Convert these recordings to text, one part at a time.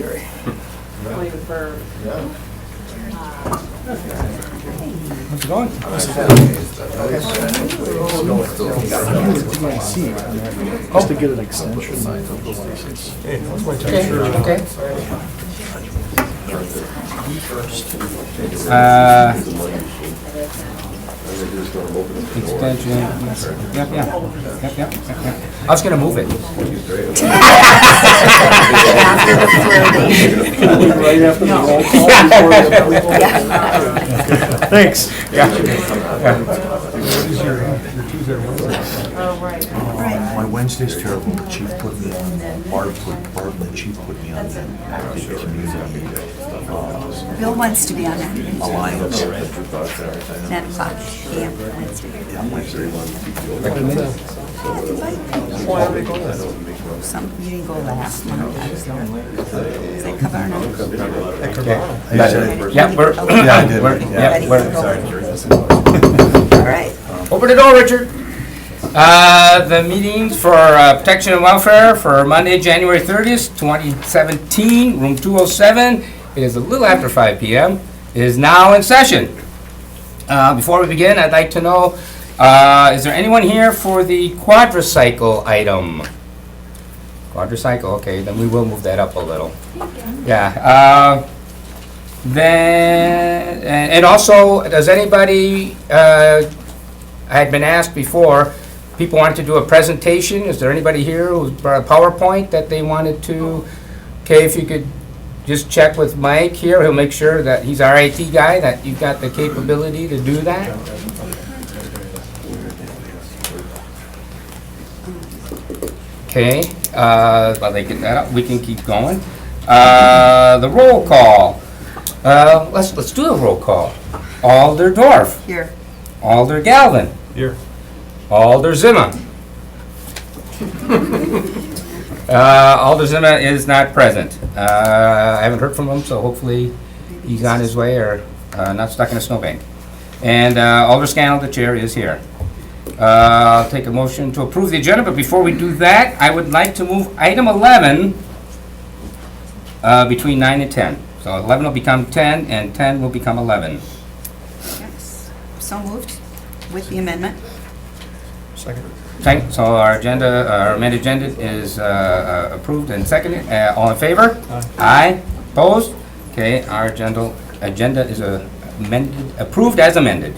January. Waiting for. How's it going? Just to get an extension. Okay. Extension. Yep. I was gonna move it. Right after the roll call before Thanks. Oh, right. My Wednesday's terrible. The chief put me on, Barb and the chief put me on the community Bill wants to be on that. alliance. 10 o'clock p.m. Wednesday. Some, you didn't go last month. I was going. Is that Cavarno? Yeah, we're. Yeah, I did. Ready We're. to go. All right. Open the door, Richard. The meetings for Protection and Welfare for Monday, January 30th, 2017, room 207. It is a little after 5 p.m. It is now in session. Before we begin, I'd like to know, is there anyone here for the quadricycle item? Quadricycle, okay, then we will move that up a little. Yeah. Then, and also, does anybody, I had been asked before, people wanted to do a presentation. Is there anybody here who brought a PowerPoint that they wanted to? Okay, if you could just check with Mike here, he'll make sure that he's our IT guy, that you've got the capability to do that. Okay, while they get that up, we can keep going. The roll call. Let's do a roll call. Alder Dorf. Here. Alder Galvin. Here. Alder Zimmer. Alder Zimmer is not present. I haven't heard from him, so hopefully he's on his way or not stuck in a snowbank. And Alder Scannell, the chair, is here. I'll take a motion to approve the agenda, but before we do that, I would like to move item 11 between 9 and 10. So 11 will become 10, and 10 will become 11. Yes. So moved with the amendment. Second. Second, so our agenda, our amended agenda is approved and seconded. All in favor? Aye. Opposed? Okay, our agenda is approved as amended.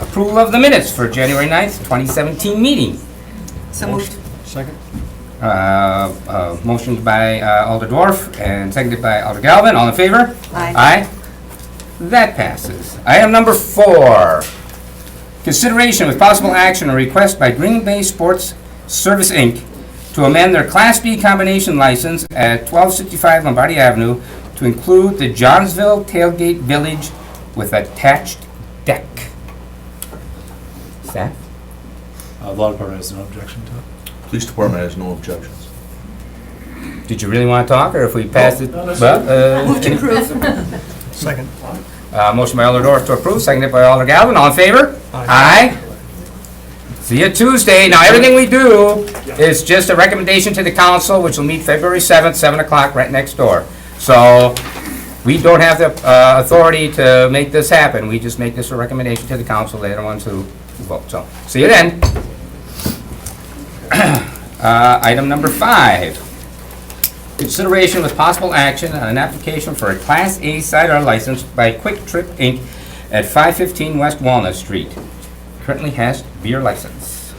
Approval of the minutes for January 9th, 2017 meeting. So moved. Second. Motioned by Alder Dwarf and seconded by Alder Galvin. All in favor? Aye. Aye. That passes. Item number 4. Consideration with possible action or request by Green Bay Sports Service, Inc. to amend their Class B combination license at 1265 Lombardi Avenue to include the Johnsville Tailgate Village with attached deck. Staff? The law department has no objection to it. Police department has no objections. Did you really want to talk, or if we passed it? Move to approve. Second. Motion by Alder Dorf to approve, seconded by Alder Galvin. All in favor? Aye. See you Tuesday. Now, everything we do is just a recommendation to the council, which will meet February 7th, 7 o'clock, right next door. So, we don't have the authority to make this happen. We just make this a recommendation to the council. They're the ones who vote. So, see you then. Item number 5. Consideration with possible action on an application for a Class A cider license by Quick Trip Inc. at 515 West Walnut Street. Currently has beer license.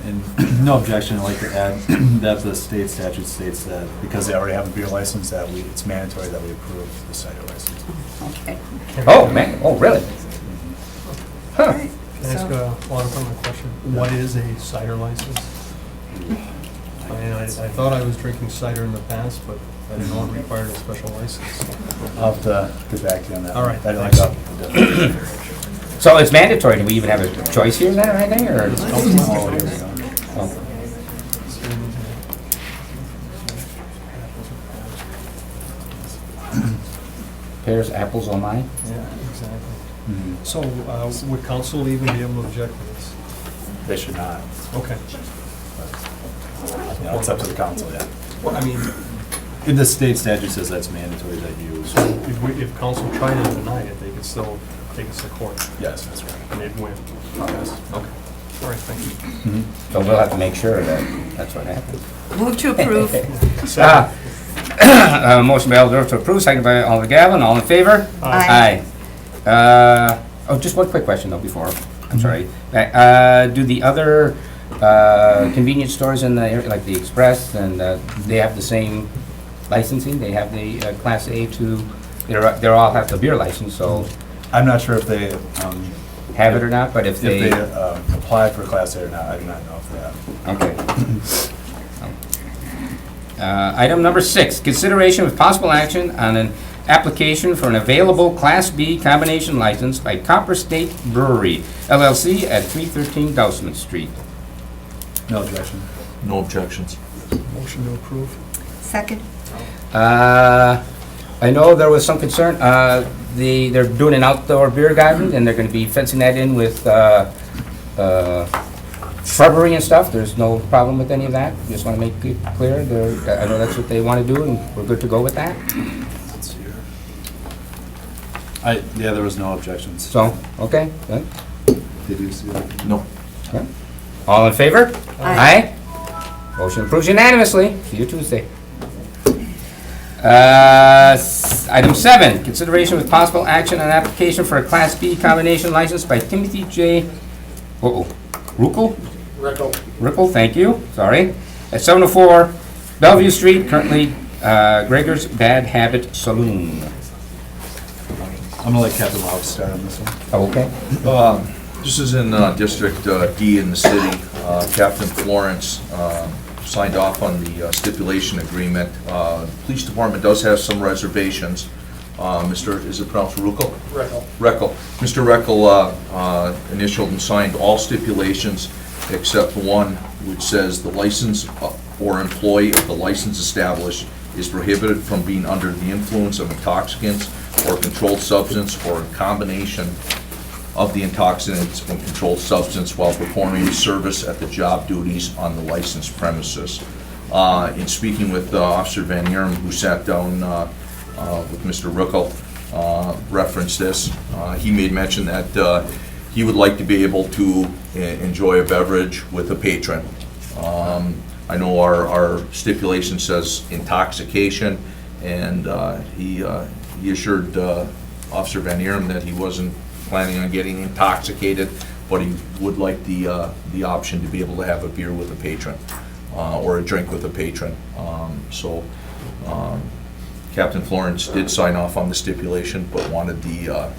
And no objection, I'd like to add that the state statute states that because they already have a beer license, that it's mandatory that we approve the cider license. Okay. Oh, man, oh, really? Huh. Can I ask a law department question? What is a cider license? I mean, I thought I was drinking cider in the past, but I didn't know it required a special license. I'll have to get back to you on that. All right, I don't thanks. know. So it's mandatory. Do we even have a choice here then, or anything, or? Oh, here we go. Oh. Pears, apples, oh my? Yeah, exactly. Mhm. So would council even be able to object to this? They should not. Okay. You know, it's up to the council, yeah. Well, I mean, If the state statute says that's mandatory that you, If council tried to deny it, they could still take us to court, yes, that's right. and they'd win. Yes. Okay. All right, thank you. So we'll have to make sure that that's what happens. Move to approve. Motion by Elders to approve, second by Alder Galvin, all in favor? Aye. Aye. Oh, just one quick question though before, I'm sorry. Do the other convenience stores in the area, like the Express, and they have the same licensing? They have the Class A to, they're all have the beer license, so I'm not sure if they, have it or not, but if they. apply for Class A or not, I do not know if they have. Okay. Item number 6, consideration with possible action on an application for an available Class B combination license by Copper State Brewery LLC at 313 Dousman Street. No objection. No objections. Motion to approve. Second. I know there was some concern, they're doing an outdoor beer garden, and they're gonna be fencing that in with shrubbery and stuff. There's no problem with any of that. Just wanna make it clear, I know that's what they wanna do, and we're good to go with that. Let's see here. Yeah, there was no objections. So, okay, good. Did you see that? No. All in favor? Aye. Motion approves unanimously. See you Tuesday. Item 7, consideration with possible action on application for a Class B combination license by Timothy J. Ruckel? Ripple, thank you, sorry. At 704 Bellevue Street, currently Gregor's Bad Habit Saloon. I'm gonna let Captain Laux start on this one. Oh, okay. This is in District D in the city. Captain Florence signed off on the stipulation agreement. Police department does have some reservations. Mr., is it pronounced Ruckel? Reckel. Mr. Reckel initialed and signed all stipulations except one which says the license or employee of the license established is prohibited from being under the influence of intoxicants or controlled substance or a combination of the intoxicants and controlled substance while performing service at the job duties on the licensed premises. In speaking with Officer Van Uren, who sat down with Mr. Ruckel, referenced this, he made mention that he would like to be able to enjoy a beverage with a patron. I know our stipulation says intoxication, and he assured Officer Van Uren that he wasn't planning on getting intoxicated, but he would like the option to be able to have a beer with a patron, or a drink with a patron. Captain Florence did sign off on the stipulation, but wanted the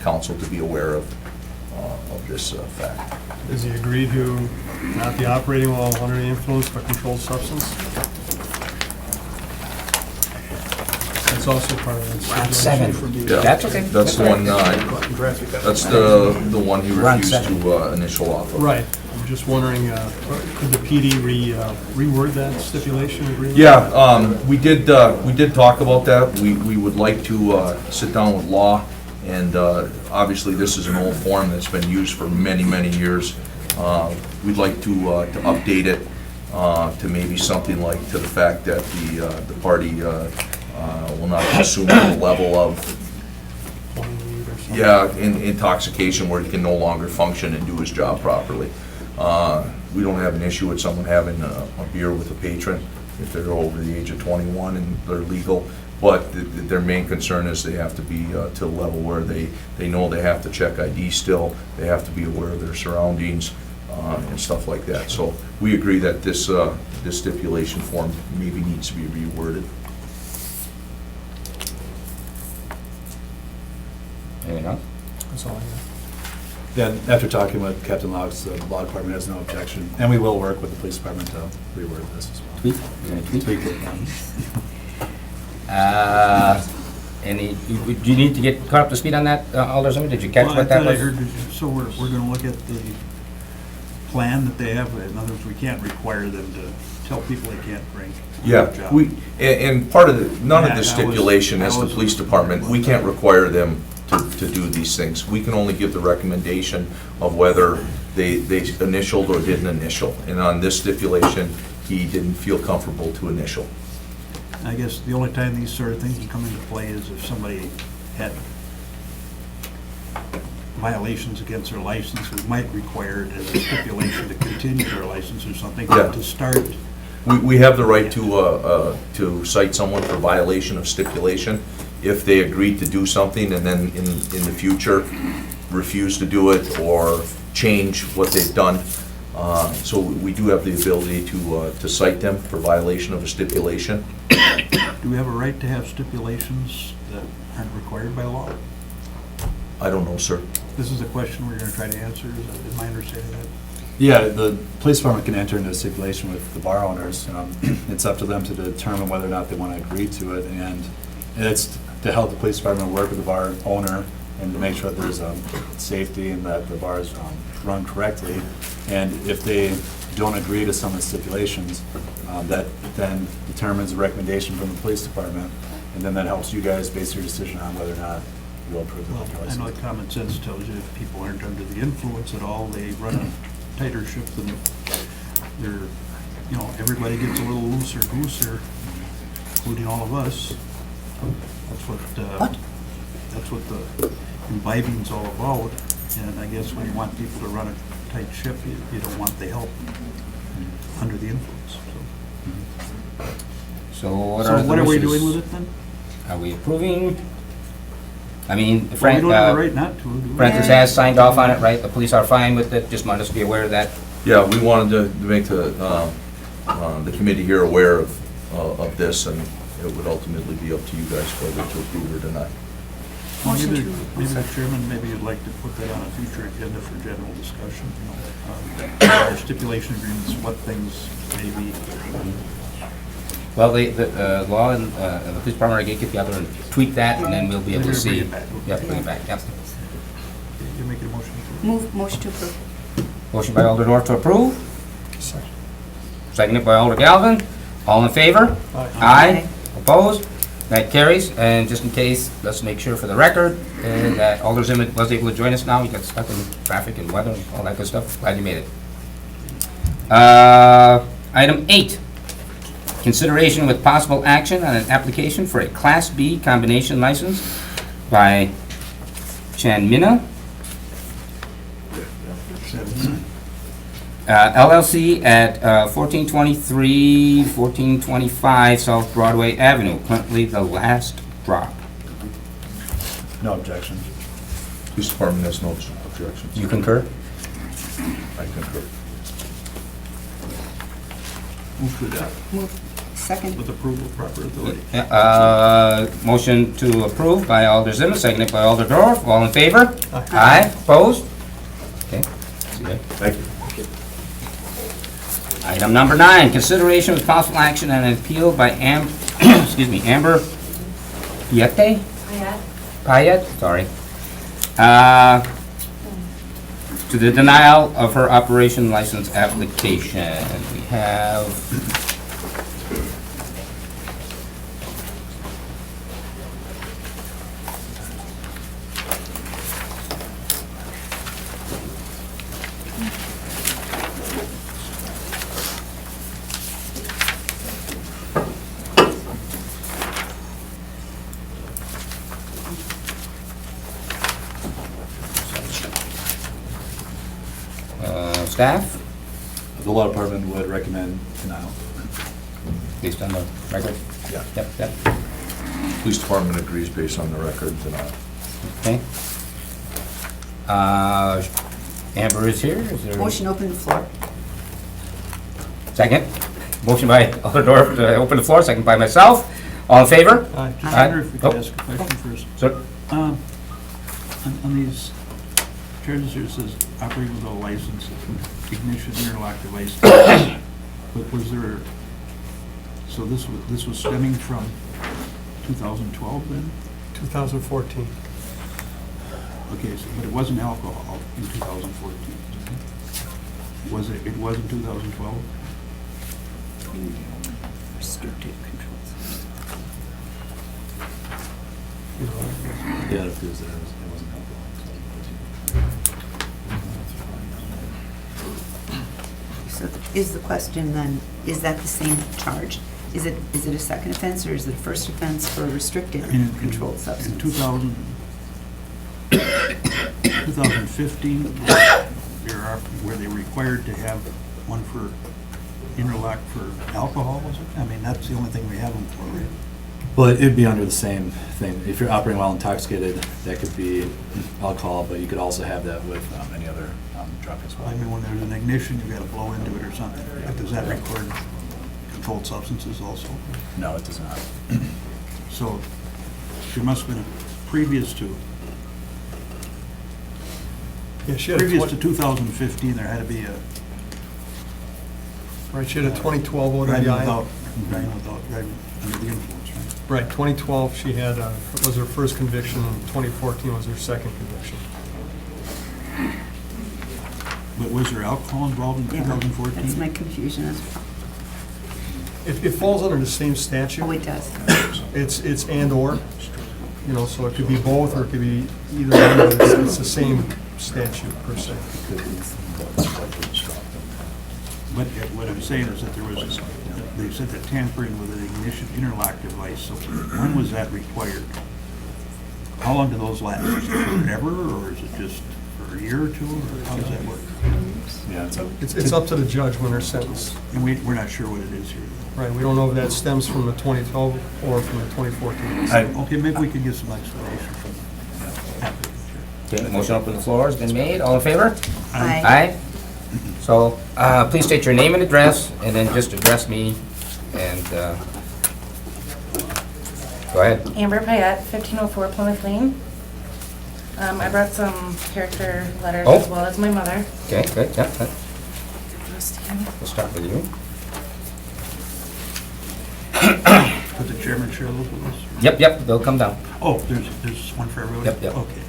council to be aware of this fact. Does he agree to not be operating while under the influence of a controlled substance? That's also part of that. 7. Yeah, That's okay. That's the one, that's the one he refused to initial off of. Right, I'm just wondering, could the PD reword that stipulation agreement? Yeah, we did talk about that. We would like to sit down with law, and obviously this is an old form that's been used for many, many years. We'd like to update it to maybe something like to the fact that the party will not assume the level of intoxication where he can no longer function and do his job properly. We don't have an issue with someone having a beer with a patron if they're over the age of 21 and they're legal, but their main concern is they have to be to the level where they know they have to check ID still, they have to be aware of their surroundings and stuff like that. So we agree that this stipulation form maybe needs to be reworded. Anything else? That's all I have. Yeah, after talking with Captain Laux, the law department has no objection, and we will work with the police department to reword this as well. Tweak? You're gonna tweak? Tweak it. Do you need to get caught up to speed on that, Alderson? Did you catch Well, what that was? I heard, so we're gonna look at the plan that they have. In other words, we can't require them to tell people they can't drink. Yeah, and part of none of the Yeah, stipulation I as the was- police department, we can't require them to do these things. We can only give the recommendation of whether they initialed or didn't initial. And on this stipulation, he didn't feel comfortable to initial. I guess the only time these sort of things would come into play is if somebody had violations against their license, we might require it as a stipulation to continue their license or something, Yeah. but to start. We have the right to cite someone for violation of stipulation if they agreed to do something and then in the future refuse to do it or change what they've done. So we do have the ability to cite them for violation of a stipulation. Do we have a right to have stipulations that aren't required by law? I don't know, sir. This is a question we're gonna try to answer, is my understanding that? Yeah, the police department can enter into a stipulation with the bar owners. It's up to them to determine whether or not they want to agree to it, and it's to help the police department work with the bar owner and to make sure that there's safety and that the bar is run correctly. And if they don't agree to some of the stipulations, that then determines a recommendation from the police department, and then that helps you guys base your decision on whether or not you'll approve the Well, liquor I know license. that common sense tells you if people aren't under the influence at all, they run a tighter ship than they're, you know, everybody gets a little looser gooser, including all of us. That's what the imbibing's all about. And I guess when you want people to run a tight ship, you don't want the help under the influence. So what So are the what are we wishes? doing with it then? Are we approving? I mean, Well, we Frank, don't have a right not to, do we? Francis has signed off on it, right? The police are fine with it, just want us to be aware of that. Yeah, we wanted to make the committee here aware of this, and it would ultimately be up to you guys whether to approve it or not. Well, Motion Maybe, to- maybe the chairman, maybe you'd like to put that on a future agenda for general discussion, you know, our stipulation agreements, what things maybe. Well, the law and the police department are gonna get together and tweak that, and then we'll be able to Bring see. it back. Yep, bring it back, yep. You make a motion to. Motion to approve. Motion by Alder Dorf to approve. Seconded by Alder Galvin. All in favor? Aye. Opposed? That carries. And just in case, let's make sure for the record that Alder Zimmer was able to join us now. He got stuck in traffic and weather and all that good stuff. Glad you made it. Item 8. Consideration with possible action on an application for a Class B combination license by Chanmina LLC at 1423, 1425 South Broadway Avenue, currently the last drop. No objection. Police department has no objections. You concur? I concur. Move to adopt Move. Second. with approval of proper authority. Motion to approve by Alder Zimmer, seconded by Alder Dorf. All in favor? Aye. Aye. Opposed? Okay. See that? Thank you. Item number 9, consideration with possible action on an appeal by Amber Piette? Payette, sorry. To the denial of her operation license application. We have staff, The law department would recommend denial. based on the record. Yeah. Yep. Police department agrees based on the record tonight. Okay. Amber is here. Is there? Motion to open the floor. Second. Motion by Alder Dorf to open the floor, second by myself. All in favor? Just Aye. wonder if we Oh. could ask a question first. So, On these charges here, it says operating without a license, ignition interlock device. But was there, so this was stemming from 2012 then? 2014. Okay, so, but it wasn't alcohol in 2014? Was it, it was in 2012? Restricted controls. Yeah, it appears that it wasn't alcohol. So is the question then, is that the same charge? Is it a second offense or is it a first offense for restricted In controlled In substance? 2015, were they required to have one for interlock for alcohol, was it? I mean, that's the only thing we have them for, right? Well, it'd be under the same thing. If you're operating while intoxicated, that could be alcohol, but you could also have that with any other drug as I well. mean, when there's an ignition, you gotta blow into it or something. Does that record controlled substances also? No, it does not. So there must have been a previous to Yeah, she had a Previous to 2015, there had to be a right, she had a 2012 driving OWI. without, driving under the influence, right? Right, 2012, she had, was her first conviction, and 2014 was her second conviction. But was there alcohol involved in Yeah, 2014? that's my confusion as well. It falls under the same statute. Oh, it does. It's and/or, you know, so it could be both, or it could be either one, but it's the same statute per se. But what I'm saying is that there was, they said that tampering with an ignition interlock device, so when was that required? How long do those last? Is it forever, or is it just for a year or two, or how does that work? Yeah, It's up to the judge when they're sentenced. And we're not sure what it is here. Right, we don't know if that stems from the 2012 or from the 2014. Okay, maybe we could get some explanation from the applicant here. Okay, motion open the floor has been made. All in favor? Aye. Aye. So, please state your name and address, and then just address me, and, go ahead. Amber Payette, 1504 Plymouth Lane. I brought some character letters Oh. as well as my mother. Okay, good, yeah, we'll start with you. Could the chairman share those with us? Yep, they'll come down. Oh, there's one for everybody? Yep. Okay.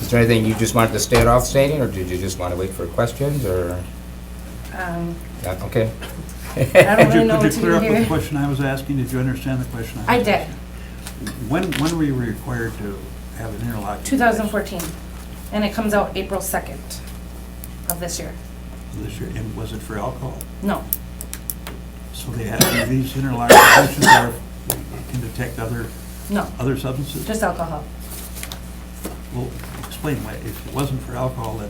Is there anything you just wanted to start off stating, or did you just want to wait for questions, or, yeah, okay? I don't really know Could what you to clear do up with the here. question I was asking? Did you understand the question? I was did, asking? When were you required to have an interlock? 2014, and it comes out April 2nd of this year. This year, and was it for alcohol? No, So they have these interlock devices that can detect other no, substances? just alcohol. Well, explain why, if it wasn't for alcohol, then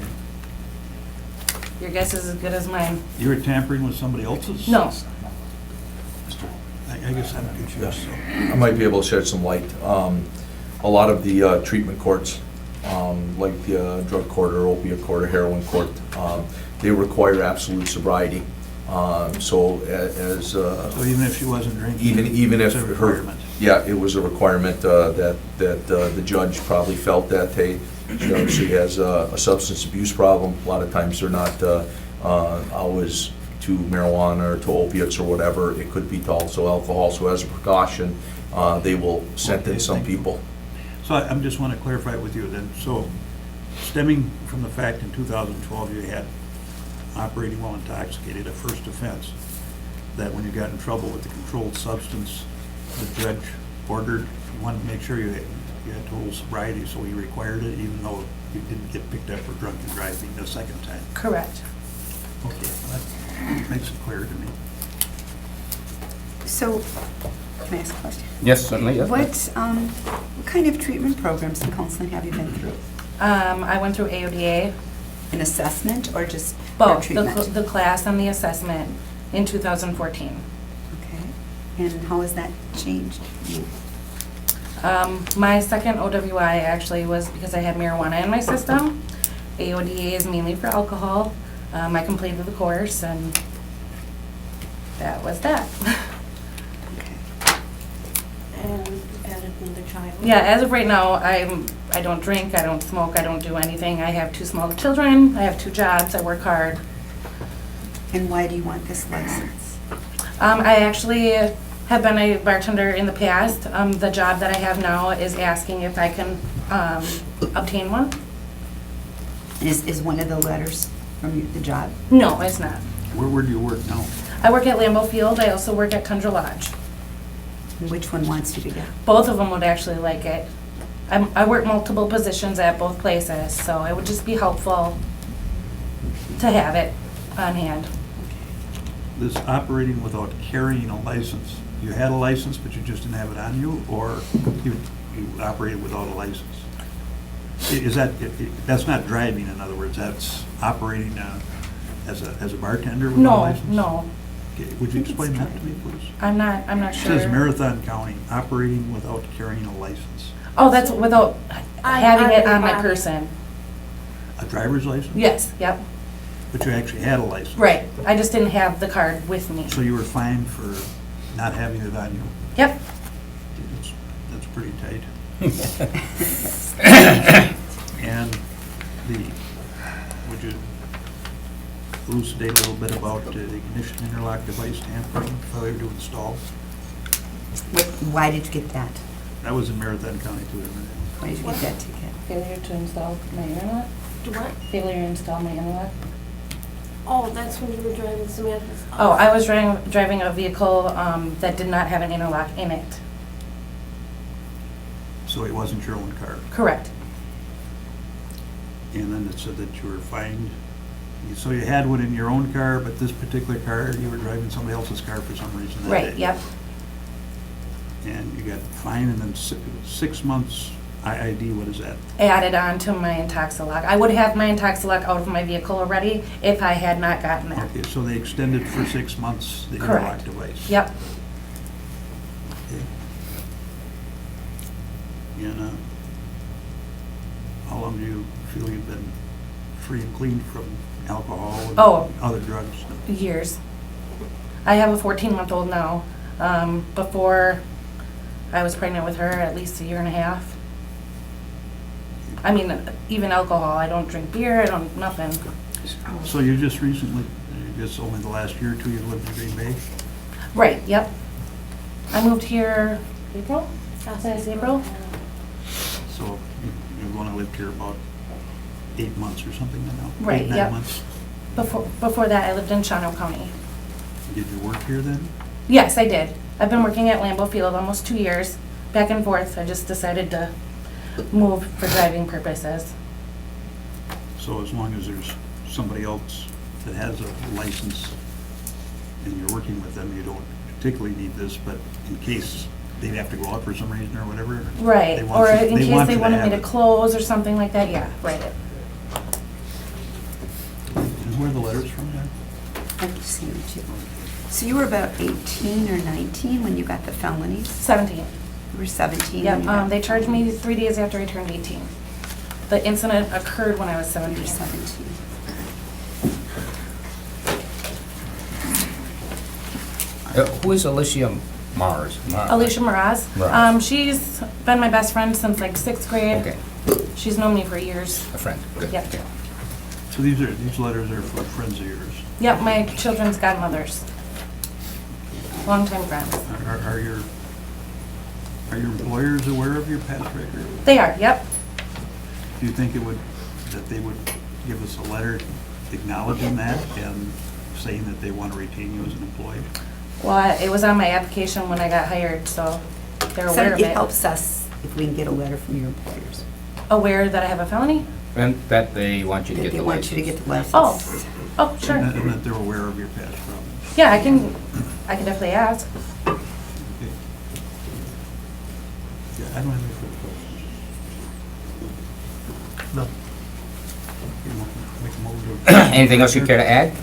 Your guess is as good as mine. you were tampering with somebody else's? No, I guess I'm confused, so. I might be able to shed some light. A lot of the treatment courts, like the drug court or opiate court or heroin court, they require absolute sobriety. So as, So even if she wasn't drinking? even if it's a her, requirement. yeah, it was a requirement that the judge probably felt that, hey, you know, she has a substance abuse problem. A lot of times they're not always to marijuana or to opiates or whatever. It could be to also alcohol. So as a precaution, they will sentence some thank you. people. So I just want to clarify with you then, so stemming from the fact in 2012 you had operating while intoxicated, a first offense, that when you got in trouble with the controlled substance, the judge ordered, he wanted to make sure you had total sobriety, so he required it even though you didn't get picked up for drunken driving the second time. correct. Okay, that makes it clear to me. So, can I ask a question? Yes, certainly, yes. What kind of treatment programs and counseling have you been through? I went through AODA, An assessment or just your both, treatment? the class and the assessment in 2014. Okay. And how has that changed you? My second OWI actually was because I had marijuana in my system. AODA is mainly for alcohol. I completed the course and that was that. Okay. And added another child. Yeah, as of right now, I don't drink, I don't smoke, I don't do anything. I have 2 small children, I have 2 jobs, I work hard. And why do you want this license? I actually have been a bartender in the past. The job that I have now is asking if I can obtain one. Is one of the letters from the job? No, it's not. Where do you work now? I work at Lambeau Field, I also work at Tundra Lodge. And which one wants you to get? Both of them would actually like it. I work multiple positions at both places, so it would just be helpful to have it on hand. this operating without carrying a license, you had a license, but you just didn't have it on you, or you operated without a license? Is that, that's not driving, in other words, that's operating as a bartender without a No, license? no, Okay, would you explain that to me, please? I'm not It sure. says Marathon County, operating without carrying a license. Oh, that's without having it on my body. person. A driver's license? Yes, yep, But you actually had a license? right. I just didn't have the card with me. So you were fined for not having it on you? Yep. That's pretty tight. And would you elucidate a little bit about the ignition interlock device tampering, failure to install? Why did you get that? That was in Marathon County too, isn't it? Why did you get that ticket? Failure to install my interlock? Do what? Failure to install my interlock? Oh, that's when you were driving Samantha's. Oh, I was driving a vehicle that did not have an interlock in it. So it wasn't your own car? Correct. And then it said that you were fined. So you had one in your own car, but this particular car, you were driving somebody else's car for some reason that Right, day. yep. And you got fined, and then 6 months IID, what is that? Added on to my Intoxilock. I would have my Intoxilock out of my vehicle already if I had not gotten that. Okay, so they extended for 6 months the interlock Correct. device? Yep. Okay. And how long do you feel you've been free and clean from alcohol and Oh. other drugs? Years. I have a 14-month-old now. Before I was pregnant with her, at least a year and a half. I mean, even alcohol. I don't drink beer. I don't, nothing. So you just recently, just only the last year or two, you lived in Green Bay? Right, yep. I moved here April? Last April? So you've only lived here about 8 months or something now? Right, 8, 9 yep. months? Before that, I lived in Shawano County. Did you work here then? Yes, I did. I've been working at Lambeau Field almost 2 years, back and forth. I just decided to move for driving purposes. So as long as there's somebody else that has a license and you're working with them, you don't particularly need this, but in case they'd have to go out for some reason or whatever? Right, they want or you- in case want they you wanted me have to it. close or something like that, yeah, right. And where are the letters from then? I've seen it too. So you were about 18 or 19 when you got the felonies? 17. You were 17? when Yep, you got- they charged me 3 days after I turned 18. The incident occurred when I was You 17. were 17. Who is Alicia Mars? Alicia Mraz. Mraz. She's been my best friend since like 6th grade. Okay, She's known me for years. a friend, good. Yep. Okay. So these letters are for friends of yours. Yep, my children's godmothers. Longtime friends. Are your employers aware of your past record? They are, yep. Do you think that they would give us a letter acknowledging that and saying that they want to retain you as an employee? Well, it was on my application when I got hired, so they're So aware of it it. helps us if we can get a letter from your employers. Aware that I have a felony? And that they want you to That get they the want you to license. get the license. Oh, sure. And that they're aware of your past problems? Yeah, I can definitely ask. Okay. Yeah, I don't have any further questions. No. Make a motion to- Anything else you care to add?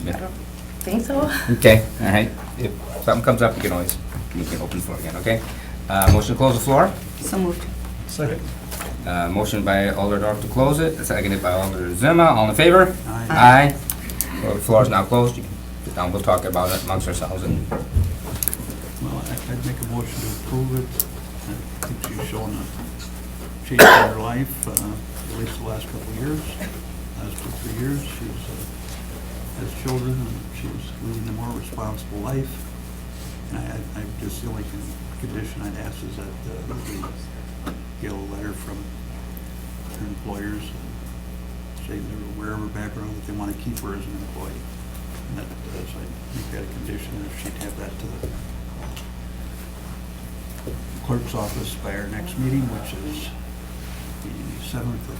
I don't think so. Okay, all right. If something comes up, you can always, you can open the floor again, okay? Motion to close the floor? So moved. Second. Motion by Alder Dorf to close it, seconded by Alder Zima. All in favor? Aye. Aye. Well, the floor is now closed. You can sit down, we'll talk about it amongst ourselves and Well, I'd make a motion to approve it. I think she's shown a change in her life, at least the last couple of years. Last 2, 3 years, she's has children, and she's leading a more responsible life. And I just, the only condition I'd ask is that we get a letter from her employers saying they're aware of her background, that they want to keep her as an employee. And that, so I'd make that a condition, if she'd have that to the clerk's office by our next meeting, which is the 7th of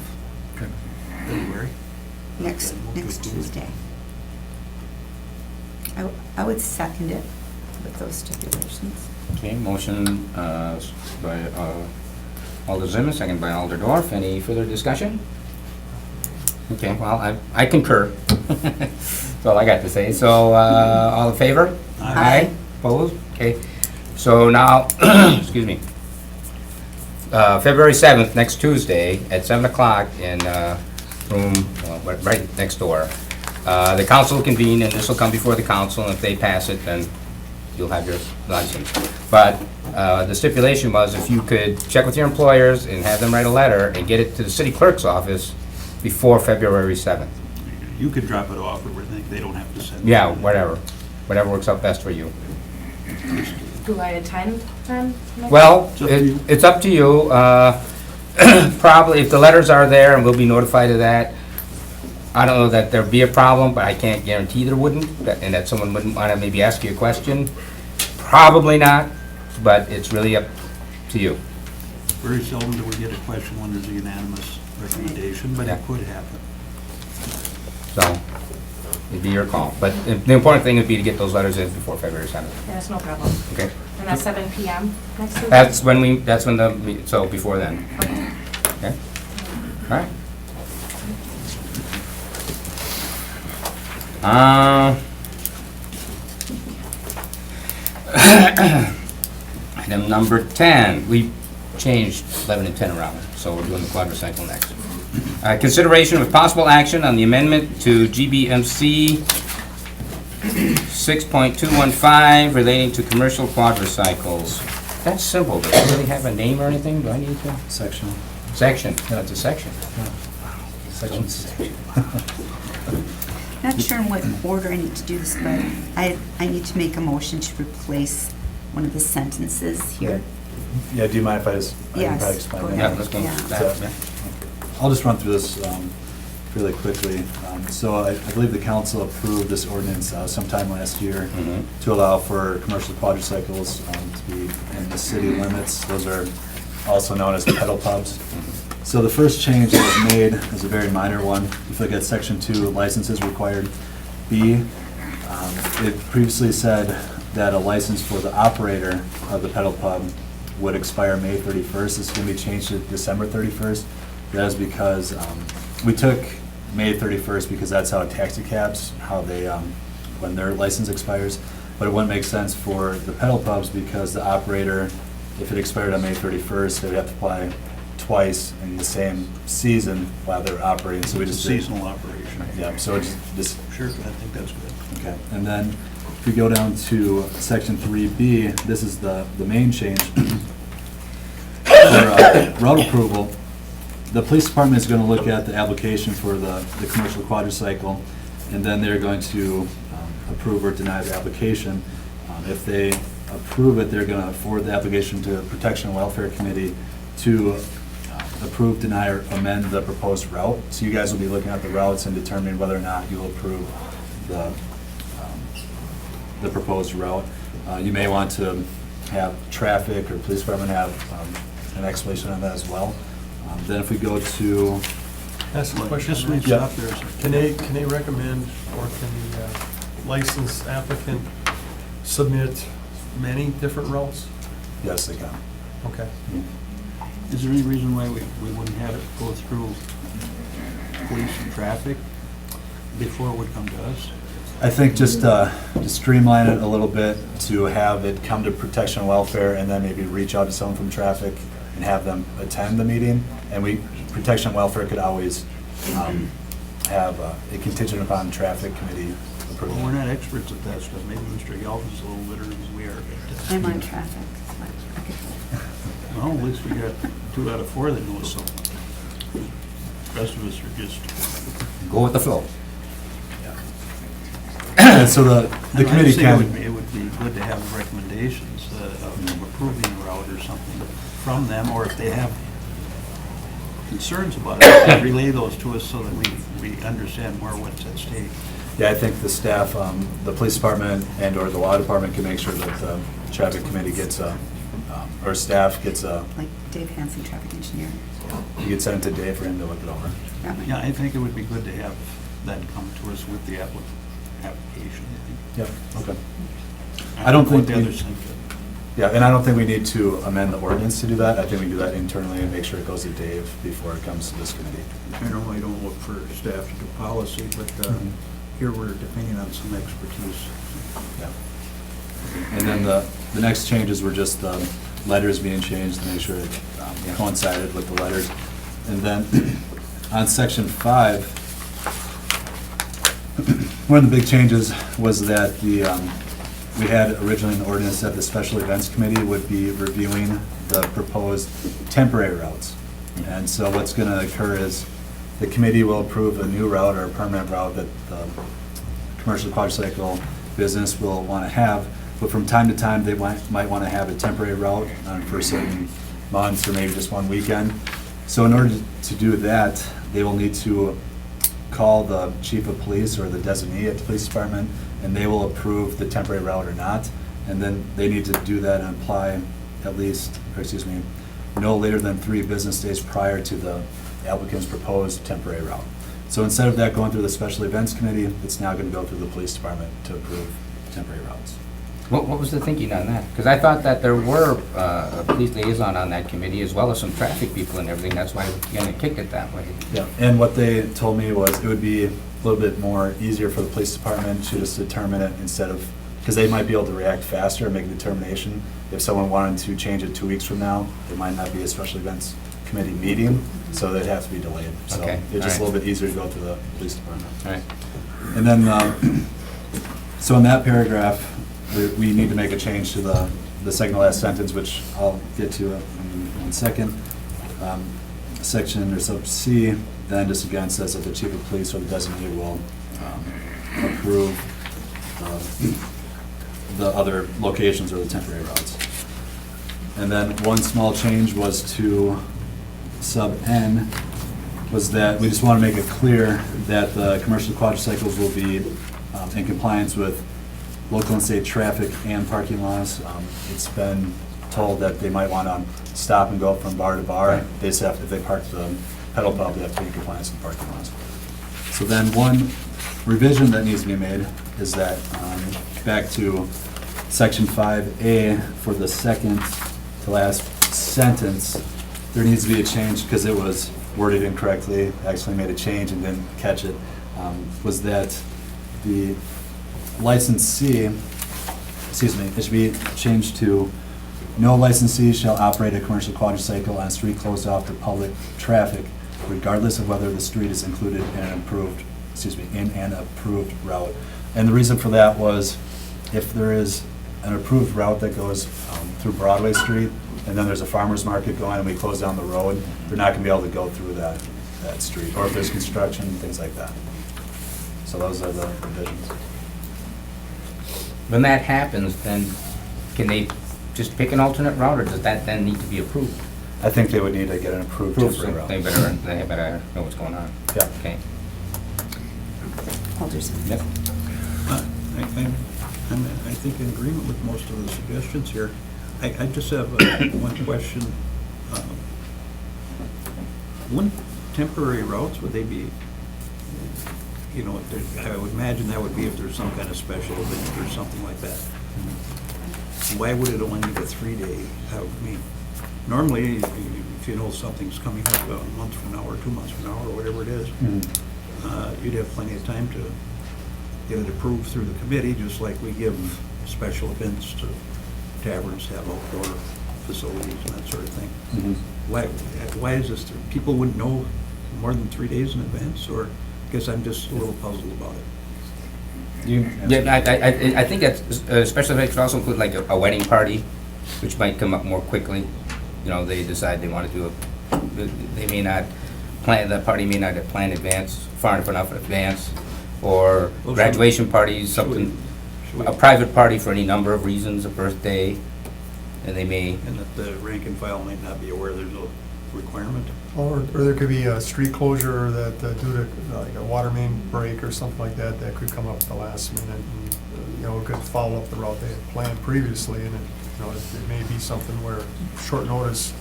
February. Next Move to approve. Tuesday. I would second it with those stipulations. Okay, motion by Alder Zimmer, second by Alder Dorf. Any further discussion? Okay, well, I concur. That's all I got to say. So, all in favor? Aye. Opposed? Okay. So now, excuse me, February 7th, next Tuesday, at 7 o'clock in room right next door. The council will convene, and this will come before the council, and if they pass it, then you'll have your license. But the stipulation was if you could check with your employers and have them write a letter and get it to the city clerk's office before February 7th. You could drop it off, or they don't have to send it. Yeah, whatever. Whatever works out best for you. Do I attend then? next- Well, It's up to you. it's up to you. Probably, if the letters are there, and we'll be notified of that. I don't know that there'd be a problem, but I can't guarantee there wouldn't, and that someone wouldn't want to maybe ask you a question. Probably not, but it's really up to you. Very seldom do we get a question when there's a unanimous recommendation, but it Yeah. could happen. So, it'd be your call. But the important thing would be to get those letters in before February 7th, Yeah, that's no problem. okay? And that's 7 PM next week? That's when so before then. Okay? All right. Item number 10, we changed 11 and 10 around, so we're doing the quadricycle next. Consideration of possible action on the amendment to GBMC 6.215 relating to commercial quadricycles. That's simple, does it really have a name or anything? Do I need to? Section. Section, that's a section. Section. Not sure in what order I need to do this, but I need to make a motion to replace one of the sentences here. Yeah, do you mind if I just, I can Yes, probably explain go that? Yeah, ahead. let's go. Yeah. That, yeah. I'll just run through this really quickly. So I believe the council approved this ordinance sometime last year Mhm. to allow for commercial quadricycles to be in the city limits. Those are also known as pedal pubs. So the first change that was made is a very minor one. If you look at section 2, licenses required, B, it previously said that a license for the operator of the pedal pub would expire May 31st. This is going to be changed to December 31st. That is because we took May 31st because that's how taxi cabs, how they, when their license expires. But it wouldn't make sense for the pedal pubs because the operator, if it expired on May 31st, they would have to apply twice in the same season while they're operating. So we It's a just did- seasonal operation. Yeah, so it's just, Sure, I think that's good. okay. And then if we go down to section 3B, this is the main change. For route approval, the police department is going to look at the application for the commercial quadricycle, and then they're going to approve or deny the application. If they approve it, they're going to forward the application to the Protection and Welfare Committee to approve, deny, or amend the proposed route. So you guys will be looking at the routes and determining whether or not you'll approve the proposed route. You may want to have traffic or police department have an explanation on that as well. Then if we go to, Ask a question. Just let me Yeah. stop there a second. Can they recommend, or can the licensed applicant submit many different routes? yes, they can. Okay. Is there any reason why we wouldn't have it go through police and traffic before it would come to us? I think just to streamline it a little bit, to have it come to Protection and Welfare and then maybe reach out to someone from traffic and have them attend the meeting. And Protection and Welfare could always have a contingent upon traffic committee approval. Well, we're not experts at that stuff. Maybe Mr. Gelf is a little better than we are. I'm on traffic. Okay. Well, at least we got 2 out of 4 that know something. The rest of us are just. Go with the flow. And so the I'd committee say can. It would be good to have recommendations of approving a route or something from them, or if they have concerns about it, relay those to us so that we understand more what's at stake. Yeah, I think the staff, the police department and/or the law department can make sure that the traffic committee gets or staff gets Like Dave Hansen, traffic engineer. you could send it to Dave for him to look it over. That might- Yeah, I think it would be good to have that come to us with the application, I think. Yep, okay. I don't think What the we- others think. Yeah, and I don't think we need to amend the ordinance to do that. I think we do that internally and make sure it goes to Dave before it comes to this committee. I normally don't look for staff to do policy, but Mhm. here we're depending on some expertise. Yeah. And then the next changes were just the letters being changed to make sure it coincided with the letters. And then on section 5, one of the big changes was that we had originally an ordinance that the special events committee would be reviewing the proposed temporary routes. And so what's going to occur is the committee will approve a new route or a permanent route that the commercial quadricycle business will want to have, but from time to time, they might want to have a temporary route for certain months or maybe just one weekend. So in order to do that, they will need to call the chief of police or the designee at the police department, and they will approve the temporary route or not. And then they need to do that and apply no later than 3 business days prior to the applicant's proposed temporary route. So instead of that going through the special events committee, it's now going to go through the police department to approve temporary routes. What was the thinking on that? Because I thought that there were a police liaison on that committee as well as some traffic people and everything. That's why we kind of kicked it that way. Yeah, and what they told me was it would be a little bit more easier for the police department to just determine it instead of, because they might be able to react faster and make a determination. If someone wanted to change it 2 weeks from now, there might not be a special events committee meeting, so they'd have to be delayed. So Okay, it's just a all right. little bit easier to go through the police department. All right. And then, so in that paragraph, we need to make a change to the second to last sentence, which I'll get to in 1 second. Section or sub C, then just again says that the chief of police or the designee will approve the other locations or the temporary routes. And then one small change was to sub N, was that we just want to make it clear that the commercial quadricycles will be in compliance with local and state traffic and parking laws. It's been told that they might want to stop and go from bar to bar. They just have, if they park the pedal pub, they have to be in compliance with parking laws. So then one revision that needs to be made is that back to section 5A for the second to last sentence, there needs to be a change because it was worded incorrectly. Actually made a change and didn't catch it. Was that the licensee, it should be changed to no licensee shall operate a commercial quadricycle on a street closed off to public traffic, regardless of whether the street is included in an approved route. And the reason for that was if there is an approved route that goes through Broadway Street, and then there's a farmer's market going and we close down the road, they're not gonna be able to go through that street, or if there's construction, things like that. So those are the revisions. When that happens, then can they just pick an alternate route, or does that then need to be approved? I think they would need to get an approved Approved, temporary so route. they better know what's going on. Yeah. Okay. Alderson. Yep. I'm, I think, in agreement with most of the suggestions here. I just have one question. Wouldn't temporary routes, would they be, you know, I would imagine that would be if there's some kind of special event or something like that. Why would it only be a 3-day? I mean, normally, if you know something's coming up a month from now or 2 months from now or whatever it is, you'd have plenty of time to get it approved through the committee, just like we give special events to taverns, have outdoor facilities and that sort of thing. Mhm. Why is this, people wouldn't know more than 3 days in advance, or, I guess I'm just a little puzzled about it. Yeah, I think that special events could also include like a wedding party, which might come up more quickly. You know, they decide they want to do they may not plan, the party may not have planned advance, far enough in advance, or Well, graduation parties, should we- something, should we- a private party for any number of reasons, a birthday, and they may, And that the rank and file might not be aware there's no requirement. Or there could be a street closure that due to like a water main break or something like that, that could come up at the last minute. And, you know, it could follow up the route they had planned previously, and it may be something where short notice.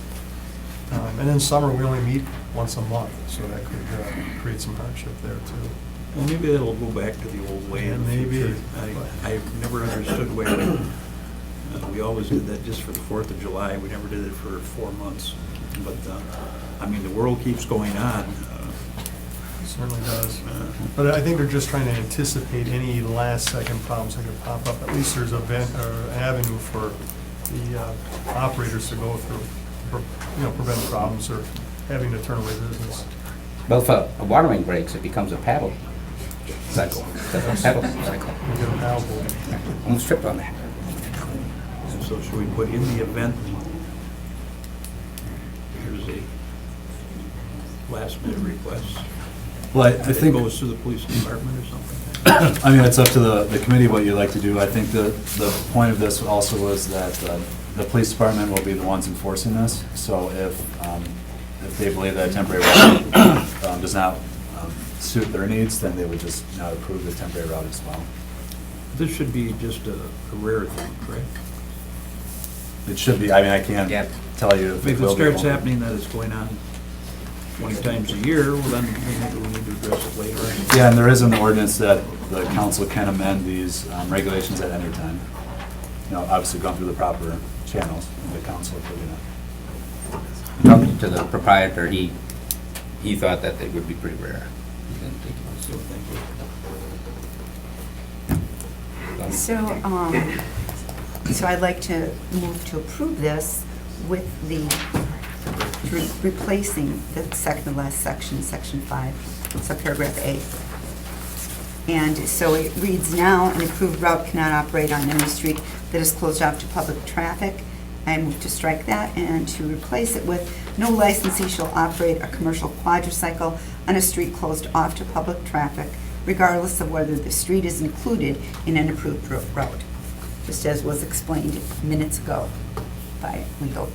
And in summer, we only meet once a month, so that could create some hardship there too. Well, maybe it'll go back to the old way in the Maybe. future. I've never understood why we always did that just for the 4th of July. We never did it for 4 months. But, I mean, the world keeps going on. It certainly does. But I think they're just trying to anticipate any last-second problems that could pop up. At least there's a avenue for the operators to go through, prevent problems or having to turn away business. Well, if a water main breaks, it becomes a paddle cycle. That's a paddle cycle. You get a paddle. Almost tripped on that. So should we put in the event, there's a last-minute request? Well, I It think, goes to the police department or something? I mean, it's up to the committee what you'd like to do. I think the point of this also was that the police department will be the ones enforcing this. So if they believe that temporary route does not suit their needs, then they would just not approve the temporary route as well. This should be just a rare thing, correct? It should be, I mean, I can't Yeah. tell you if If it it will be. starts happening that it's going on 20 times a year, well, then maybe we need to address it later. Yeah, and there is an ordinance that the council can amend these regulations at any time. Obviously going through the proper channels, the council approving it. Talking to the proprietor, he thought that they would be pretty rare. He didn't think it was. So, thank you. So I'd like to move to approve this with the replacing the second to last section, section 5, so paragraph A. And so it reads now, an approved route cannot operate on any street that is closed off to public traffic. I move to strike that and to replace it with, no licensee shall operate a commercial quadricycle on a street closed off to public traffic, regardless of whether the street is included in an approved route, just as was explained minutes ago by legal.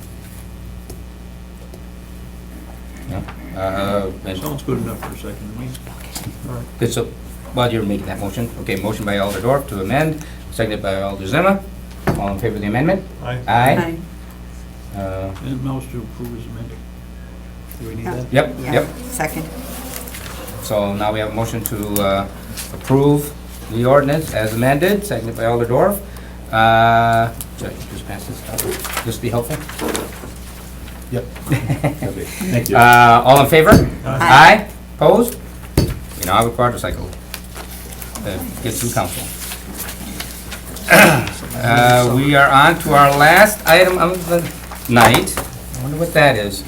And Sounds good enough for a second to me. good, so while you're making that motion, okay, motion by Alder Dorf to amend, seconded by Alder Zima. All in favor of the amendment? Aye. Aye. And mouse to approve is amended. Do we need that? Yep, Yeah, yep. second. So now we have a motion to approve the ordinance as amended, seconded by Alder Dorf. Should I just pass this out? Just be helpful? Yep. Okay, thank you. All in favor? Aye. Opposed? We now have a quadricycle that gets through council. We are on to our last item of the night. I wonder what that is.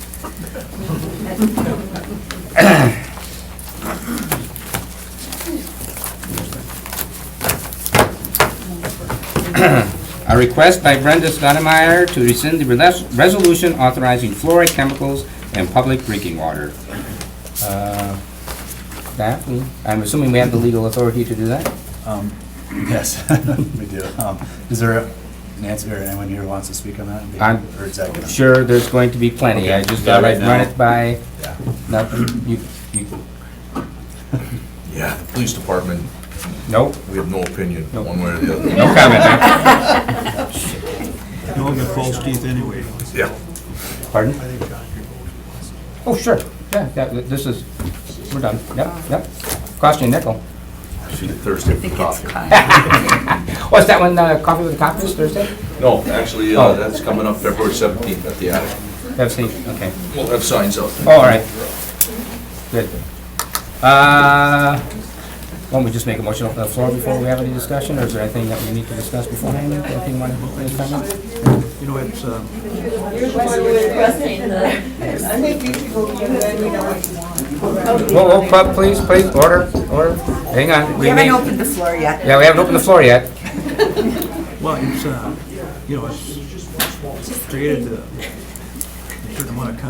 A request by Brenda Stoudemire to rescind the resolution authorizing fluoride chemicals in public drinking water. I'm assuming we have the legal authority to do that? Yes, we do. Is there Nancy or anyone here who wants to speak on that? I'm Or is that gonna- Sure, there's going to be plenty. I just Yeah, thought right I'd run now. it by, Yeah. nothing, you, Yeah, the police department, nope, we have no opinion, Nope. one way or the other. no comment. Huh? You all got false teeth anyway. Yeah. Pardon? I think John could go. Oh, sure, yeah, this is, we're done, yep. Cost you a nickel. She thirsty I for think it's coffee. fine. Oh, is that when Coffee with the Cop is Thursday? No, actually, Oh. that's coming up February 17th at the attic. Have seen, okay. We'll have signs out Oh, there. all right. Good. Won't we just make a motion off the floor before we have any discussion, or is there anything that we need to discuss beforehand? Anything you want to, any comment? You know, it's, Whoa, whoa, please, order. Hang on. We haven't opened the floor yet. Yeah, we haven't opened the floor yet. well, it's, you know, it's created a certain amount of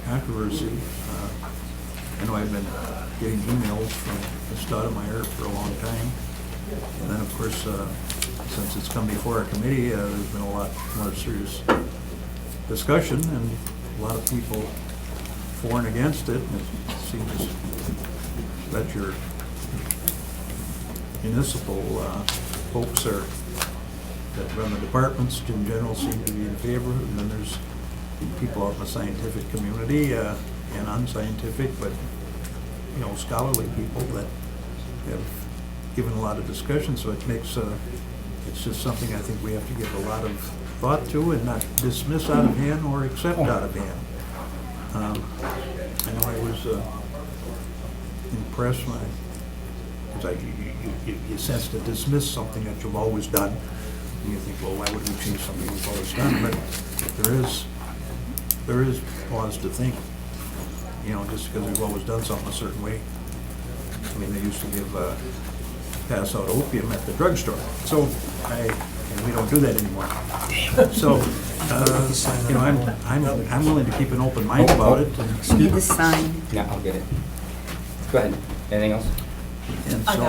controversy. I know I've been getting emails from Stoudemire for a long time. And then, of course, since it's come before our committee, there's been a lot more serious discussion and a lot of people for and against it. And it seems that your municipal folks are, that run the departments in general seem to be in favor. And then there's people out in the scientific community and unscientific, but, you know, scholarly people that have given a lot of discussion, so it makes, it's just something I think we have to give a lot of thought to and not dismiss out of hand or accept out of hand. I know I was impressed when you sense to dismiss something that you've always done. And you think, well, why would we change something we've always done? But there is pause to think, just because we've always done something a certain way. I mean, they used to pass out opium at the drugstore. So, and we don't do that anymore. So, I'm willing to keep an open mind about it. You need to sign. Yeah, I'll get it. Go ahead. Anything else? And so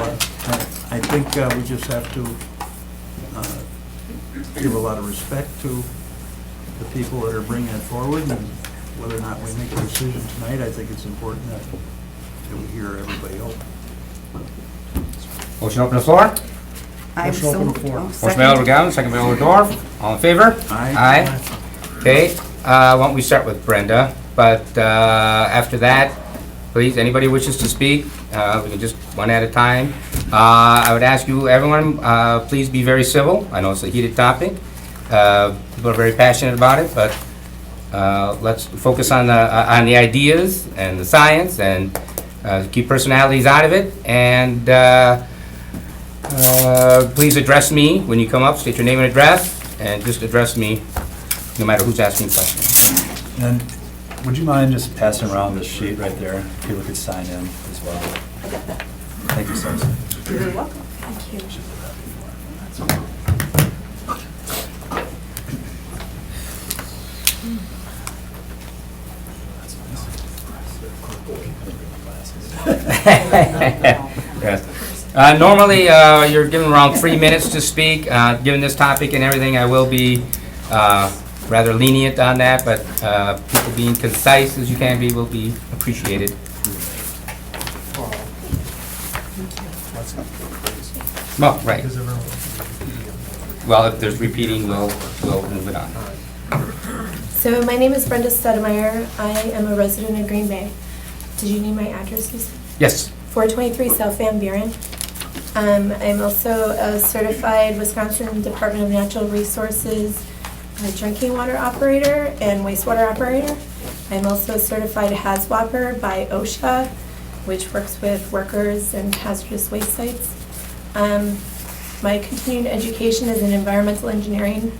I think we just have to give a lot of respect to the people that are bringing it forward, and whether or not we make a decision tonight, I think it's important that we hear everybody else. Motion open the floor. I Motion open the so- floor. oh, Motion by Alder Gowan, second by Alder Dorf. All in favor? Aye. Okay, why don't we start with Brenda? But after that, please, anybody wishes to speak, we can just one at a time. I would ask you, everyone, please be very civil. I know it's a heated topic. People are very passionate about it, but let's focus on the ideas and the science and keep personalities out of it. And please address me when you come up, state your name and address, and just address me no matter who's asking questions. And would you mind just passing around the sheet right there? People could sign in as well. Thank you, Susan. You're welcome. Thank you. Yes. Normally, you're given around 3 minutes to speak. Given this topic and everything, I will be rather lenient on that, but people being concise as you can be will be appreciated. Well, right. Because everyone- Well, if there's repeating, we'll move it on. So my name is Brenda Stoudemire. I am a resident of Green Bay. Did you need my address, you said? Yes. 423 South Van Buren. I'm also a certified Wisconsin Department of Natural Resources drinking water operator and wastewater operator. I'm also a certified HAZWOPER by OSHA, which works with workers and hazardous waste sites. My continuing education is in environmental engineering,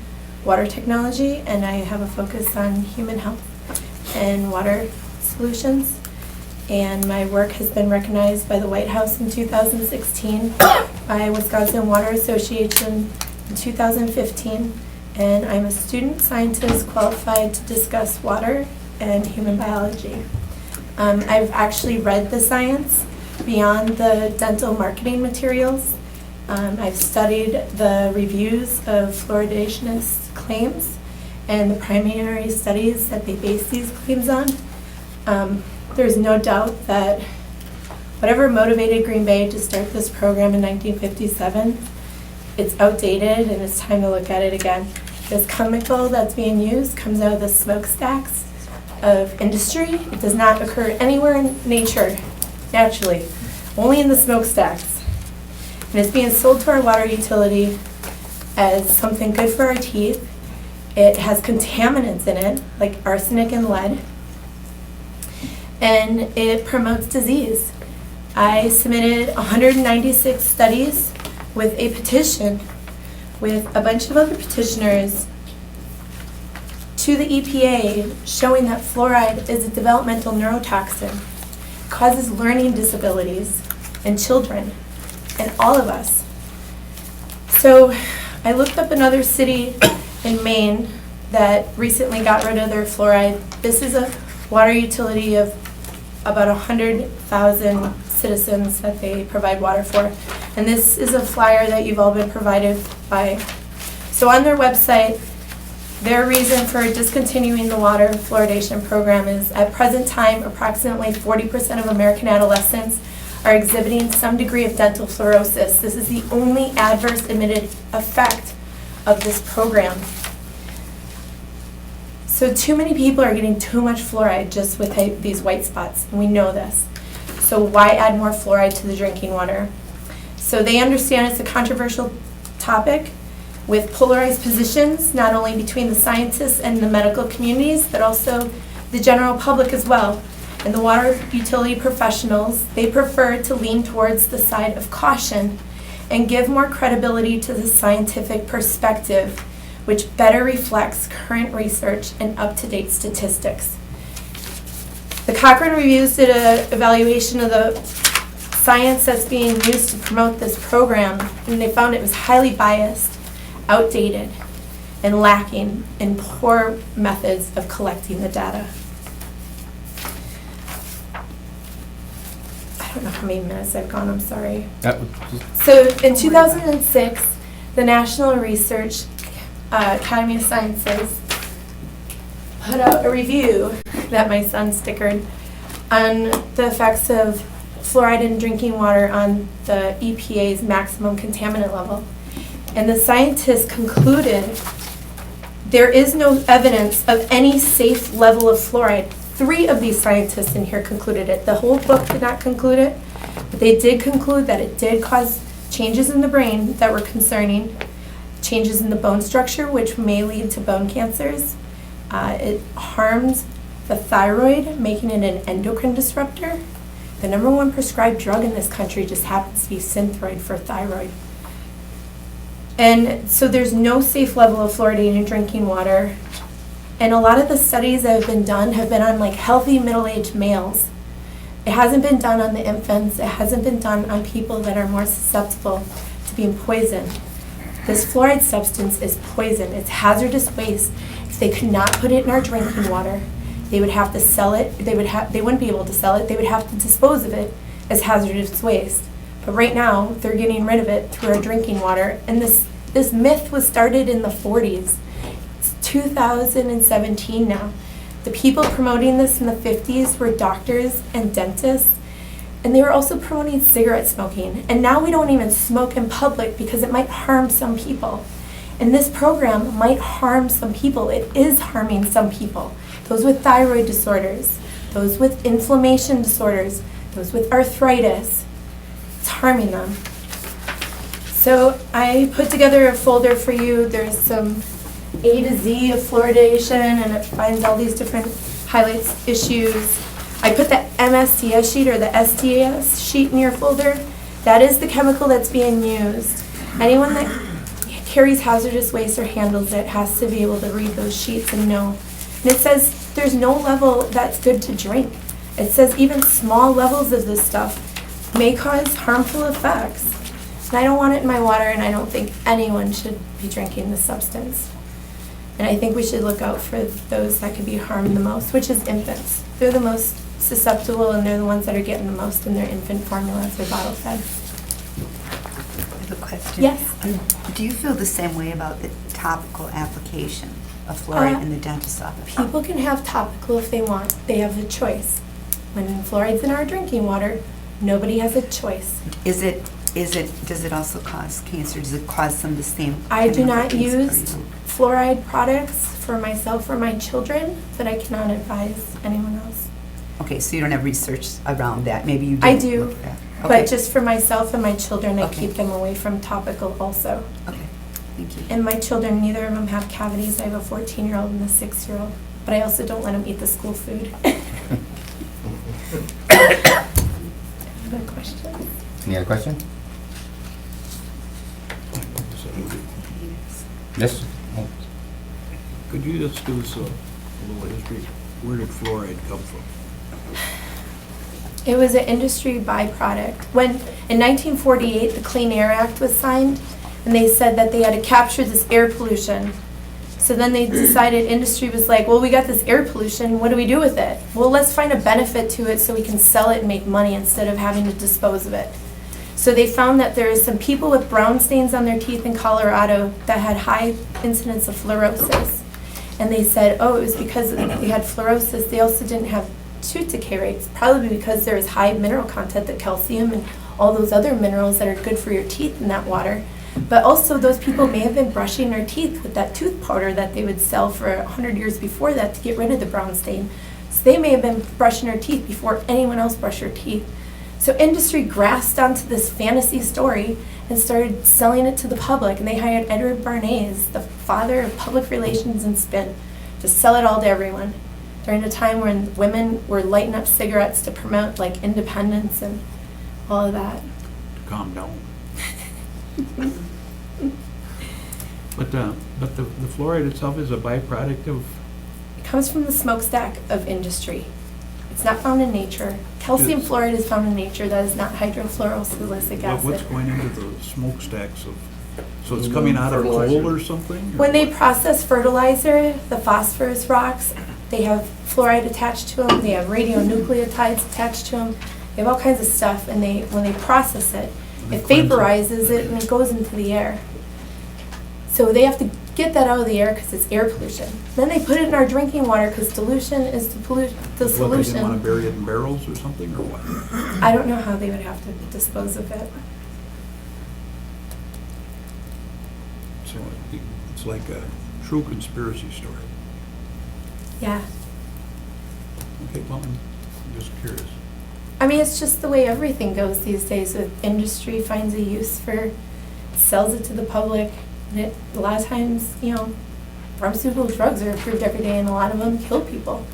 water technology, and I have a focus on human health and water solutions. And my work has been recognized by the White House in 2016, by Wisconsin Water Association in 2015, and I'm a student scientist qualified to discuss water and human biology. I've actually read the science beyond the dental marketing materials. I've studied the reviews of fluoridationists' claims and the primary studies that they base these claims on. There's no doubt that whatever motivated Green Bay to start this program in 1957, it's outdated and it's time to look at it again. This chemical that's being used comes out of the smokestacks of industry. It does not occur anywhere in nature, naturally, only in the smokestacks. And it's being sold to our water utility as something good for our teeth. It has contaminants in it, like arsenic and lead, and it promotes disease. I submitted 196 studies with a petition with a bunch of other petitioners to the EPA showing that fluoride is a developmental neurotoxin, causes learning disabilities in children and all of us. So I looked up another city in Maine that recently got rid of their fluoride. This is a water utility of about 100,000 citizens that they provide water for. And this is a flyer that you've all been provided by. So on their website, their reason for discontinuing the water fluoridation program is, at present time, approximately 40% of American adolescents are exhibiting some degree of dental fluorosis. This is the only adverse admitted effect of this program. So too many people are getting too much fluoride just with these white spots, and we know this. So why add more fluoride to the drinking water? So they understand it's a controversial topic with polarized positions, not only between the scientists and the medical communities, but also the general public as well. And the water utility professionals, they prefer to lean towards the side of caution and give more credibility to the scientific perspective, which better reflects current research and up-to-date statistics. The Cochrane Reviews did an evaluation of the science that's being used to promote this program, and they found it was highly biased, outdated, and lacking in poor methods of collecting the data. I don't know how many minutes I've gone, I'm sorry. So in 2006, the National Research Academy of Sciences put out a review that my son stickered on the effects of fluoride in drinking water on the EPA's maximum contaminant level. And the scientists concluded there is no evidence of any safe level of fluoride. 3 of these scientists in here concluded it. The whole book did not conclude it, but they did conclude that it did cause changes in the brain that were concerning, changes in the bone structure, which may lead to bone cancers. It harms the thyroid, making it an endocrine disruptor. The #1 prescribed drug in this country just happens to be Synthroid for thyroid. And so there's no safe level of fluoridating in drinking water. And a lot of the studies that have been done have been on like healthy middle-aged males. It hasn't been done on the infants. It hasn't been done on people that are more susceptible to being poisoned. This fluoride substance is poison. It's hazardous waste. If they could not put it in our drinking water, they would have to sell it. They wouldn't be able to sell it. They would have to dispose of it as hazardous waste. But right now, they're getting rid of it through our drinking water. And this myth was started in the 40s. It's 2017 now. The people promoting this in the 50s were doctors and dentists, and they were also promoting cigarette smoking. And now we don't even smoke in public because it might harm some people. And this program might harm some people. It is harming some people. Those with thyroid disorders, those with inflammation disorders, those with arthritis. It's harming them. So I put together a folder for you. There's some A to Z of fluoridation, and it finds all these different highlights issues. I put the MSTS sheet or the STS sheet in your folder. That is the chemical that's being used. Anyone that carries hazardous waste or handles it has to be able to read those sheets and know. And it says there's no level that's good to drink. It says even small levels of this stuff may cause harmful effects. And I don't want it in my water, and I don't think anyone should be drinking this substance. And I think we should look out for those that could be harmed the most, which is infants. They're the most susceptible, and they're the ones that are getting the most in their infant formula if they're bottle fed. I have a question. Yes. Do you feel the same way about the topical application of fluoride in the dentist's office? People can have topical if they want. They have a choice. When fluoride's in our drinking water, nobody has a choice. Does it also cause cancer? Does it cause some of the same? I do not chemical use things for you? fluoride products for myself or my children, but I cannot advise anyone else. Okay, so you don't have research around that. Maybe you do. I do, look at that. but Okay. just for myself and my children, I Okay. keep them away from topical also. Okay, thank you. And my children, neither of them have cavities. I have a 14-year-old and a 6-year-old, but I also don't let them eat the school food. Good question. Any other question? Yes? Could you just give us a little history? Where did fluoride come from? It was an industry byproduct. When, in 1948, the Clean Air Act was signed, and they said that they had to capture this air pollution. So then they decided, industry was like, well, we got this air pollution, what do we do with it? Well, let's find a benefit to it so we can sell it and make money instead of having to dispose of it. So they found that there is some people with brown stains on their teeth in Colorado that had high incidence of fluorosis. And they said, oh, it was because they had fluorosis. They also didn't have tooth decay rates, probably because there is high mineral content, the calcium and all those other minerals that are good for your teeth in that water. But also those people may have been brushing their teeth with that tooth powder that they would sell for 100 years before that to get rid of the brown stain. So they may have been brushing their teeth before anyone else brushed their teeth. So industry grasped onto this fantasy story and started selling it to the public. And they hired Edward Bernays, the father of public relations and spin, to sell it all to everyone during a time when women were lighting up cigarettes to promote like independence and all of that. Calm down. But the fluoride itself is a byproduct of, It comes from the smokestack of industry. It's not found in nature. Calcium fluoride is found in nature. That is not hydrofluorosilicic what's acid. going into the smokestacks of, so it's coming out of coal or something? or When they what? process fertilizer, the phosphorus rocks, they have fluoride attached to them. They have radionucleotides attached to them. They have all kinds of stuff, and when they process it, it vaporizes it and it goes into the air. So they have to get that out of the air because it's air pollution. Then they put it in our drinking water because dilution is the What, they didn't want to solution. bury it in barrels or something, or what? I don't know how they would have to dispose of it. So it's like a true conspiracy story. Yeah. Okay, well, I'm just curious. I mean, it's just the way everything goes these days. With industry finds a use for, sells it to the public. And a lot of times, pharmaceutical drugs are approved every day, and a lot of them kill people.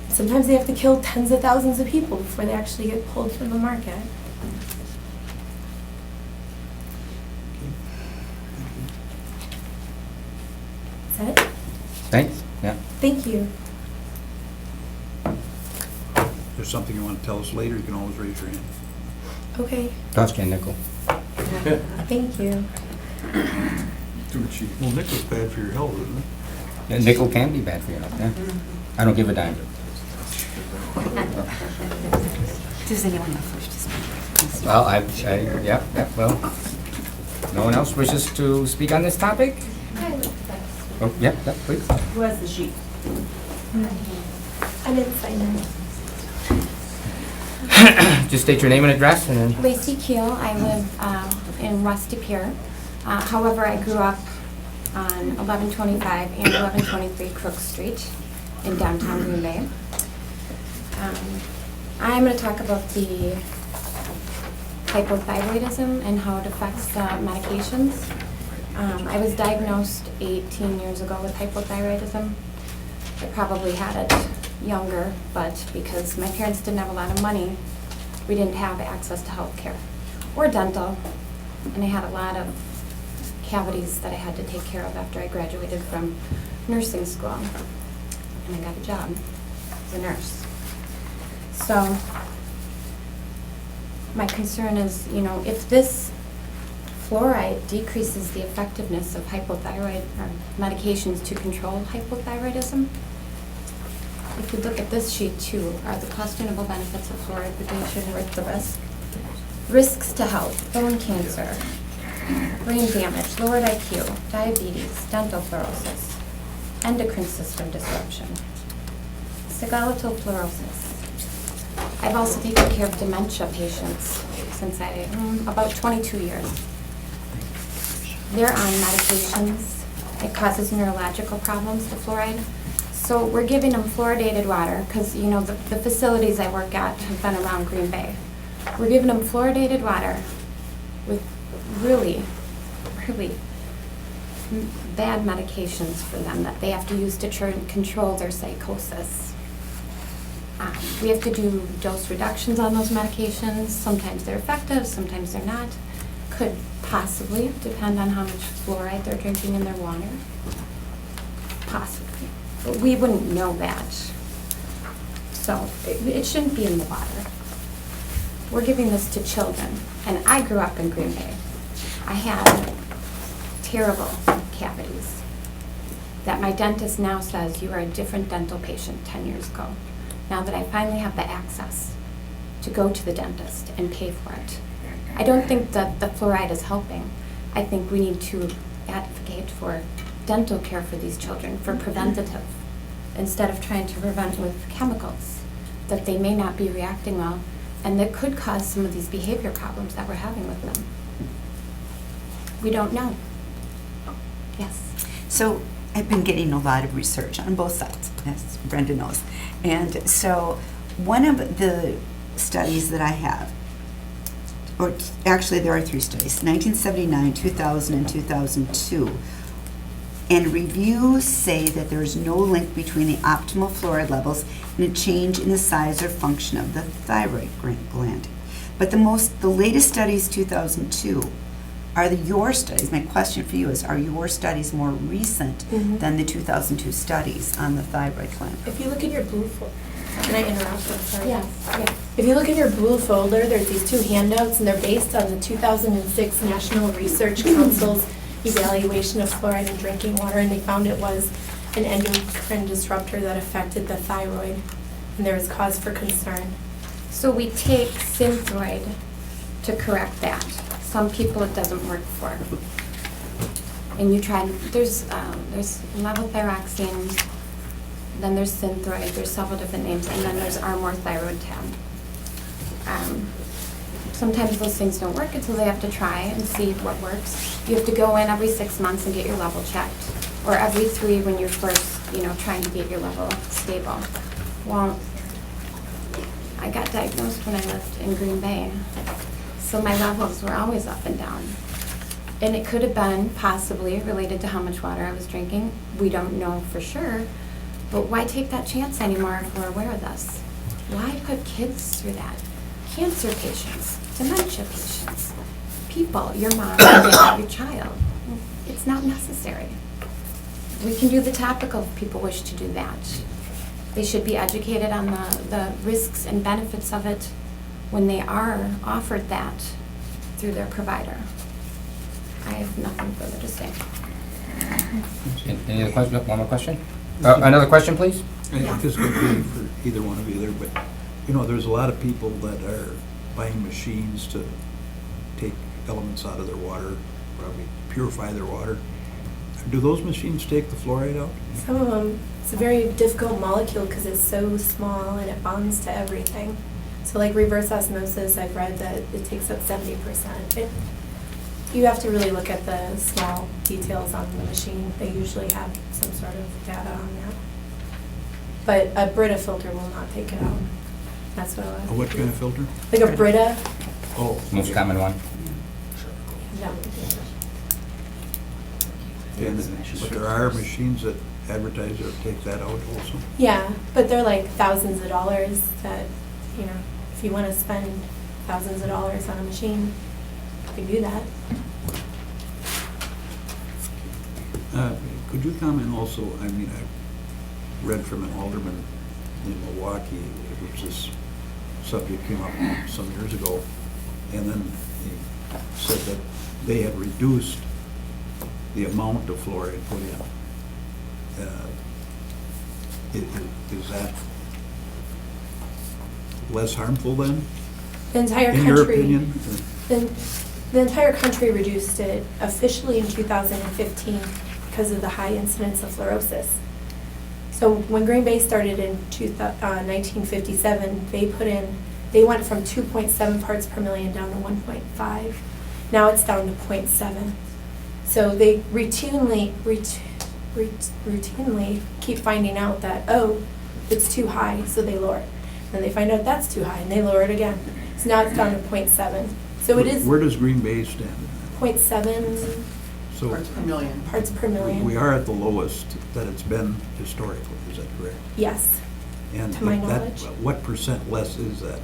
Sometimes they have to kill tens of thousands of people before they actually get pulled from the market. Is that it? Thanks, yeah. Thank you. If there's something you want to tell us later, you can always raise your hand. Okay, Toss can nickel. thank you. Well, nickel's bad for your health, isn't it? Yeah, nickel can be bad for you, yeah. I don't give a dime. Does anyone else wish to speak? Well, yeah, well, no one else wishes to speak on this topic? Oh, yeah, please. Who has the sheet? I didn't sign in. Just state your name and address and then. Lacey Keel. I live in West De Pere. However, I grew up on 1125 and 1123 Crook Street in downtown Green Bay. I'm going to talk about the hypothyroidism and how it affects the medications. I was diagnosed 18 years ago with hypothyroidism. I probably had it younger, but because my parents didn't have a lot of money, we didn't have access to health care or dental, and I had a lot of cavities that I had to take care of after I graduated from nursing school, and I got a job as a nurse. So my concern is, if this fluoride decreases the effectiveness of hypothyroid or medications to control hypothyroidism. If you look at this sheet too, are the questionable benefits of fluoride reduction worth the risk? Risks to health: bone cancer, brain damage, lowered IQ, diabetes, dental fluorosis, endocrine system disruption, skeletal fluorosis. I've also taken care of dementia patients since about 22 years. They're on medications. It causes neurological problems, the fluoride. So we're giving them fluoridated water because, the facilities I work at have been around Green Bay. We're giving them fluoridated water with really, really bad medications for them that they have to use to control their psychosis. We have to do dose reductions on those medications. Sometimes they're effective, sometimes they're not. Could possibly depend on how much fluoride they're drinking in their water. Possibly. But we wouldn't know that. So it shouldn't be in the water. We're giving this to children. And I grew up in Green Bay. I had terrible cavities that my dentist now says you are a different dental patient 10 years ago. Now that I finally have the access to go to the dentist and pay for it. I don't think that the fluoride is helping. I think we need to advocate for dental care for these children, for preventative, instead of trying to prevent with chemicals that they may not be reacting well and that could cause some of these behavior problems that we're having with them. We don't know. Yes. So I've been getting a lot of research on both sides, as Brenda knows. And so one of the studies that I have, or actually there are 3 studies, 1979, 2000, and 2002. And reviews say that there is no link between the optimal fluoride levels and a change in the size or function of the thyroid gland. But the latest studies, 2002, are your studies. My question for you is, are your studies more recent than the 2002 studies on the thyroid gland? If you look at your blue folder, can I interrupt? I'm sorry. Yes. If you look at your blue folder, there's these 2 handouts, and they're based on the 2006 National Research Council's evaluation of fluoride in drinking water, and they found it was an endocrine disruptor that affected the thyroid, and there was cause for concern. So we take Synthroid to correct that. Some people it doesn't work for. And you try, there's levothyroxine, then there's Synthroid, there's several different names, and then there's Armour Thyroid Tab. Sometimes those things don't work until they have to try and see what works. You have to go in every 6 months and get your level checked, or every 3 when you're first, trying to get your level stable. Well, I got diagnosed when I lived in Green Bay, so my levels were always up and down. And it could have been possibly related to how much water I was drinking. We don't know for sure, but why take that chance anymore if we're aware of this? Why put kids through that? Cancer patients, dementia patients, people, your mom, your dad, your child. It's not necessary. We can do the topical if people wish to do that. They should be educated on the risks and benefits of it when they are offered that through their provider. I have nothing further to say. Any other question? One more question? Another question, please? I think this could be for either one of you there, but, there's a lot of people that are buying machines to take elements out of their water, probably purify their water. Do those machines take the fluoride out? Some of them, it's a very difficult molecule because it's so small and it bonds to everything. So like reverse osmosis, I've read that it takes up 70%. You have to really look at the small details on the machine. They usually have some sort of data on that. But a Brita filter will not take it out. That's what I was. What kind of filter? Like a Brita. Oh. Most common one. No. But there are machines that advertise or take that out also? Yeah, but they're like thousands of dollars that, if you want to spend thousands of dollars on a machine, you can do that. Could you comment also, I read from an alderman in Milwaukee, which this subject came up some years ago, and then he said that they had reduced the amount of fluoride put in. Is that less harmful then? The entire In country. your opinion? The entire country reduced it officially in 2015 because of the high incidence of fluorosis. So when Green Bay started in 1957, they went from 2.7 parts per million down to 1.5. Now it's down to 0.7. So they routinely keep finding out that, it's too high, so they lower it. Then they find out that's too high, and they lower it again. So now it's down to 0.7. So it is Where does Green Bay stand? 0.7 So parts per million. we are at the lowest that it's been historically, is that correct? Yes, And To my that- knowledge. what percent less is that?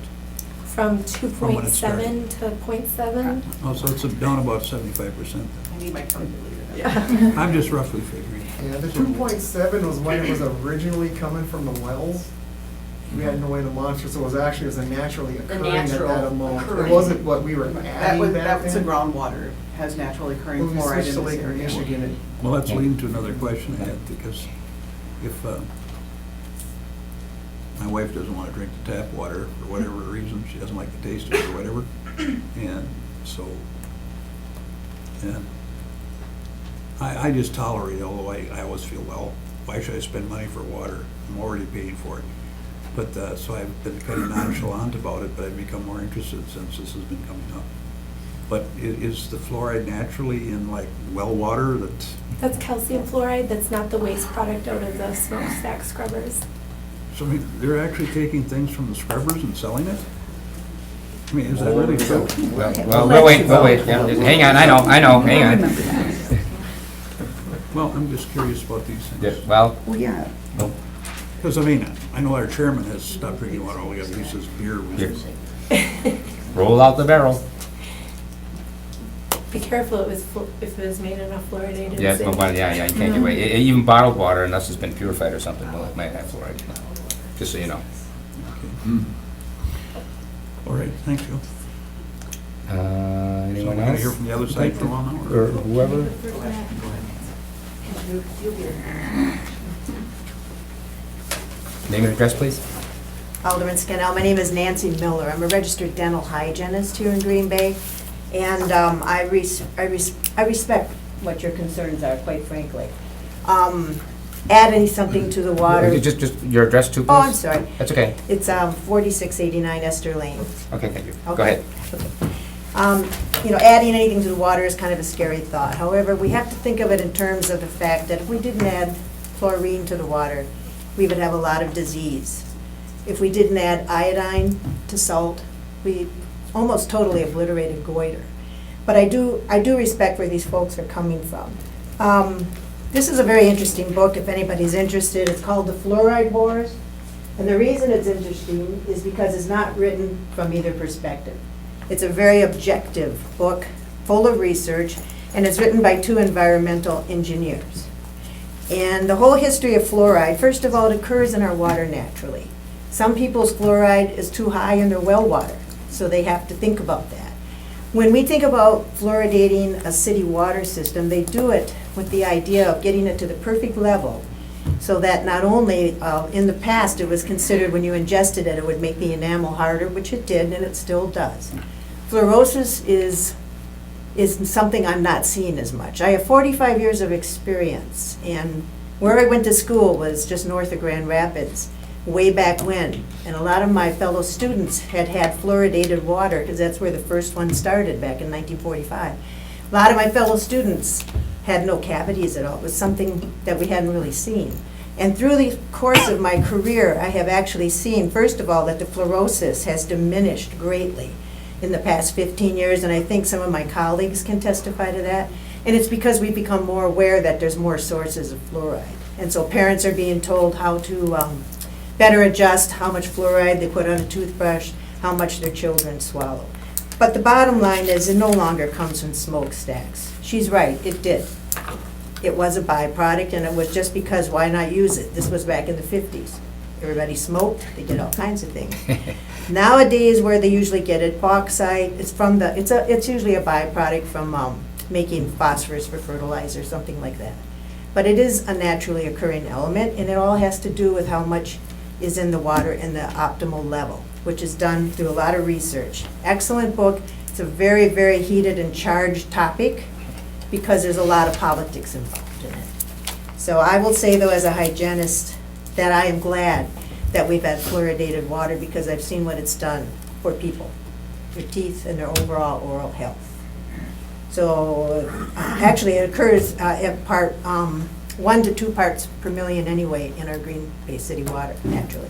from when it 2.7 to 0.7. Oh, so it's down about 75%. I need my calculator. Yeah. I'm just roughly figuring. Yeah, the 2.7 was when it was originally coming from the wells. We had no way to monitor, so it was a naturally occurring at that natural amount. occurring. It wasn't what we were That adding was, back that was the then. groundwater, has naturally occurring When we fluoride switched to in this Lake area. Michigan, it Well, that's leading to another question I had, because if my wife doesn't want to drink the tap water for whatever reason, she doesn't like the taste of it or whatever, and so, and I just tolerate it, although I always feel, well, why should I spend money for water? I'm already paying for it. But, so I've been kind of nonchalant about it, but I've become more interested since this has been coming up. But is the fluoride naturally in like well water that? That's calcium fluoride. That's not the waste product out of the smokestack scrubbers. So I mean, they're actually taking things from the scrubbers and selling it? I mean, is that really true? Well, we'll wait, yeah, hang on, I know, hang on. Well, I'm just curious about these Yeah, things. well, Well, yeah. Because, I mean, I know our chairman has stopped drinking water altogether. He says beer was... roll out the barrel. Be careful if it was made enough fluoridated. Yeah, zinc. well, yeah, you can't get away. Even bottled water, unless it's been purified or something, well, it might have fluoride. Just so you know. All right, thank you. So Anyone we're gonna hear else? from the other side for a while now? or- Or whoever? Name and address, please. Alderman Scannell, my name is Nancy Miller. I'm a registered dental hygienist here in Green Bay, and I respect what your concerns are, quite frankly. Adding something to the water. Just your address too, please. Oh, I'm sorry. That's okay. It's 4689 Esther Lane. Okay, thank you. Go Okay. ahead. Adding anything to the water is kind of a scary thought. However, we have to think of it in terms of the fact that if we didn't add chlorine to the water, we would have a lot of disease. If we didn't add iodine to salt, we almost totally obliterated goiter. But I do respect where these folks are coming from. This is a very interesting book, if anybody's interested. It's called The Fluoride Wars. And the reason it's interesting is because it's not written from either perspective. It's a very objective book, full of research, and it's written by two environmental engineers. And the whole history of fluoride, first of all, it occurs in our water naturally. Some people's fluoride is too high in their well water, so they have to think about that. When we think about fluoridating a city water system, they do it with the idea of getting it to the perfect level, so that not only, in the past, it was considered when you ingested it, it would make the enamel harder, which it did, and it still does. Fluorosis is something I'm not seeing as much. I have 45 years of experience, and where I went to school was just north of Grand Rapids, way back when. And a lot of my fellow students had fluoridated water, because that's where the first one started back in 1945. A lot of my fellow students had no cavities at all. It was something that we hadn't really seen. And through the course of my career, I have actually seen, first of all, that the fluorosis has diminished greatly in the past 15 years, and I think some of my colleagues can testify to that. And it's because we've become more aware that there's more sources of fluoride. And so parents are being told how to better adjust how much fluoride they put on a toothbrush, how much their children swallow. But the bottom line is it no longer comes from smokestacks. She's right, it did. It was a byproduct, and it was just because why not use it? This was back in the 50s. Everybody smoked, they did all kinds of things. Nowadays, where they usually get it, bauxite, it's usually a byproduct from making phosphorus for fertilizer, something like that. But it is a naturally occurring element, and it all has to do with how much is in the water and the optimal level, which is done through a lot of research. Excellent book. It's a very, very heated and charged topic because there's a lot of politics involved in it. So I will say, though, as a hygienist, that I am glad that we've had fluoridated water because I've seen what it's done for people, their teeth and their overall oral health. So actually it occurs at part 1 to 2 parts per million anyway in our Green Bay City water, naturally.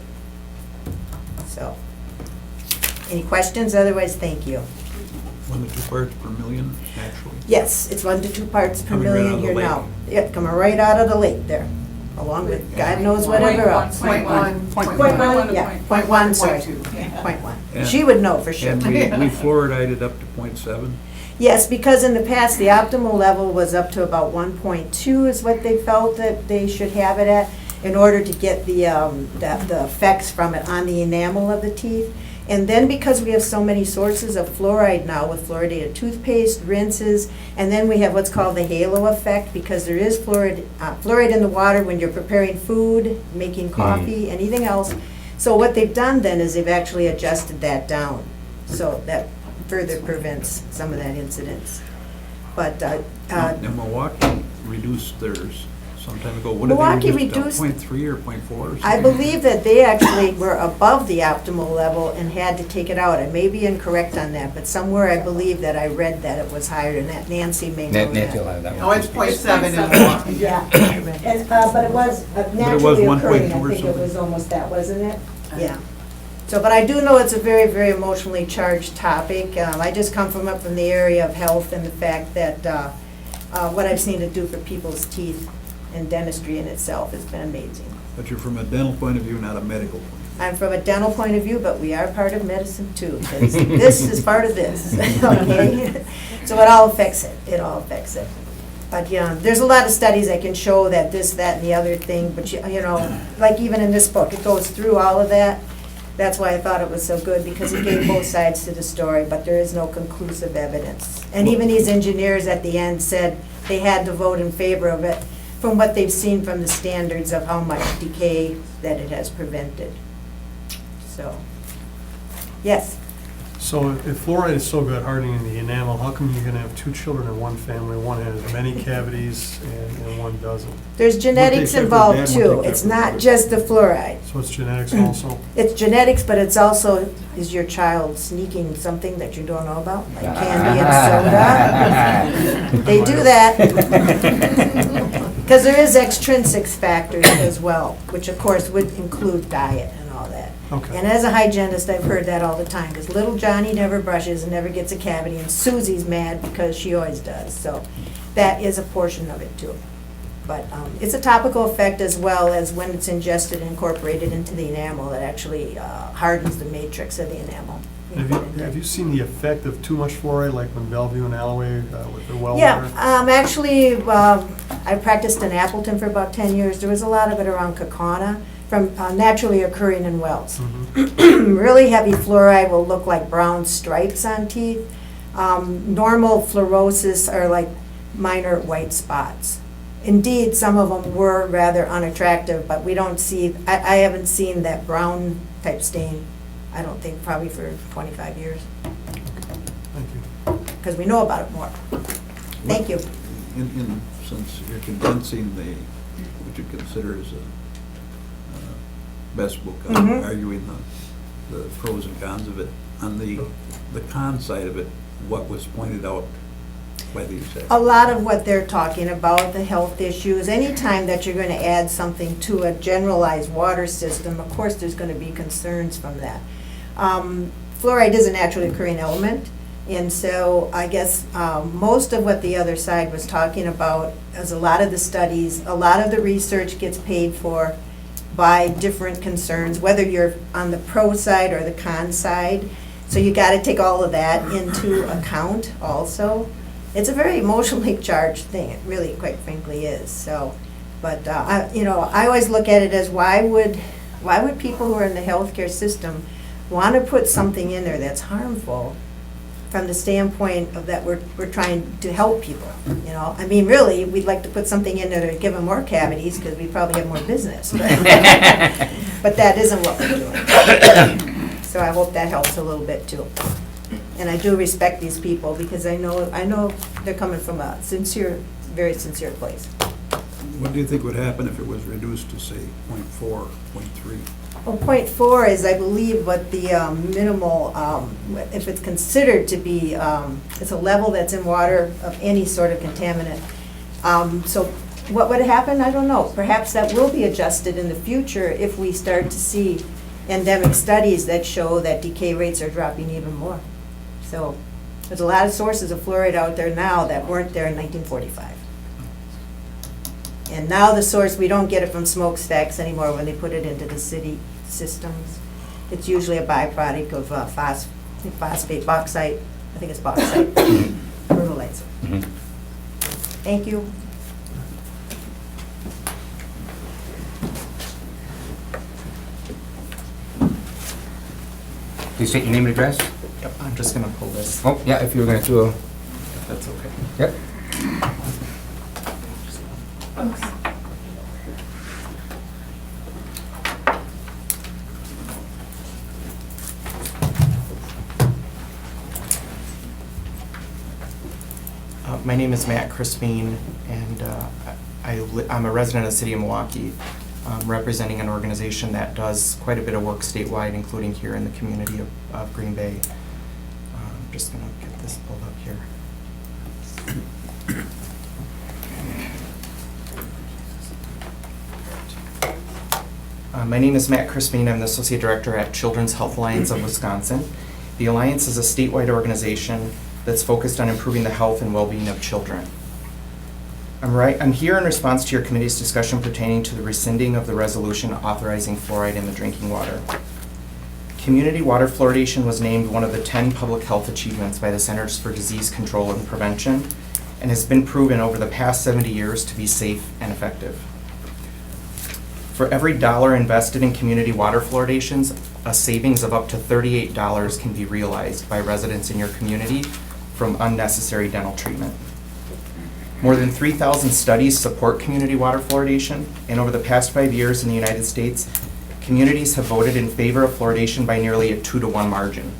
So, any questions? Otherwise, thank you. 1 to 2 parts per million, naturally? Yes, it's 1 to 2 parts per Coming right out million of the here lake. now. Yep, coming right out of the lake there, along with God knows whatever else. Point one. Point one, yeah, point one, sorry. Point two, yeah. Point one. And- She would know for sure. And we fluoridated up to 0.7? Yes, because in the past, the optimal level was up to about 1.2 is what they felt that they should have it at in order to get the effects from it on the enamel of the teeth. And then because we have so many sources of fluoride now with fluoridated toothpaste, rinses, and then we have what's called the halo effect because there is fluoride in the water when you're preparing food, making coffee, anything else. So what they've done then is they've actually adjusted that down. So that further prevents some of that incidence. But And Milwaukee reduced theirs some time ago. What did Milwaukee they reduce reduced- it to, 0.3 or 0.4 or something? I believe that they actually were above the optimal level and had to take it out. I may be incorrect on that, but somewhere I believe that I read that it was higher than that. Nancy may know Nancy will that. have that one. Oh, it's point seven in Milwaukee. Yeah, and, but it was naturally was occurring. 1.2 or I think it something. was almost that, wasn't it? Yeah. So, but I do know it's a very, very emotionally charged topic. I just come from up from the area of health and the fact that what I've seen it do for people's teeth and dentistry in itself has been amazing. But you're from a dental point of view, not a medical point of view. I'm from a dental point of view, but we are part of medicine too, because this is part of this, okay? So it all affects it, it all affects it. But, there's a lot of studies that can show that this, that, and the other thing, but like even in this book, it goes through all of that. That's why I thought it was so good, because it gave both sides to the story, but there is no conclusive evidence. And even these engineers at the end said they had to vote in favor of it from what they've seen from the standards of how much decay that it has prevented. So, yes. So if fluoride is so good hardening the enamel, how come you can have two children in one family, one has many cavities and one doesn't? There's genetics care for involved dad, one too. take care It's for not mother. just the fluoride. So it's genetics also? It's genetics, but it's also, is your child sneaking something that you don't know about, like candy and soda? They do that. Because there is extrinsic factors as well, which of course would include diet and all that. Okay. And as a hygienist, I've heard that all the time, because little Johnny never brushes and never gets a cavity, and Susie's mad because she always does. So that is a portion of it too. But it's a topical effect as well as when it's ingested and incorporated into the enamel, that actually hardens the matrix of the enamel. Have you seen the effect of too much fluoride, like when Bellevue and Alloway with their well Yeah, water? actually, I practiced in Appleton for about 10 years. There was a lot of it around Kaukauna from naturally occurring in wells. Mhm. Really heavy fluoride will look like brown stripes on teeth. Normal fluorosis are like minor white spots. Indeed, some of them were rather unattractive, but we don't see, I haven't seen that brown type stain, I don't think, probably for 25 years, Thank you. because we know about it more. Thank you. Since you're condensing what you consider as a best book on Mhm. arguing the pros and cons of it, on the con side of it, what was pointed out by these experts? A lot of what they're talking about, the health issues, anytime that you're going to add something to a generalized water system, of course, there's going to be concerns from that. Fluoride is a naturally occurring element, and so I guess most of what the other side was talking about is a lot of the studies, a lot of the research gets paid for by different concerns, whether you're on the pro side or the con side. So you got to take all of that into account also. It's a very emotionally charged thing, it really, quite frankly, is. So, but I always look at it as why would people who are in the healthcare system want to put something in there that's harmful from the standpoint of that we're trying to help people, I mean, really, we'd like to put something in there to give them more cavities because we probably have more business. But that isn't what we're doing. So I hope that helps a little bit too. And I do respect these people because I know they're coming from a sincere, very sincere place. What do you think would happen if it was reduced to, say, 0.4, 0.3? Well, 0.4 is, I believe, what the minimal, if it's considered to be, it's a level that's in water of any sort of contaminant. So what would happen? I don't know. Perhaps that will be adjusted in the future if we start to see endemic studies that show that decay rates are dropping even more. So there's a lot of sources of fluoride out there now that weren't there in 1945. And now the source, we don't get it from smokestacks anymore when they put it into the city systems. It's usually a byproduct of phosphate, bauxite, I think it's bauxite, fertilizer. Mhm. Thank you. Please state your name and address. Yep, I'm just gonna pull this, Oh, yeah, if you were going to do a, if that's okay. yep. My name is Matt Crispin, and I'm a resident of the city of Milwaukee, representing an organization that does quite a bit of work statewide, including here in the community of Green Bay. I'm just going to get this pulled up here. My name is Matt Crispin. I'm the Associate Director at Children's Health Alliance of Wisconsin. The Alliance is a statewide organization that's focused on improving the health and well-being of children. I'm here in response to your committee's discussion pertaining to the rescinding of the resolution authorizing fluoride in the drinking water. Community water fluoridation was named one of the 10 public health achievements by the Centers for Disease Control and Prevention and has been proven over the past 70 years to be safe and effective. For every dollar invested in community water fluoridations, a savings of up to $38 can be realized by residents in your community from unnecessary dental treatment. More than 3,000 studies support community water fluoridation, and over the past 5 years in the United States, communities have voted in favor of fluoridation by nearly a 2-to-1 margin.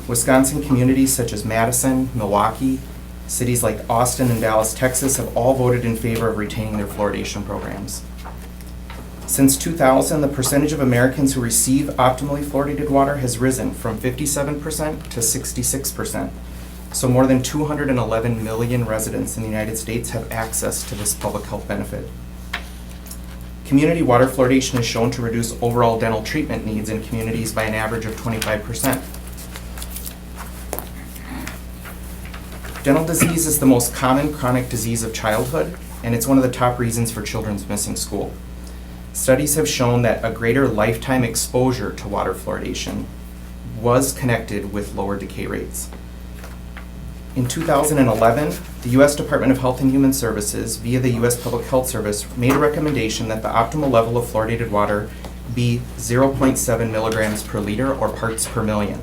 Wisconsin communities such as Madison, Milwaukee, cities like Austin and Dallas, Texas have all voted in favor of retaining their fluoridation programs. Since 2000, the percentage of Americans who receive optimally fluoridated water has risen from 57% to 66%. So more than 211 million residents in the United States have access to this public health benefit. Community water fluoridation is shown to reduce overall dental treatment needs in communities by an average of 25%. Dental disease is the most common chronic disease of childhood, and it's one of the top reasons for children's missing school. Studies have shown that a greater lifetime exposure to water fluoridation was connected with lower decay rates. In 2011, the U.S. Department of Health and Human Services, via the U.S. Public Health Service, made a recommendation that the optimal level of fluoridated water be 0.7 milligrams per liter or parts per million.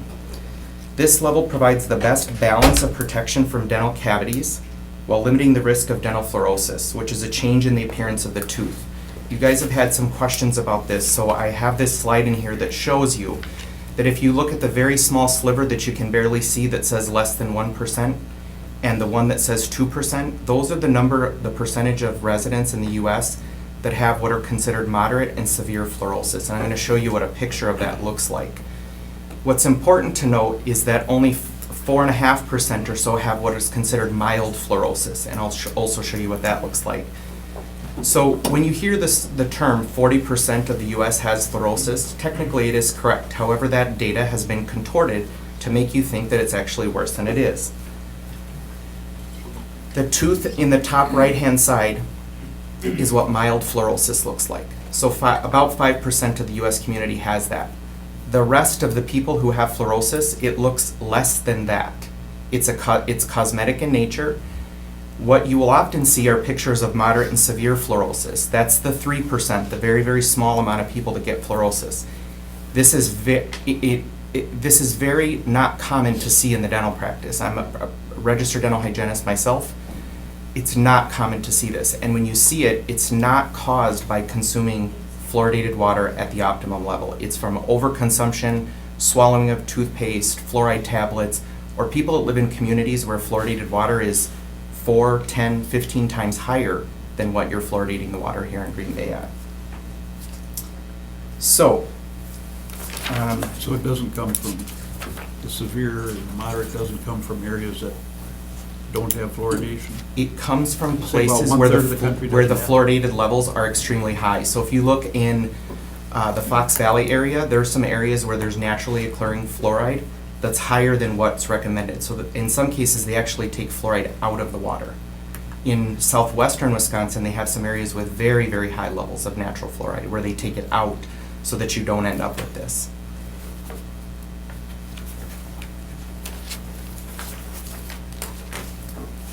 This level provides the best balance of protection from dental cavities while limiting the risk of dental fluorosis, which is a change in the appearance of the tooth. You guys have had some questions about this, so I have this slide in here that shows you that if you look at the very small sliver that you can barely see that says less than 1%, and the one that says 2%, those are the percentage of residents in the US that have what are considered moderate and severe fluorosis. And I'm going to show you what a picture of that looks like. What's important to note is that only 4.5% or so have what is considered mild fluorosis, and I'll also show you what that looks like. So when you hear the term 40% of the US has fluorosis, technically it is correct. However, that data has been contorted to make you think that it's actually worse than it is. The tooth in the top right-hand side is what mild fluorosis looks like. So about 5% of the US community has that. The rest of the people who have fluorosis, it looks less than that. It's cosmetic in nature. What you will often see are pictures of moderate and severe fluorosis. That's the 3%, the very, very small amount of people that get fluorosis. This is very not common to see in the dental practice. I'm a registered dental hygienist myself. It's not common to see this. And when you see it, it's not caused by consuming fluoridated water at the optimum level. It's from overconsumption, swallowing of toothpaste, fluoride tablets, or people that live in communities where fluoridated water is 4, 10, 15 times higher than what you're fluoridating the water here in Green Bay at. So it doesn't come from the severe and the moderate, doesn't come from areas that don't have fluoridation? It comes from Say about places one-third of the country where the doesn't have fluoridated levels are extremely high. So if you look in the Fox Valley area, there are some areas where there's naturally occurring fluoride that's higher than what's recommended. So that in some cases, they actually take fluoride out of the water. In southwestern Wisconsin, they have some areas with very, very high levels of natural fluoride where they take it out so that you don't end up with this.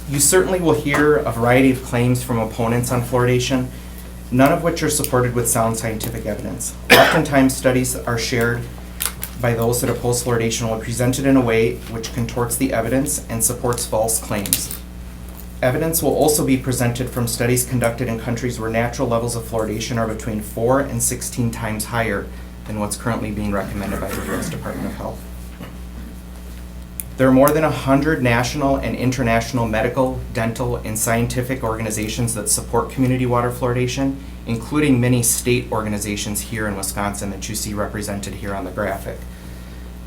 You certainly will hear a variety of claims from opponents on fluoridation, none of which are supported with sound scientific evidence. Oftentimes, studies are shared by those that oppose fluoridation will be presented in a way which contorts the evidence and supports false claims. Evidence will also be presented from studies conducted in countries where natural levels of fluoridation are between 4 and 16 times higher than what's currently being recommended by the U.S. Department of Health. There are more than 100 national and international medical, dental, and scientific organizations that support community water fluoridation, including many state organizations here in Wisconsin that you see represented here on the graphic.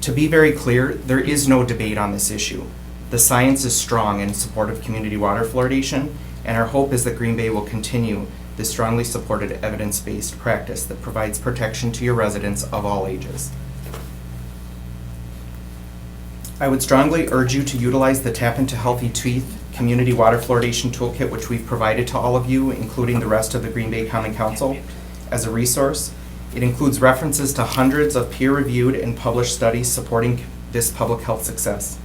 To be very clear, there is no debate on this issue. The science is strong in support of community water fluoridation, and our hope is that Green Bay will continue this strongly supported evidence-based practice that provides protection to your residents of all ages. I would strongly urge you to utilize the Tap into Healthy Teeth Community Water Fluoridation Toolkit, which we've provided to all of you, including the rest of the Green Bay Common Council, as a resource. It includes references to hundreds of peer-reviewed and published studies supporting this public health success.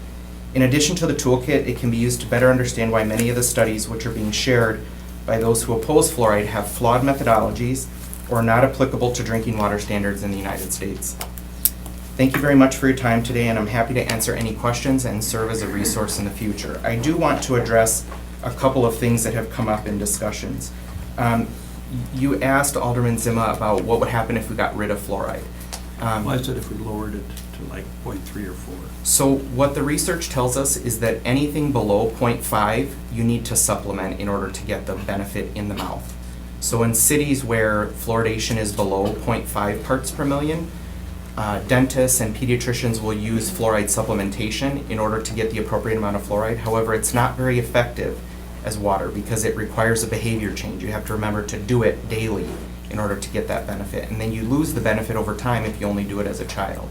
In addition to the toolkit, it can be used to better understand why many of the studies which are being shared by those who oppose fluoride have flawed methodologies or are not applicable to drinking water standards in the United States. Thank you very much for your time today, and I'm happy to answer any questions and serve as a resource in the future. I do want to address a couple of things that have come up in discussions. You asked Alderman Zima about what would happen if we got rid of fluoride. Well, I said if we lowered it to like 0.3 or 4. So what the research tells us is that anything below 0.5, you need to supplement in order to get the benefit in the mouth. So in cities where fluoridation is below 0.5 parts per million, dentists and pediatricians will use fluoride supplementation in order to get the appropriate amount of fluoride. However, it's not very effective as water because it requires a behavior change. You have to remember to do it daily in order to get that benefit. And then you lose the benefit over time if you only do it as a child.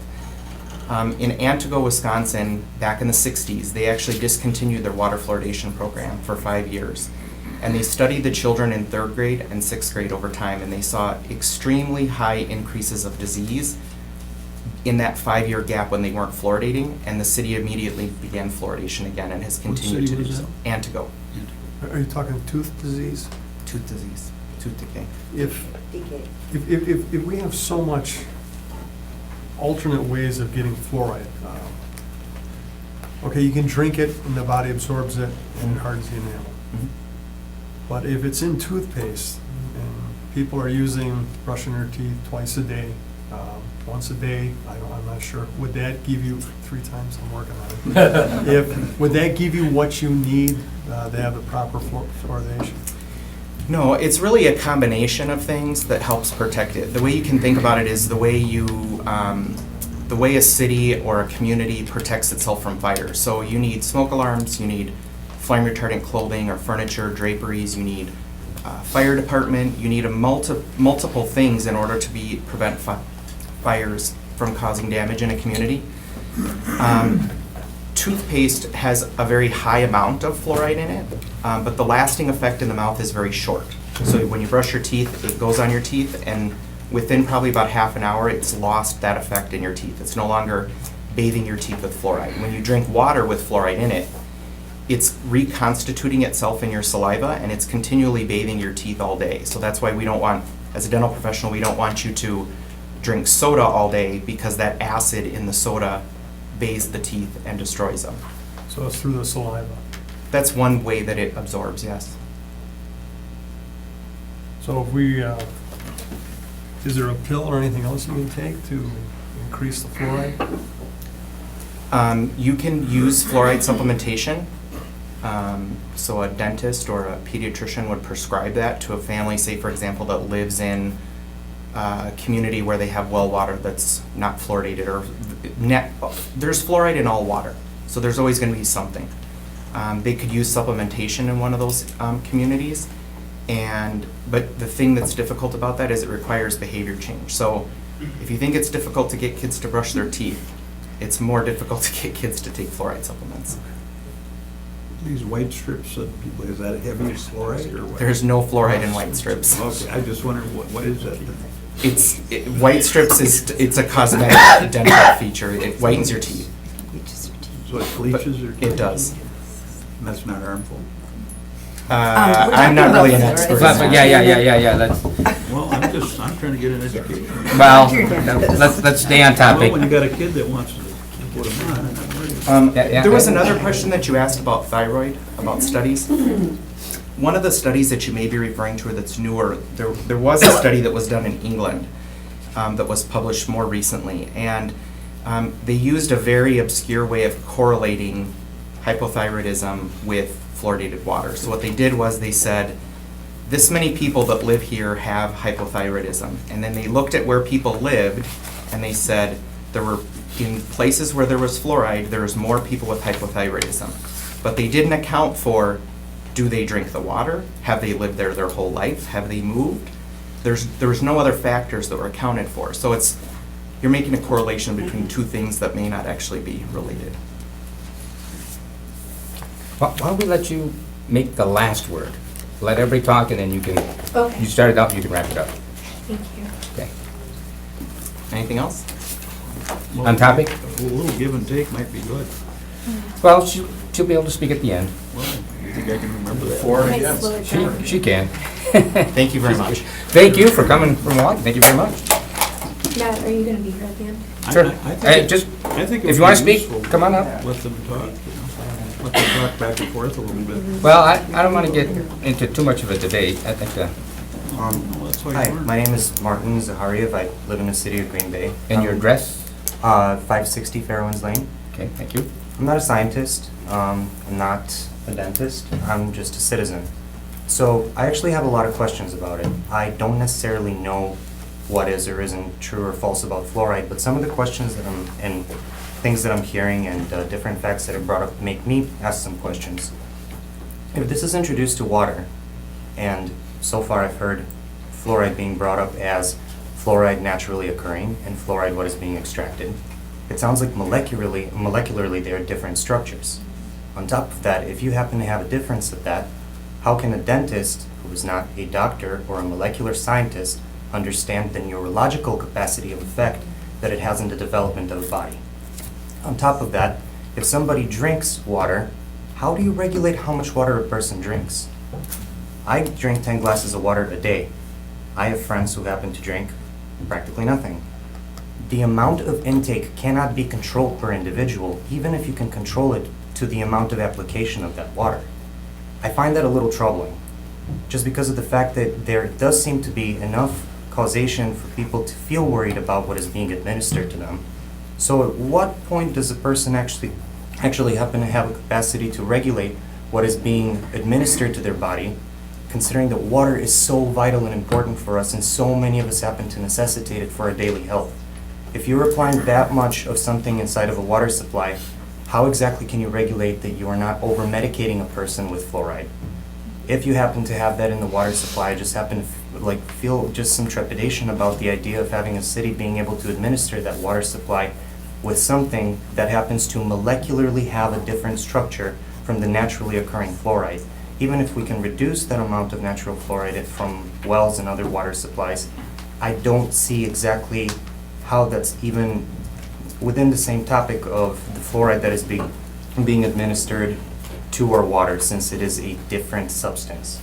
In Antigo, Wisconsin, back in the 60s, they actually discontinued their water fluoridation program for 5 years. And they studied the children in 3rd grade and 6th grade over time, and they saw extremely high increases of disease in that 5-year gap when they weren't fluoridating, and the city immediately began fluoridation again and has continued to do so. Antigo. Are you talking tooth disease? Tooth disease, tooth decay. If we have so much alternate ways of getting fluoride, okay, you can drink it and the body absorbs it and it hardens the enamel. Mhm. But if it's in toothpaste and people are brushing their teeth twice a day, once a day, I'm not sure, would that give you 3 times? I'm working on it. Would that give you what you need to have the proper fluoridation? No, it's really a combination of things that helps protect it. The way you can think about it is the way a city or a community protects itself from fire. So you need smoke alarms, you need flame retardant clothing or furniture, draperies, you need fire department, you need multiple things in order to prevent fires from causing damage in a community. Toothpaste has a very high amount of fluoride in it, but the lasting effect in the mouth is very short. So when you brush your teeth, it goes on your teeth, and within probably about half an hour, it's lost that effect in your teeth. It's no longer bathing your teeth with fluoride. When you drink water with fluoride in it, it's reconstituting itself in your saliva, and it's continually bathing your teeth all day. So that's why we don't want, as a dental professional, we don't want you to drink soda all day because that acid in the soda bathes the teeth and destroys them. So it's through the saliva. That's one way that it absorbs, yes. So if we, is there a pill or anything else you can take to increase the fluoride? You can use fluoride supplementation. So a dentist or a pediatrician would prescribe that to a family, say for example, that lives in a community where they have well water that's not fluoridated, or there's fluoride in all water, so there's always going to be something. They could use supplementation in one of those communities, but the thing that's difficult about that is it requires behavior change. So if you think it's difficult to get kids to brush their teeth, it's more difficult to get kids to take fluoride supplements. These white strips, is that heavy fluoride or what? There's no fluoride in white strips. Okay, I just wondered, what is that? White strips it's a cosmetic dental feature. It whitens your teeth. So it bleaches or? It does. And that's not harmful? I'm not really an expert. But yeah, that's, Well, I'm trying to get an education. well, let's stay on Well, when topic. you got a kid that wants to put them on, I'm not worried. There was another question that you asked about thyroid, about studies. One of the studies that you may be referring to that's newer, there was a study that was done in England that was published more recently, and they used a very obscure way of correlating hypothyroidism with fluoridated water. So what they did was they said, this many people that live here have hypothyroidism, and then they looked at where people lived, and they said there were, in places where there was fluoride, there was more people with hypothyroidism. But they didn't account for Do they drink the water? Have they lived there their whole life? Have they moved? There's no other factors that were accounted for. So you're making a correlation between two things that may not actually be related. Why don't we let you make the last word? Let everybody talk, and then you can, Okay. you start it out, you can wrap it up. Thank you. Okay. Anything else? On topic? A little give and take might be good. Well, she'll be able to speak at the end. Well, you think I can remember that? For and Might against. slow it down. She can. Thank you very much. Thank you for coming from Milwaukee. Thank you very much. Matt, are you gonna be here at the end? Sure. I think Hey, it- just, I think it if you would want to be speak, useful come on up. Let them talk, you know, let them talk back and forth a little bit. Well, I don't want to get into too much of a debate. I think, Well, that's why Hi, you learn. my name is Martin Zahariev. I live in the city of Green Bay. and your address? 560 Fairwinds Lane. Okay, thank you. I'm not a scientist. I'm not a dentist. I'm just a citizen. So I actually have a lot of questions about it. I don't necessarily know what is or isn't true or false about fluoride, but some of the questions that and things that I'm hearing and different facts that are brought up make me ask some questions. If this is introduced to water, and so far I've heard fluoride being brought up as fluoride naturally occurring and fluoride what is being extracted, it sounds like molecularly they are different structures. On top of that, if you happen to have a difference of that, how can a dentist who is not a doctor or a molecular scientist understand the neurological capacity of effect that it has in the development of a body? On top of that, if somebody drinks water, how do you regulate how much water a person drinks? I drink 10 glasses of water a day. I have friends who happen to drink practically nothing. The amount of intake cannot be controlled per individual, even if you can control it to the amount of application of that water. I find that a little troubling, just because of the fact that there does seem to be enough causation for people to feel worried about what is being administered to them. So at what point does a person actually happen to have a capacity to regulate what is being administered to their body, considering that water is so vital and important for us and so many of us happen to necessitate it for our daily health? If you're applying that much of something inside of a water supply, how exactly can you regulate that you are not over-medicating a person with fluoride? If you happen to have that in the water supply, I just happen to feel just some trepidation about the idea of having a city being able to administer that water supply with something that happens to molecularly have a different structure from the naturally occurring fluoride. Even if we can reduce that amount of natural fluoride from wells and other water supplies, I don't see exactly how that's even within the same topic of the fluoride that is being administered to our water, since it is a different substance.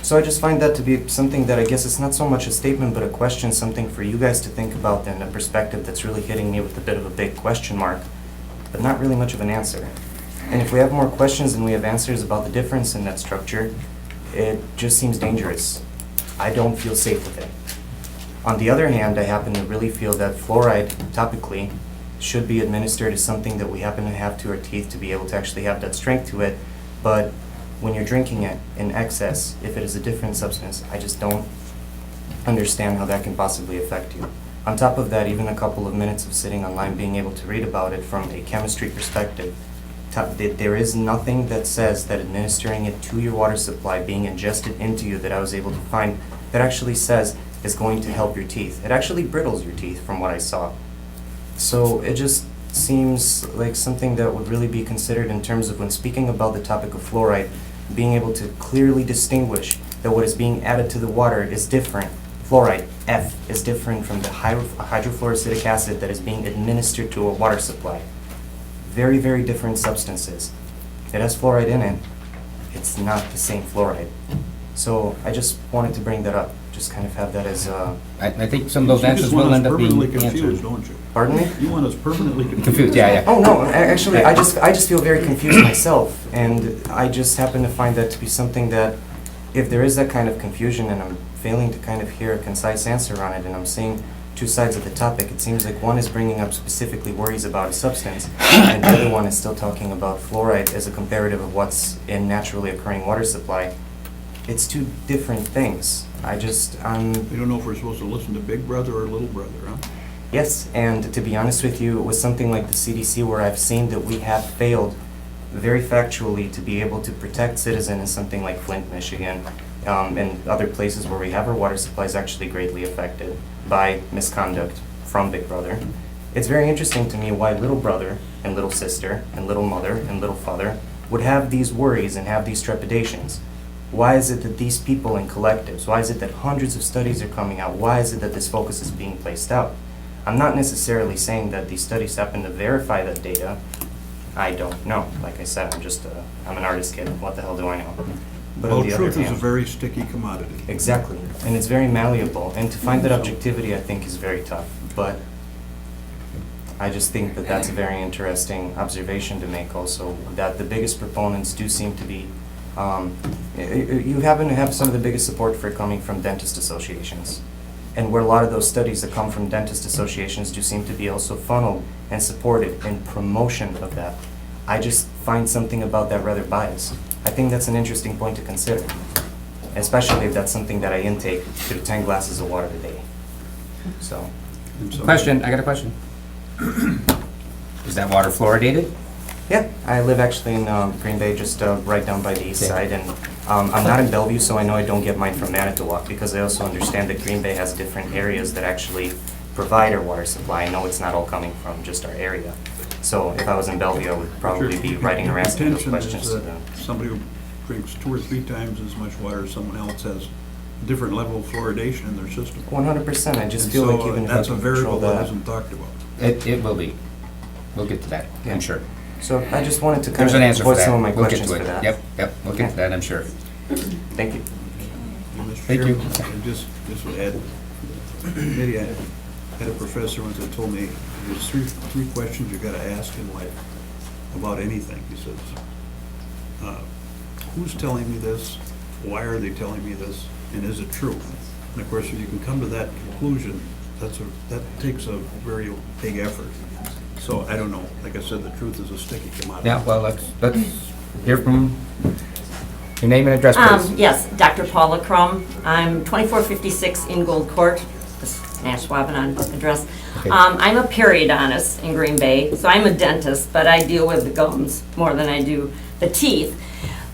So I just find that to be something that I guess it's not so much a statement but a question, something for you guys to think about, and a perspective that's really hitting me with a bit of a big question mark, but not really much of an answer. And if we have more questions than we have answers about the difference in that structure, it just seems dangerous. I don't feel safe with it. On the other hand, I happen to really feel that fluoride, topically, should be administered as something that we happen to have to our teeth to be able to actually have that strength to it. But when you're drinking it in excess, if it is a different substance, I just don't understand how that can possibly affect you. On top of that, even a couple of minutes of sitting online being able to read about it from a chemistry perspective, there is nothing that says that administering it to your water supply, being ingested into you, that I was able to find, that actually says is going to help your teeth. It actually brittles your teeth from what I saw. So it just seems like something that would really be considered in terms of when speaking about the topic of fluoride, being able to clearly distinguish that what is being added to the water is different. Fluoride, F, is different from the hydrofluoroacidic acid that is being administered to a water supply. Very, very different substances. It has fluoride in it. It's not the same fluoride. So I just wanted to bring that up. Just kind of have that as a... I think some of those answers will end up being You just want us permanently confused, answered. don't you? Pardon me? You want us permanently confused. Confused, yeah. Oh, no, actually, I just feel very confused myself, and I just happen to find that to be something that, if there is that kind of confusion and I'm failing to kind of hear a concise answer on it, and I'm seeing two sides of the topic, it seems like one is bringing up specifically worries about a substance, and the other one is still talking about fluoride as a comparative of what's in naturally occurring water supply. It's two different things. We don't know if we're supposed to listen to Big Brother or Little Brother, huh? Yes, and to be honest with you, with something like the CDC, where I've seen that we have failed very factually, to be able to protect citizens in something like Flint, Michigan, and other places where we have our water supplies actually greatly affected by misconduct from Big Brother. It's very interesting to me why little brother and little sister and little mother and little father would have these worries and have these trepidations. Why is it that these people in collectives, why is it that hundreds of studies are coming out? Why is it that this focus is being placed out? I'm not necessarily saying that these studies happen to verify that data. I don't know. Like I said, I'm an artist kid. What the hell do I know? But on Well, the other truth is a hand- very sticky commodity. Exactly, and it's very malleable, and to find that objectivity, I think, is very tough. But I just think that that's a very interesting observation to make also, that the biggest proponents do seem to be, you happen to have some of the biggest support for it coming from dentist associations. And where a lot of those studies that come from dentist associations do seem to be also funneled and supported in promotion of that. I just find something about that rather biased. I think that's an interesting point to consider, especially if that's something that I intake through 10 glasses of water a day. So, And so- Question, I got a question. Is that water fluoridated? yeah, I live actually in Green Bay, just right down by the east Okay. side, and I'm not in Bellevue, so I know I don't get mine from Manitowoc, because I also understand that Green Bay has different areas that actually provide our water supply. I know it's not all coming from just our area. So if I was in Bellevue, I would probably be writing or asking those Contention questions is to that them. somebody who drinks 2 or 3 times as much water as someone else has a different level of fluoridation in their system. 100%, I just And feel like so, even if I that's a can control variable that that. isn't talked about. It will be. We'll get to that, Yeah. I'm sure. So I just wanted to kind There's an of answer for voice that. some of my We'll get questions to for it. that. Yep, we'll get to that, I'm sure. Thank you. Mr. Thank you. Chairman, I just would add, maybe I had a professor once that told me, there's three questions you gotta ask in life about anything. He says, who's telling me this? Why are they telling me this? And is it true? And of course, if you can come to that conclusion, that takes a very big effort. So I don't know. Like I said, the truth is a sticky commodity. Yeah, well, let's hear from, your name and address, please. Yes, Dr. Paula Crum. I'm 2456 Ingold Court, this Nash Wabanon address. Okay. I'm a periodontist in Green Bay, so I'm a dentist, but I deal with the gums more than I do the teeth.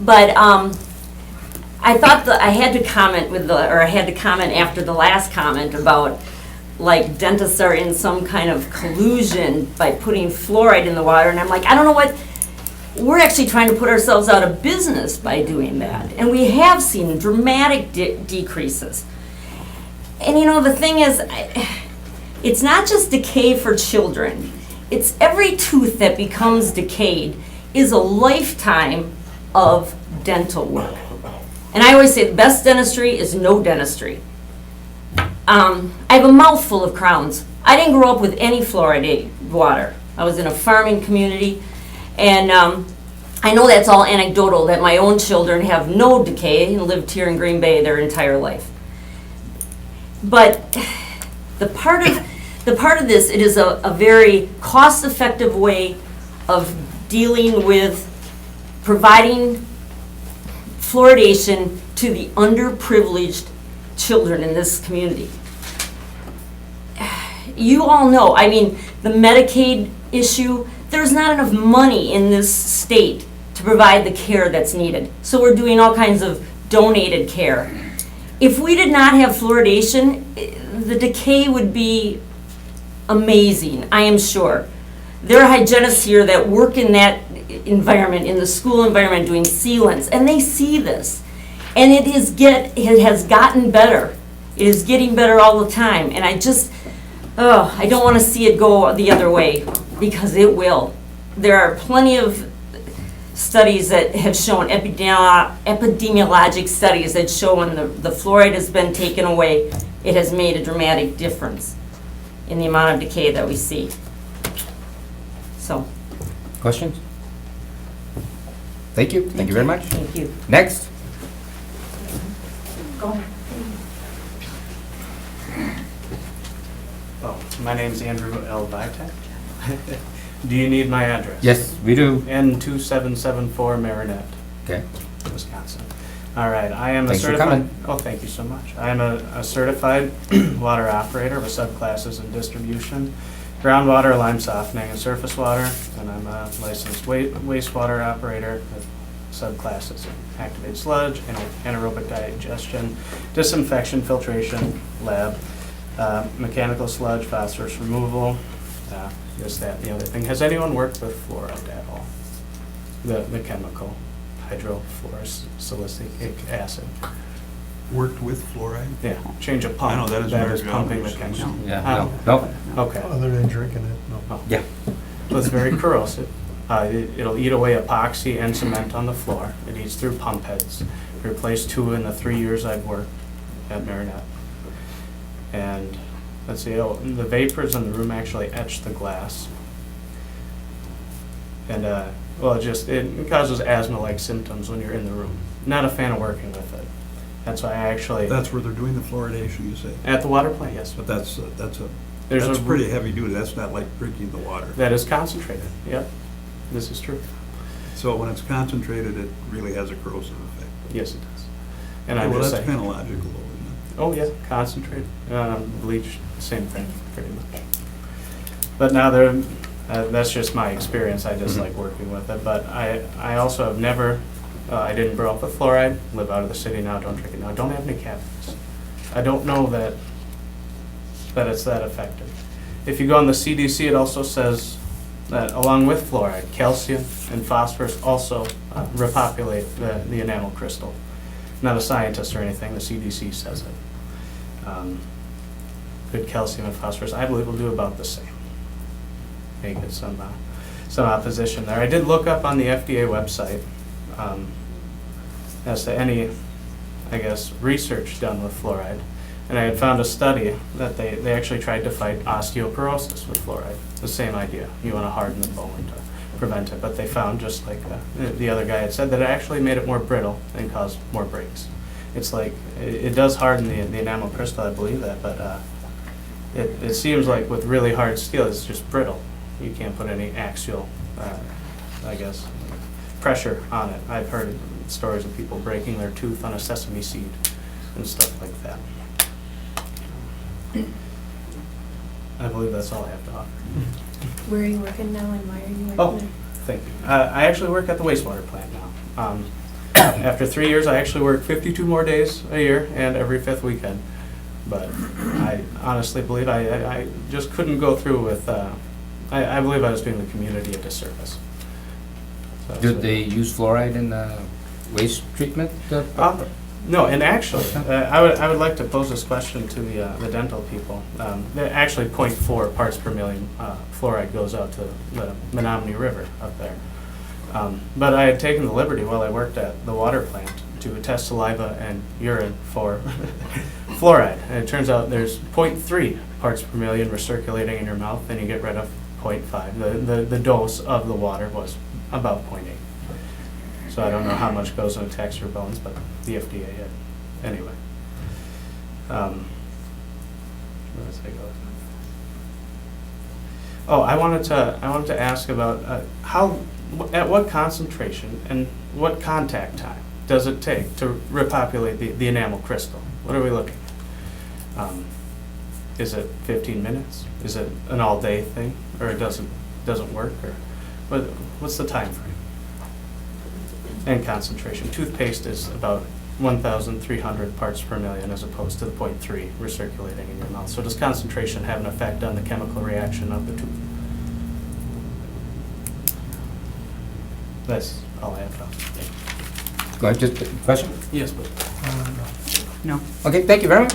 But I thought that I had to comment after the last comment about like dentists are in some kind of collusion by putting fluoride in the water, and I'm like, I don't know what. We're actually trying to put ourselves out of business by doing that. And we have seen dramatic decreases. And you know, the thing is, it's not just decay for children. It's every tooth that becomes decayed is a lifetime of dental work. And I always say the best dentistry is no dentistry. I have a mouthful of crowns. I didn't grow up with any fluoridated water. I was in a farming community. And I know that's all anecdotal, that my own children have no decay and lived here in Green Bay their entire life. But the part of this, it is a very cost-effective way of dealing with providing fluoridation to the underprivileged children in this community. You all know, I mean, the Medicaid issue, there's not enough money in this state to provide the care that's needed. So we're doing all kinds of donated care. If we did not have fluoridation, the decay would be amazing, I am sure. There are hygienists here that work in that environment, in the school environment, doing sealants, and they see this. And it has gotten better. It is getting better all the time. And I don't want to see it go the other way, because it will. There are plenty of studies that have shown, epidemiologic studies that show when the fluoride has been taken away, it has made a dramatic difference in the amount of decay that we see. So, Questions? Thank you very much. thank you. Next. Go ahead. Oh, my name's Andrew L. Vitek. Do you need my address? Yes, we do. N2774 Marinette, Okay. Wisconsin. All right, I am a Thanks for certified. coming. Oh, thank you so much. I am a certified water operator with subclasses in distribution, groundwater, lime softening, and surface water, and I'm a licensed wastewater operator with subclasses in activated sludge, anaerobic digestion, disinfection, filtration, lab, mechanical sludge, phosphorus removal, this, that, and the other thing. Has anyone worked with fluoride at all? The chemical, hydrofluorosilicic acid. Worked with fluoride? Yeah, change a pump. I know, that is That very is pumping the good. chemical. Yeah, no. Okay. Other than drinking it, no. Oh. Yeah. So it's very corrosive. It'll eat away epoxy and cement on the floor. It eats through pump heads. Replaced 2 in the 3 years I've worked at Marinette. And let's see, the vapors in the room actually etch the glass. And well, it causes asthma-like symptoms when you're in the room. Not a fan of working with it. That's why I actually That's where they're doing the fluoridation, you say? at the water plant, yes. But that's There's a- pretty heavy duty. That's not like drinking the water. That is concentrated. Yep, this is true. So when it's concentrated, it really has a corrosive effect. Yes, it does. And Okay, I'm well, just that's saying. kind of logical, though, isn't it? Oh, yeah, concentrate, bleach, same thing, pretty much. But now that's just my experience, I just like working with it. But I also have never, I didn't grow up with fluoride, live out of the city now, don't drink it now, don't have any cavities. I don't know that it's that effective. If you go on the CDC, it also says that along with fluoride, calcium and phosphorus also repopulate the enamel crystal. Not a scientist or anything, the CDC says it. Good calcium and phosphorus, I believe, will do about the same. May get some opposition there. I did look up on the FDA website as to any, I guess, research done with fluoride. And I had found a study that they actually tried to fight osteoporosis with fluoride. The same idea. You want to harden the bone to prevent it. But they found, just like the other guy had said, that it actually made it more brittle and caused more breaks. It's like, it does harden the enamel crystal, I believe that, but it seems like with really hard steel, it's just brittle. You can't put any axial, I guess, pressure on it. I've heard stories of people breaking their tooth on a sesame seed and stuff like that. I believe that's all I have to offer. Where are you working now and why are you working Oh, there? thank you. I actually work at the wastewater plant now. After 3 years, I actually work 52 more days a year and every 5th weekend. But I honestly believe I just couldn't go through with, I believe I was doing the community a disservice. So- Did they use fluoride in the waste treatment? No, and actually, I would like to pose this question to the dental people. Actually, 0.4 parts per million fluoride goes out to the Menominee River up there. But I had taken the liberty while I worked at the water plant to test saliva and urine for fluoride. And it turns out there's 0.3 parts per million recirculating in your mouth, and you get rid of 0.5. The dose of the water was about 0.8. So I don't know how much goes into your bones, but the FDA had. Anyway. Where was I going? Oh, I wanted to ask about at what concentration and what contact time does it take to repopulate the enamel crystal? What are we looking at? Is it 15 minutes? Is it an all-day thing, or it doesn't work, or what's the time frame? And concentration. Toothpaste is about 1,300 parts per million as opposed to the 0.3 recirculating in your mouth. So does concentration have an effect on the chemical reaction of the tooth? That's all I have to offer. Go ahead, just a question? Yes, but. No. Okay, thank you very much.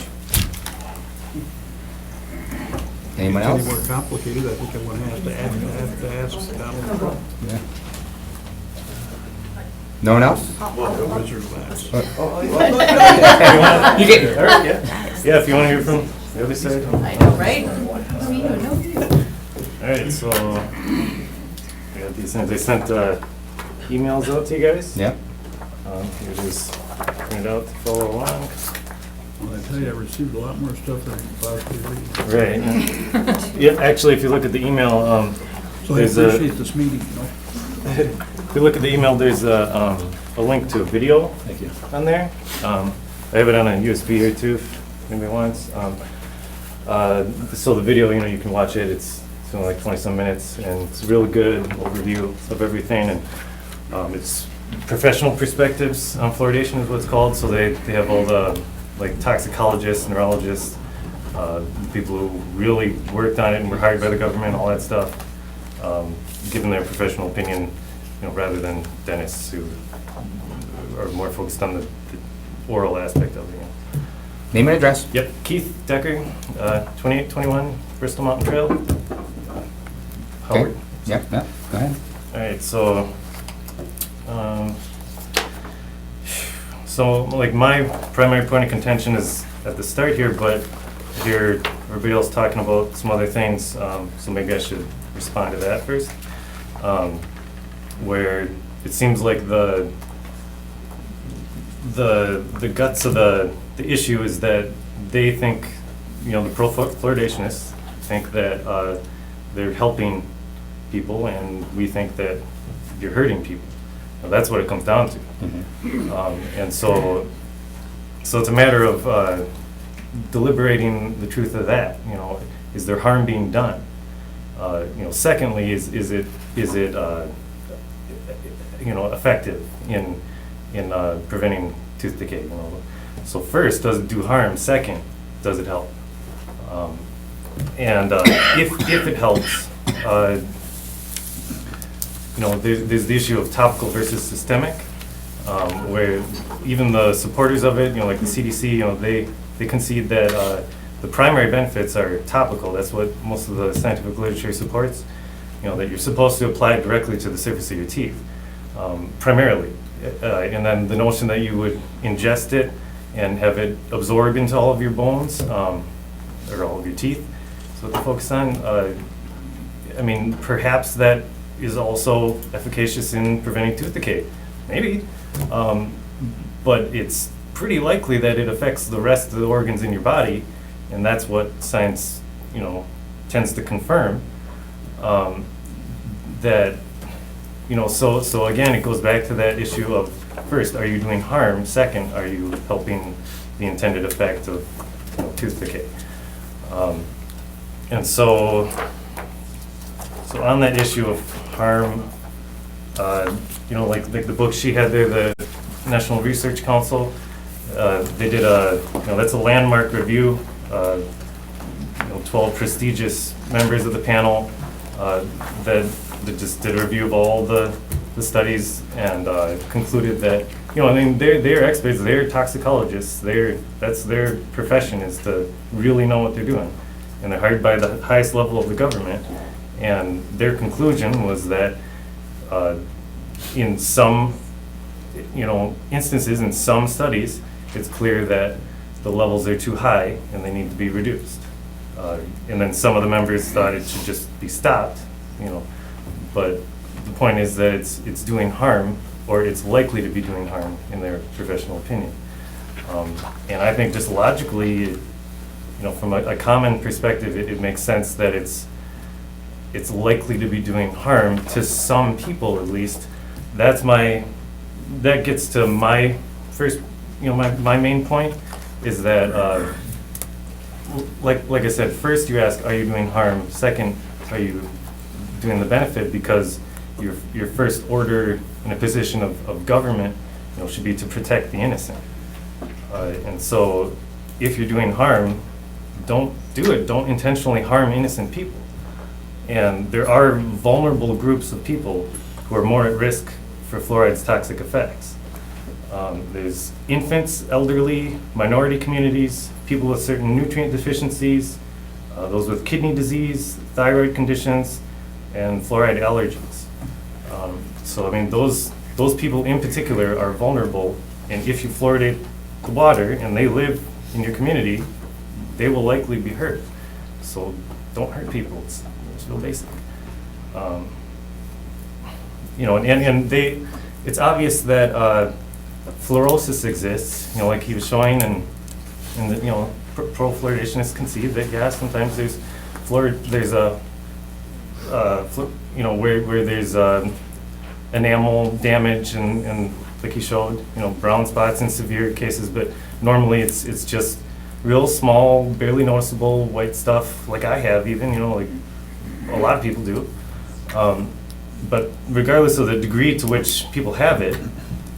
Anyone It's else? any more complicated, I think everyone has to ask Donald. Yeah. No one else? Wizard laughs. You get Yeah, if you want to hear from the other side. I know, right? All right, so I got these things. I sent emails out to you guys. Yeah. You just print it out to follow along. Well, I tell you, I received a lot more stuff than I could possibly read. Right. Yeah, actually, if you look at the email, So I there's appreciate this meeting, you know. if you look at the email, there's a link to a video on there. I have it on a USB here too, if anybody wants. So the video, you can watch it. It's only like 20-some minutes, and it's a really good overview of everything, and it's professional perspectives on fluoridation is what it's called, so they have all the like toxicologists, neurologists, people who really worked on it and were hired by the government, all that stuff, giving their professional opinion, rather than dentists who are more focused on the oral aspect of it. Name and address. Yep, Keith Decker, 2821 Bristol Mountain Trail. Howard. Yep, go ahead. All right, so, like my primary point of contention is at the start here, but here everybody else talking about some other things, so maybe I should respond to that first. Where it seems like the guts of the issue is that they think, the pro-fluoridationists think that they're helping people, and we think that you're hurting people. Now, that's what it comes down to. And so it's a matter of deliberating the truth of that. Is there harm being done? Secondly, is it effective in preventing tooth decay? So first, does it do harm? Second, does it help? And if it helps, there's the issue of topical versus systemic, where even the supporters of it, like the CDC, they concede that the primary benefits are topical. That's what most of the scientific literature supports, that you're supposed to apply it directly to the surface of your teeth, primarily. And then the notion that you would ingest it and have it absorb into all of your bones, or all of your teeth, is what they focus on. Perhaps that is also efficacious in preventing tooth decay, maybe. But it's pretty likely that it affects the rest of the organs in your body, and that's what science, tends to confirm. That, so again, it goes back to that issue of, first, are you doing harm? Second, are you helping the intended effect of tooth decay? And so on that issue of harm, like the book she had there, the National Research Council, they did that's a landmark review. 12 prestigious members of the panel that just did a review of all the studies and concluded that, they're experts, they're toxicologists, that's their profession, is to really know what they're doing. And they're hired by the highest level of the government. And their conclusion was that in some, instances, in some studies, it's clear that the levels are too high and they need to be reduced. And then some of the members thought it should just be stopped, but the point is that it's doing harm, or it's likely to be doing harm in their professional opinion. And I think just logically, from a common perspective, it makes sense that it's likely to be doing harm to some people, at least. That gets to my first, my main point is that, like I said, first you ask, are you doing harm? Second, are you doing the benefit? Because your first order in a position of government, should be to protect the innocent. And so if you're doing harm, don't do it. Don't intentionally harm innocent people. And there are vulnerable groups of people who are more at risk for fluoride's toxic effects. There's infants, elderly, minority communities, people with certain nutrient deficiencies, those with kidney disease, thyroid conditions, and fluoride allergies. So those people in particular are vulnerable, and if you fluoridate the water and they live in your community, they will likely be hurt. So don't hurt people. It's real basic. It's obvious that fluorosis exists. Like he was showing, and pro-fluoridationists concede that sometimes there's where there's enamel damage and like he showed, brown spots in severe cases, but normally it's just real small, barely noticeable white stuff, like I have even, like a lot of people do. But regardless of the degree to which people have it,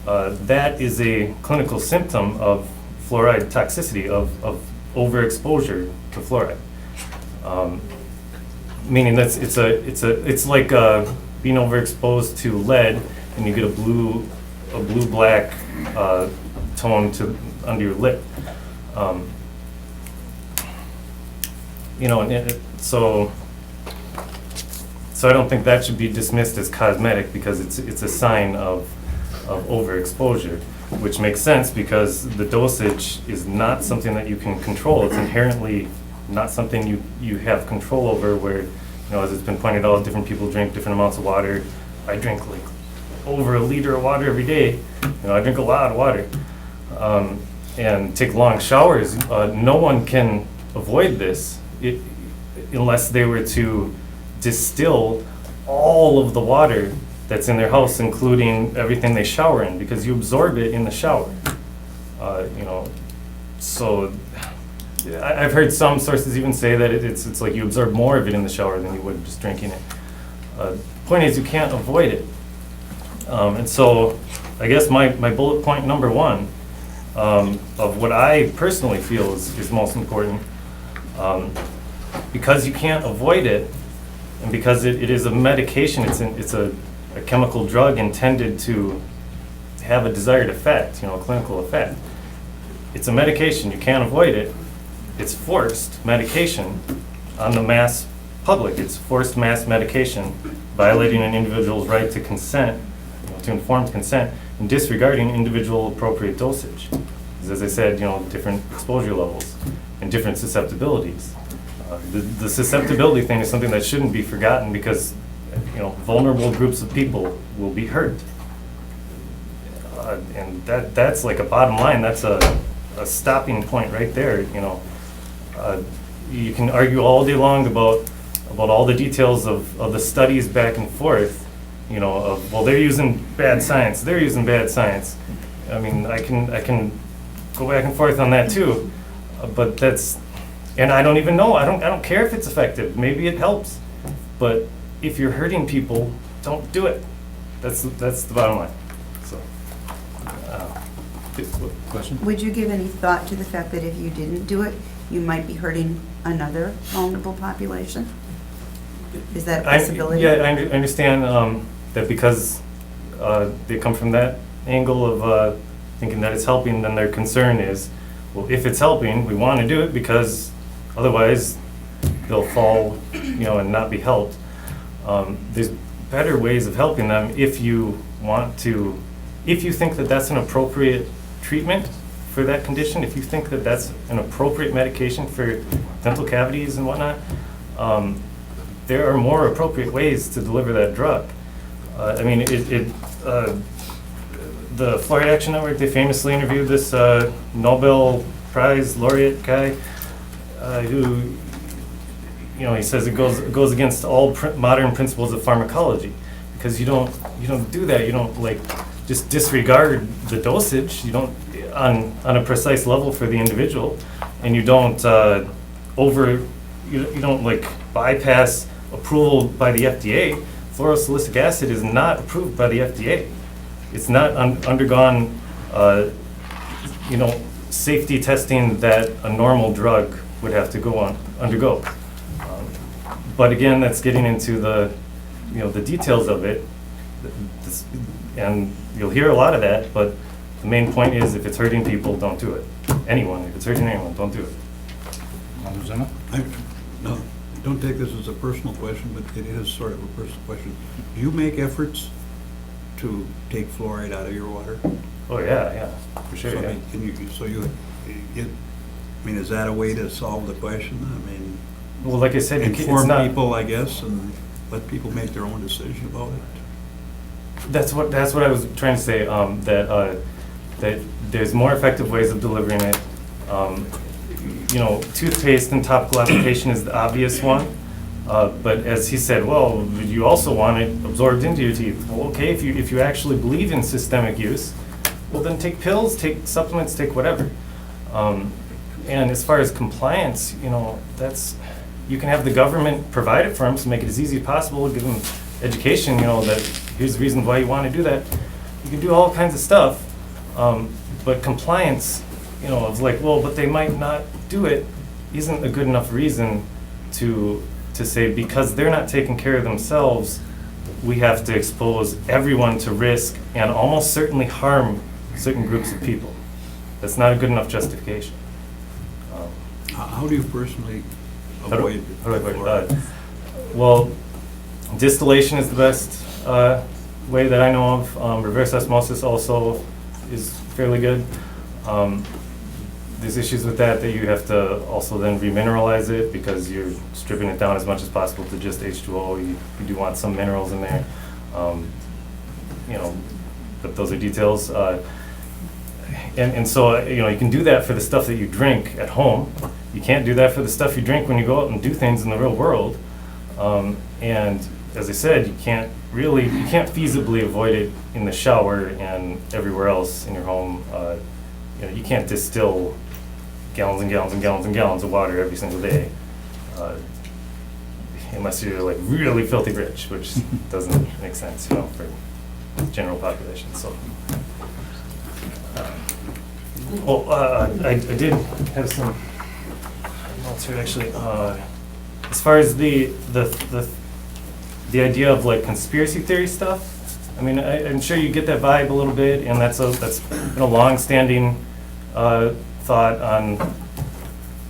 that is a clinical symptom of fluoride toxicity, of overexposure to fluoride. Meaning that's it's like being overexposed to lead, and you get a blue-black tone under your lip. So I don't think that should be dismissed as cosmetic, because it's a sign of overexposure, which makes sense because the dosage is not something that you can control. It's inherently not something you have control over, where, as it's been pointed out, different people drink different amounts of water. I drink like over a liter of water every day. I drink a lot of water, and take long showers. No one can avoid this unless they were to distill all of the water that's in their house, including everything they shower in, because you absorb it in the shower. So I've heard some sources even say that it's like you absorb more of it in the shower than you would just drinking it. Point is, you can't avoid it. And so I guess my bullet point number one of what I personally feel is most important, because you can't avoid it, and because it is a medication, it's a chemical drug intended to have a desired effect, a clinical effect. It's a medication, you can't avoid it. It's forced medication on the mass public. It's forced mass medication, violating an individual's right to consent, to informed consent, and disregarding individual appropriate dosage. Because as I said, different exposure levels and different susceptibilities. The susceptibility thing is something that shouldn't be forgotten, because vulnerable groups of people will be hurt, and that's like a bottom line. That's a stopping point right there. You can argue all day long about all the details of the studies back and forth. Well, they're using bad science. They're using bad science. I mean, I can go back and forth on that too, but that's. And I don't even know. I don't care if it's effective. Maybe it helps, but if you're hurting people, don't do it. That's the bottom line. So, question? Would you give any thought to the fact that if you didn't do it, you might be hurting another vulnerable population? Is that a possibility? Yeah, I understand that, because they come from that angle of thinking that it's helping. Then their concern is, well, if it's helping, we want to do it, because otherwise they'll fall, and not be helped. There's better ways of helping them if you want to, if you think that that's an appropriate treatment for that condition, if you think that that's an appropriate medication for dental cavities and whatnot, there are more appropriate ways to deliver that drug. I mean, the Fluoride Action Network, they famously interviewed this Nobel Prize laureate guy, who, he says it goes against all modern principles of pharmacology, because you don't do that. You don't just disregard the dosage. You don't on a precise level for the individual, and you don't you don't bypass approval by the FDA. Fluorosilicic acid is not approved by the FDA. It's not undergone safety testing that a normal drug would have to undergo. But again, that's getting into the details of it, and you'll hear a lot of that. But the main point is, if it's hurting people, don't do it. If it's hurting anyone, don't do it. No, don't take this as a personal question, but it is sort of a personal question. Do you make efforts to take fluoride out of your water? Oh yeah, for sure. So, Yeah. I mean, is that a way to solve the question? I mean, Well, like I said, inform people, I guess, and let people make their own decision about it. That's what I was trying to say. That there's more effective ways of delivering it. Toothpaste and topical application is the obvious one. But as he said, well, you also want it absorbed into your teeth. Well, okay, if you actually believe in systemic use, well then take pills, take supplements, take whatever. And as far as compliance, that's you can have the government provide it for them to make it as easy as possible, give them education, that here's the reason why you want to do that. You can do all kinds of stuff, but compliance, of like, well, but they might not do it, isn't a good enough reason to say because they're not taking care of themselves, we have to expose everyone to risk and almost certainly harm certain groups of people. That's not a good enough justification. How do you personally How do avoid I avoid fluoride? Well, distillation is the best way that I know of. Reverse osmosis also is fairly good. There's issues with that you have to also then remineralize it because you're stripping it down as much as possible to just H2O. You do want some minerals in there. But those are details. And so, you can do that for the stuff that you drink at home. You can't do that for the stuff you drink when you go out and do things in the real world. And as I said, you can't feasibly avoid it in the shower and everywhere else in your home. You can't distill gallons and gallons and gallons and gallons of water every single day, unless you're like really filthy rich, which doesn't make sense, for the general population. So. I did have some notes here actually. As far as the idea of like conspiracy theory stuff, I mean, I'm sure you get that vibe a little bit, and that's been a long-standing thought on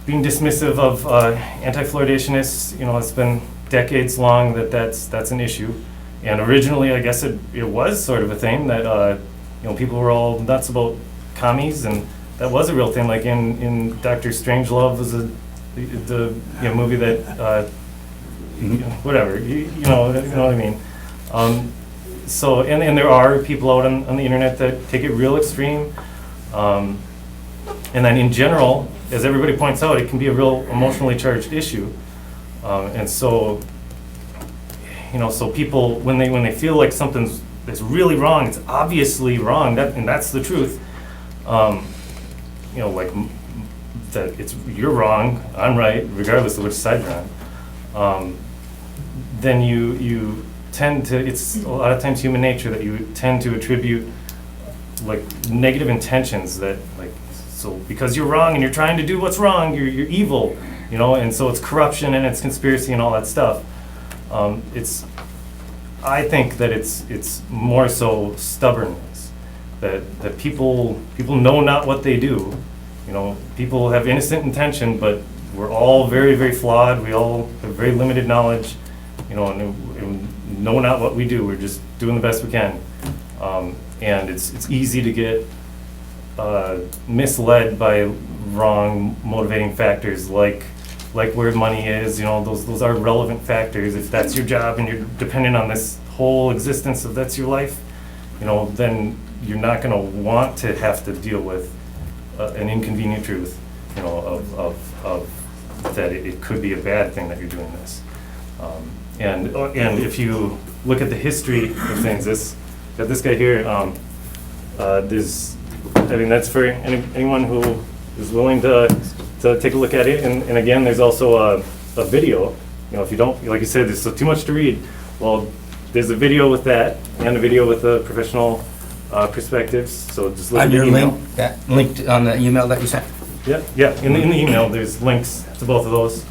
being dismissive of anti-fluoridationists. It's been decades long that's an issue, and originally I guess it was sort of a thing that people were all nuts about commies, and that was a real thing. Like in Dr. Strangelove was the movie that whatever you know what I mean. So and there are people out on the internet that take it real extreme, and then in general, as everybody points out, it can be a real emotionally charged issue, and so so people when they feel like something's that's really wrong, it's obviously wrong, and that's the truth. Like that you're wrong, I'm right, regardless of which side you're on. Then you tend to, it's a lot of times human nature that you tend to attribute like negative intentions that so because you're wrong and you're trying to do what's wrong, you're evil, and so it's corruption and it's conspiracy and all that stuff. I think that it's more so stubbornness, that people know not what they do. People have innocent intention, but we're all very, very flawed. We all have very limited knowledge, and know not what we do. We're just doing the best we can. And it's easy to get misled by wrong motivating factors like where money is. Those are relevant factors. If that's your job and you're dependent on this whole existence of that's your life, then you're not going to want to have to deal with an inconvenient truth, of that it could be a bad thing that you're doing this. And if you look at the history of things, this guy here, that's for anyone who is willing to take a look at it. And again, there's also a video. If you don't, like you said, there's too much to read. Well, there's a video with that and a video with the professional perspectives. So just look On at the your email. link, that linked on the email that you sent? Yeah. In the email, there's links to both of those.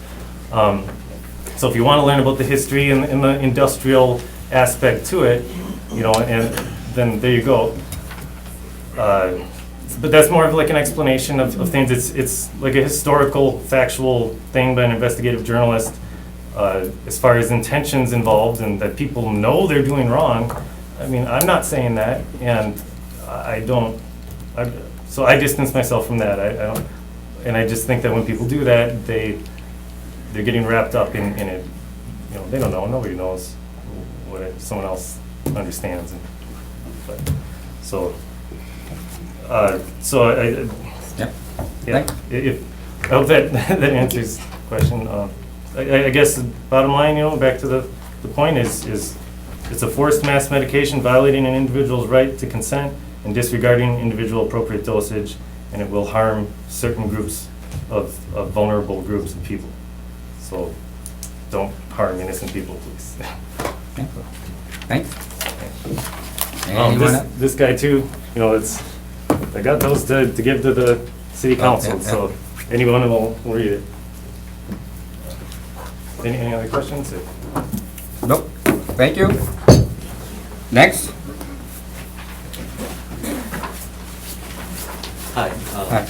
So if you want to learn about the history and the industrial aspect to it, and then there you go. But that's more of like an explanation of things. It's like a historical, factual thing by an investigative journalist. As far as intentions involved and that people know they're doing wrong, I mean, I'm not saying that, and so I distance myself from that. I don't, and I just think that when people do that, they're getting wrapped up in it. They don't know. Nobody knows what someone else understands. I hope that answers the question. I guess the bottom line, back to the point is it's a forced mass medication violating an individual's right to consent and disregarding individual appropriate dosage, and it will harm certain groups of vulnerable groups of people. So don't harm innocent people, please. Okay. Thanks. Anyone else? This guy too, you know, I got those to give to the city council, yeah. so anyone will read it. Any other questions? Nope. Thank you. Next. Hi, Hi.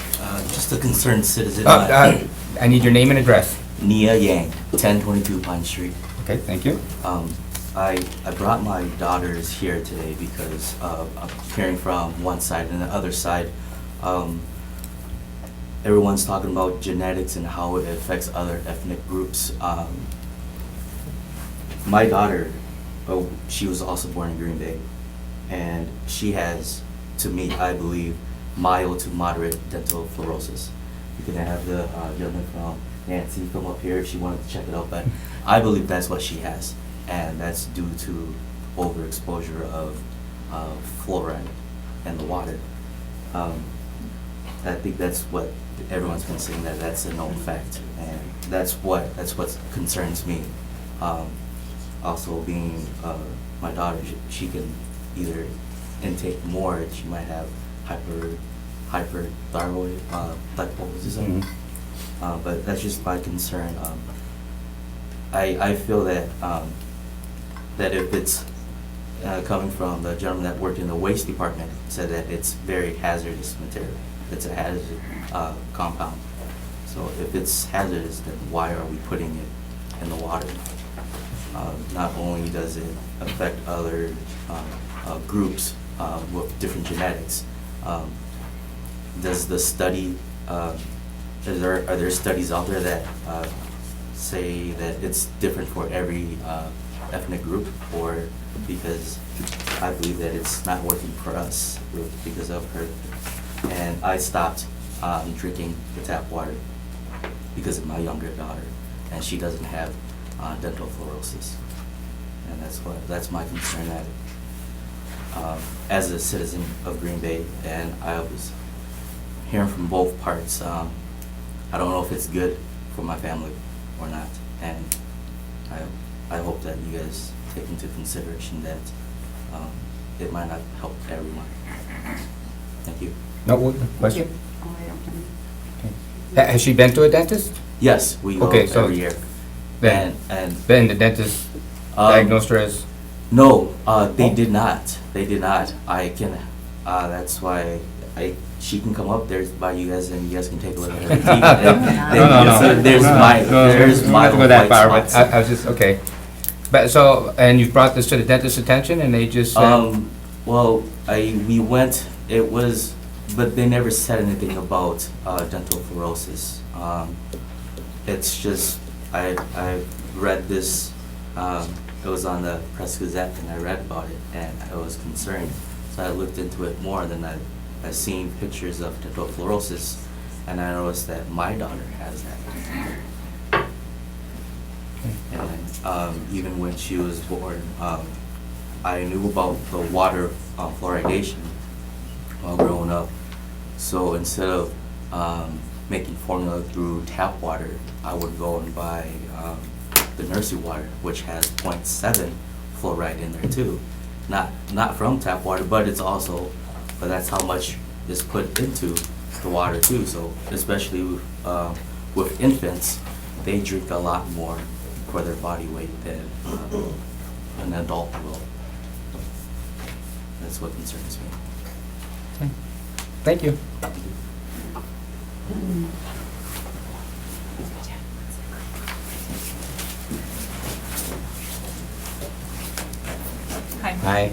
Just a concerned citizen. I need your name and address. Nia Yang, 1022 Pine Street. Okay, thank you. I brought my daughters here today because I'm hearing from one side and the other side. Everyone's talking about genetics and how it affects other ethnic groups. My daughter, she was also born in Green Bay, and she has, to me, I believe, mild to moderate dental fluorosis. You can have the gentleman from Nancy come up here if she wanted to check it out, but I believe that's what she has, and that's due to overexposure of fluoride in the water. I think that's what everyone's been saying, that's a known fact, and that's what concerns me. Also being my daughter, she can either intake more, she might have hyperthyroid hypothesis. But that's just my concern. I feel that that if it's coming from the gentleman that worked in the waste department, said that it's very hazardous material. It's a hazardous compound. So if it's hazardous, then why are we putting it in the water? Not only does it affect other groups with different genetics, does the study, are there studies out there that say that it's different for every ethnic group, or because I believe that it's not working for us because of her? And I stopped drinking the tap water because of my younger daughter, and she doesn't have dental fluorosis, and that's my concern. That as a citizen of Green Bay, and I was hearing from both parts, I don't know if it's good for my family or not, and I hope that you guys take into consideration that it might not help everyone. Thank you. No question? Oh, I don't have any. Has she been to a dentist? Yes, we go Okay, so every year. Then the dentist diagnosed her as? No, they did not. They did not. I can. That's why she can come up there by you guys, and you guys can take a look at her teeth. No. There's my Not to go that far, but I was just, okay. But so, and you've brought this to the dentist's attention, and they just said? Well, we went. It was, but they never said anything about dental fluorosis. It's just I read this. It was on the Press Gazette, and I read about it, and I was concerned. So I looked into it more. Than I've seen pictures of dental fluorosis, and I noticed that my daughter has that. And even when she was born, I knew about the water fluoridation while growing up. So instead of making formula through tap water, I would go and buy the nursery water, which has 0.7 fluoride in there too. Not from tap water, but that's how much is put into the water too. So especially with infants, they drink a lot more for their body weight than an adult will. That's what concerns me. Okay. Thank you. Hi.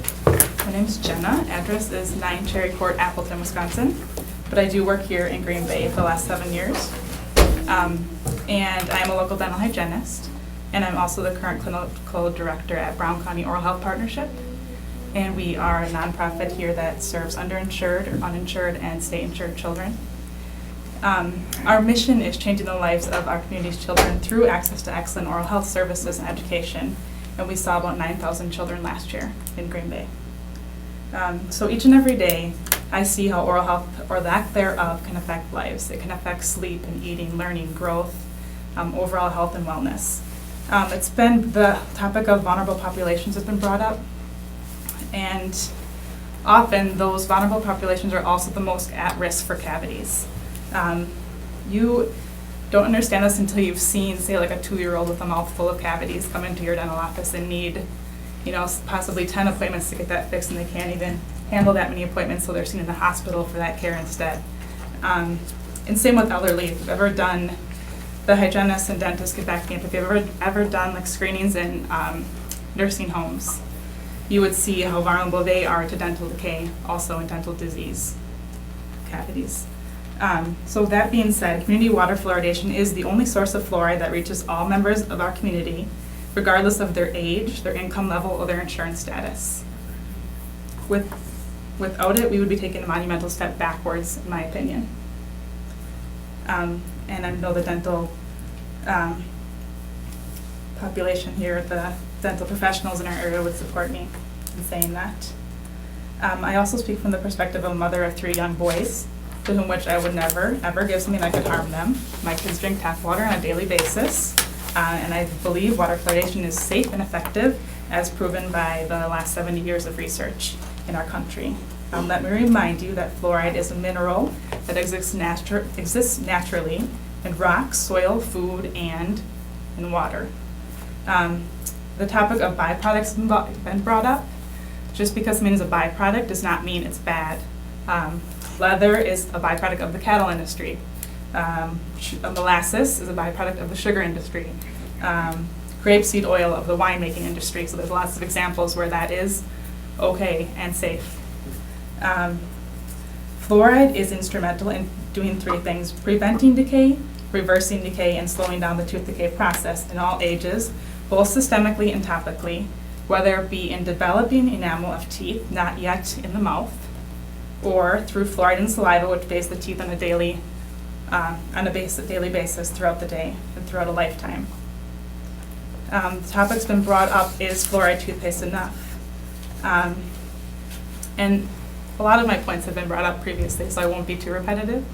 My name's Jenna. Address is 9 Cherry Court, Appleton, Wisconsin. But I do work here in Green Bay for the last 7 years. And I'm a local dental hygienist. And I'm also the current clinical director at Brown County Oral Health Partnership. And we are a nonprofit here that serves underinsured, or uninsured, and state-insured children. Our mission is changing the lives of our community's children through access to excellent oral health services and education. And we saw about 9,000 children last year in Green Bay. So each and every day, I see how oral health, or lack thereof, can affect lives. It can affect sleep and eating, learning, growth, overall health and wellness. It's been, the topic of vulnerable populations has been brought up, and often those vulnerable populations are also the most at risk for cavities. You don't understand this until you've seen, say, like a 2-year-old with a mouth full of cavities come into your dental office and need, you know, possibly 10 appointments to get that fixed, and they can't even handle that many appointments, so they're seen in the hospital for that care instead. And same with elderly. If you've ever done, the hygienists and dentists get back to me, if you've ever done like screenings in nursing homes, you would see how vulnerable they are to dental decay, also in dental disease, cavities. So that being said, community water fluoridation is the only source of fluoride that reaches all members of our community, regardless of their age, their income level, or their insurance status. Without it, we would be taking a monumental step backwards, in my opinion. And I know the dental population here, the dental professionals in our area would support me in saying that. I also speak from the perspective of a mother of 3 young boys, to whom which I would never, ever give something that could harm them. My kids drink tap water on a daily basis, and I believe water fluoridation is safe and effective, as proven by the last 70 years of research in our country. Let me remind you that fluoride is a mineral that exists naturally in rocks, soil, food, and in water. The topic of byproducts has been brought up. Just because something is a byproduct does not mean it's bad. Leather is a byproduct of the cattle industry. Molasses is a byproduct of the sugar industry. Grapeseed oil of the winemaking industry. So there's lots of examples where that is okay and safe. Fluoride is instrumental in doing 3 things: preventing decay, reversing decay, and slowing down the tooth decay process in all ages, both systemically and topically, whether it be in developing enamel of teeth, not yet in the mouth, or through fluoride in saliva, which bathes the teeth on a daily basis throughout the day and throughout a lifetime. The topic's been brought up, is fluoride toothpaste enough? And a lot of my points have been brought up previously, so I won't be too repetitive.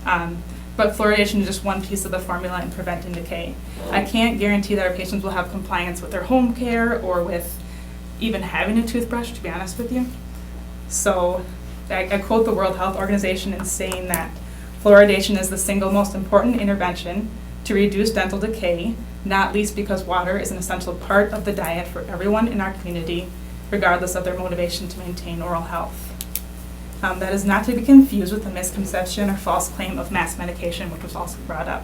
But fluoridation is just one piece of the formula in preventing decay. I can't guarantee that our patients will have compliance with their home care or with even having a toothbrush, to be honest with you. So I quote the World Health Organization in saying that fluoridation is the single most important intervention to reduce dental decay, not least because water is an essential part of the diet for everyone in our community, regardless of their motivation to maintain oral health. That is not to be confused with the misconception or false claim of mass medication, which was also brought up.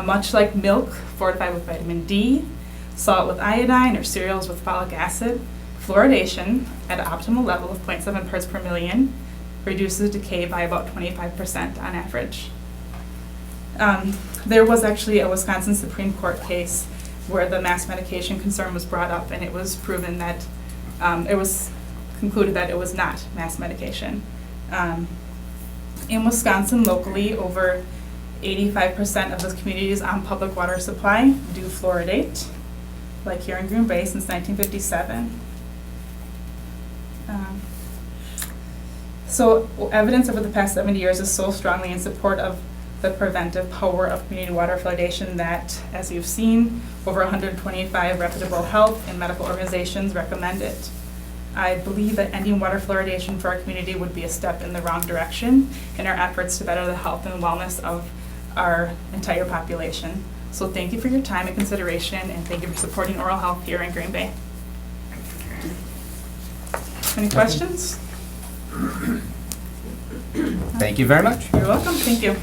Much like milk fortified with vitamin D, salt with iodine, or cereals with folic acid, fluoridation at an optimal level of 0.7 parts per million reduces decay by about 25% on average. There was actually a Wisconsin Supreme Court case where the mass medication concern was brought up, and it was proven that it was concluded that it was not mass medication. In Wisconsin, locally, over 85% of the communities on public water supply do fluoridate, like here in Green Bay since 1957. So evidence over the past 70 years is so strongly in support of the preventive power of community water fluoridation that, as you've seen, over 125 reputable health and medical organizations recommend it. I believe that ending water fluoridation for our community would be a step in the wrong direction in our efforts to better the health and wellness of our entire population. So thank you for your time and consideration, and thank you for supporting oral health here in Green Bay. Any questions? Thank you very much. You're welcome. Thank you.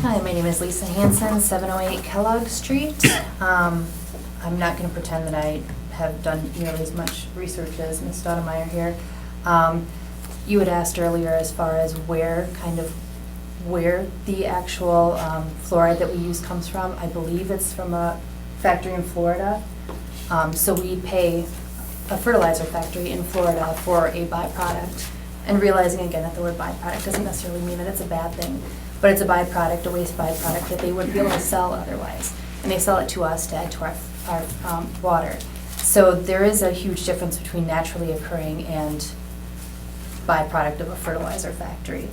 Hi, my name is Lisa Hansen, 708 Kellogg Street. I'm not going to pretend that I have done nearly as much research as Ms. Stoudemire here. You had asked earlier as far as where the actual fluoride that we use comes from. I believe it's from a factory in Florida. So we pay a fertilizer factory in Florida for a byproduct. And realizing again that the word byproduct doesn't necessarily mean that it's a bad thing, but it's a byproduct, a waste byproduct that they wouldn't be able to sell otherwise. And they sell it to us to add to our water. So there is a huge difference between naturally occurring and byproduct of a fertilizer factory.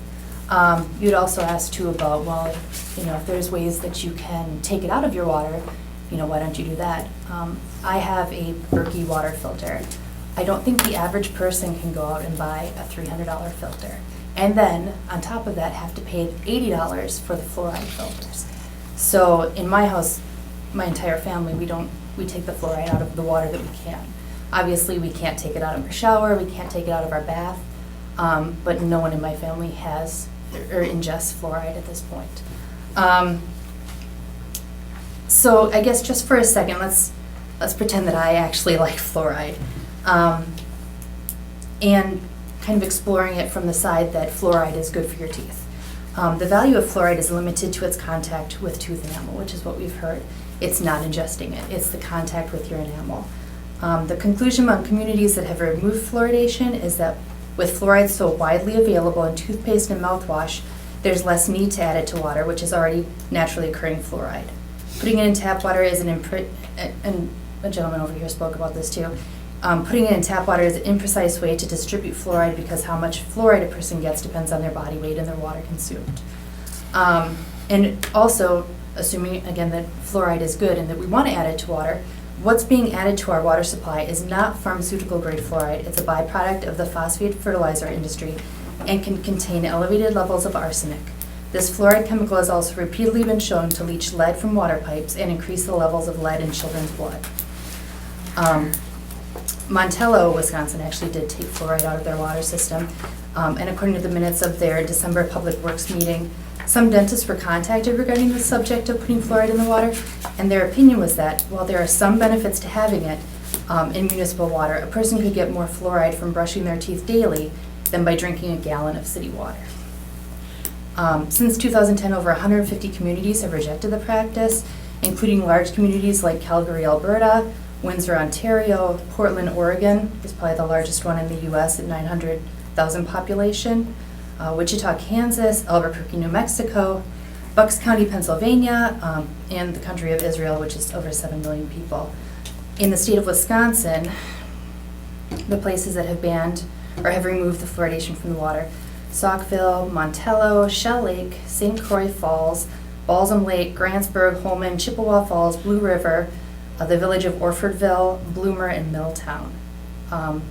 You'd also asked too about, well, if there's ways that you can take it out of your water, why don't you do that? I have a Berkey water filter. I don't think the average person can go out and buy a $300 filter. And then, on top of that, have to pay $80 for the fluoride filters. So in my house, my entire family, we take the fluoride out of the water that we can. Obviously, we can't take it out of our shower, we can't take it out of our bath, but no one in my family has or ingests fluoride at this point. So I guess just for a second, let's pretend that I actually like fluoride, and kind of exploring it from the side that fluoride is good for your teeth. The value of fluoride is limited to its contact with tooth enamel, which is what we've heard. It's not ingesting it, it's the contact with your enamel. The conclusion among communities that have removed fluoridation is that with fluoride so widely available in toothpaste and mouthwash, there's less need to add it to water, which is already naturally occurring fluoride. Putting it in tap water is and a gentleman over here spoke about this too, putting it in tap water is an imprecise way to distribute fluoride because how much fluoride a person gets depends on their body weight and their water consumed. And also, assuming again that fluoride is good and that we want to add it to water, what's being added to our water supply is not pharmaceutical grade fluoride. It's a byproduct of the phosphate fertilizer industry and can contain elevated levels of arsenic. This fluoride chemical has also repeatedly been shown to leach lead from water pipes and increase the levels of lead in children's blood. Montello, Wisconsin actually did take fluoride out of their water system, and according to the minutes of their December Public Works meeting, some dentists were contacted regarding the subject of putting fluoride in the water, and their opinion was that while there are some benefits to having it in municipal water, a person could get more fluoride from brushing their teeth daily than by drinking a gallon of city water. Since 2010, over 150 communities have rejected the practice, including large communities like Calgary, Alberta, Windsor, Ontario, Portland, Oregon is probably the largest one in the U.S. at 900,000 population, Wichita, Kansas, Albuquerque, New Mexico, Bucks County, Pennsylvania, and the country of Israel, which is over 7 million people. In the state of Wisconsin, the places that have banned or have removed the fluoridation from the water: Saukville, Montello, Shell Lake, St. Croix Falls, Balsam Lake, Grantsburg, Holman, Chippewa Falls, Blue River, the village of Orfordville, Bloomer, and Milltown. And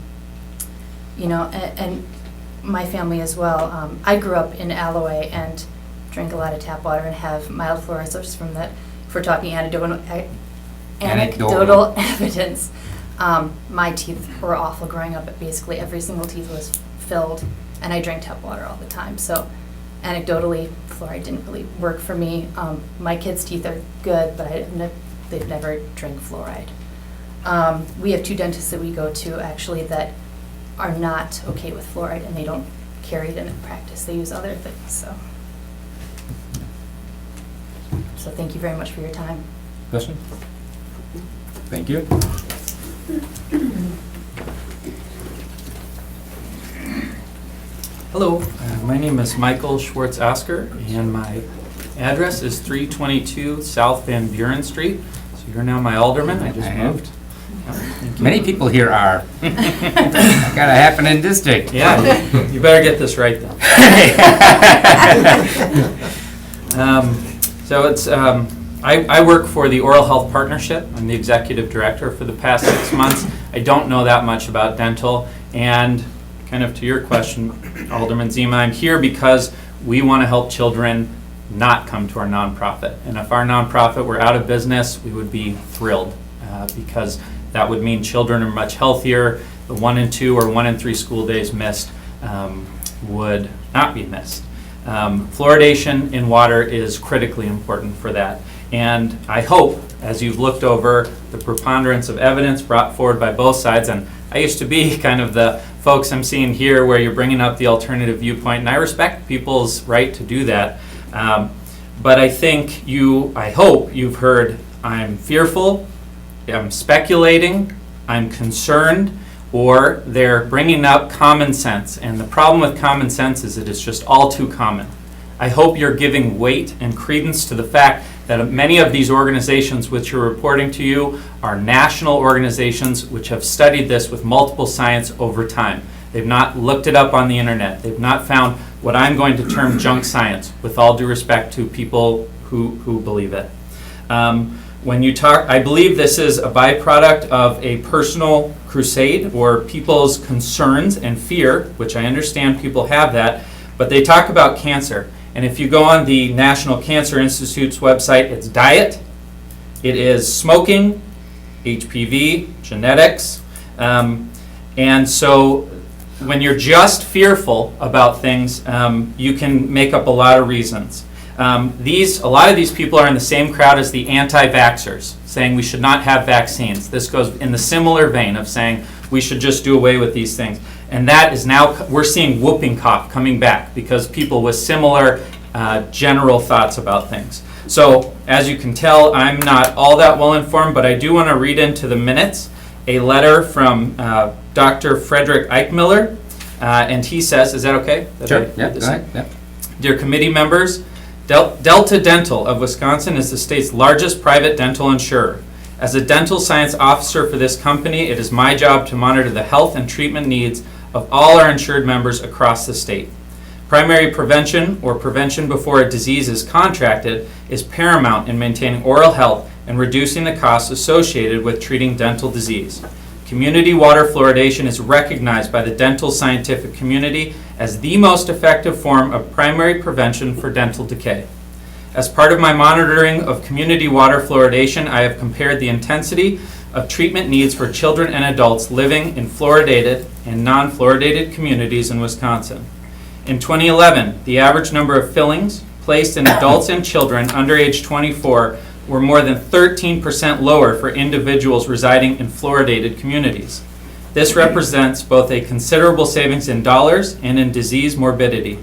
my family as well. I grew up in Alloway and drank a lot of tap water and have mild fluorosis from that. If we're talking anecdotal evidence, my teeth were awful growing up. Basically, every single tooth was filled, and I drank tap water all the time. So, anecdotally, fluoride didn't really work for me. My kids' teeth are good, but they've never drank fluoride. We have 2 dentists that we go to actually that are not okay with fluoride, and they don't carry it in practice. They use other things. So thank you very much for your time. Question? Thank you. Hello, my name is Michael Schwartz-Asker, and my address is 322 South Van Buren Street. So you're now my alderman. I just moved. Many people here are. Gotta happen in district. Yeah, you better get this right then. So it's I work for the Oral Health Partnership. I'm the executive director for the past 6 months. I don't know that much about dental, and kind of to your question, Alderman Zima, I'm here because we want to help children not come to our nonprofit. And if our nonprofit were out of business, we would be thrilled because that would mean children are much healthier. The 1 in 2 or 1 in 3 school days missed would not be missed. Fluoridation in water is critically important for that. And I hope, as you've looked over the preponderance of evidence brought forward by both sides, and I used to be kind of the folks I'm seeing here where you're bringing up the alternative viewpoint, and I respect people's right to do that. But I think I hope you've heard I'm fearful, I'm speculating, I'm concerned, or they're bringing up common sense. And the problem with common sense is it is just all too common. I hope you're giving weight and credence to the fact that many of these organizations which are reporting to you are national organizations which have studied this with multiple science over time. They've not looked it up on the internet. They've not found what I'm going to term junk science, with all due respect to people who believe it. When you talk, I believe this is a byproduct of a personal crusade or people's concerns and fear, which I understand people have that, but they talk about cancer. And if you go on the National Cancer Institute's website, it's diet, it is smoking, HPV, genetics, and so when you're just fearful about things, you can make up a lot of reasons. A lot of these people are in the same crowd as the anti-vaxxers, saying we should not have vaccines. This goes in the similar vein of saying we should just do away with these things. And that is now, we're seeing whooping cough coming back because people with similar general thoughts about things. So as you can tell, I'm not all that well informed, but I do want to read into the minutes a letter from Dr. Frederick Eichmiller, and he says, is that okay? Sure, yeah, go ahead. Yeah. Dear committee members, Delta Dental of Wisconsin is the state's largest private dental insurer. As a dental science officer for this company, it is my job to monitor the health and treatment needs of all our insured members across the state. Primary prevention, or prevention before a disease is contracted, is paramount in maintaining oral health and reducing the costs associated with treating dental disease. Community water fluoridation is recognized by the dental scientific community as the most effective form of primary prevention for dental decay. As part of my monitoring of community water fluoridation, I have compared the intensity of treatment needs for children and adults living in fluoridated and non-fluoridated communities in Wisconsin. In 2011, the average number of fillings placed in adults and children under age 24 were more than 13% lower for individuals residing in fluoridated communities. This represents both a considerable savings in dollars and in disease morbidity.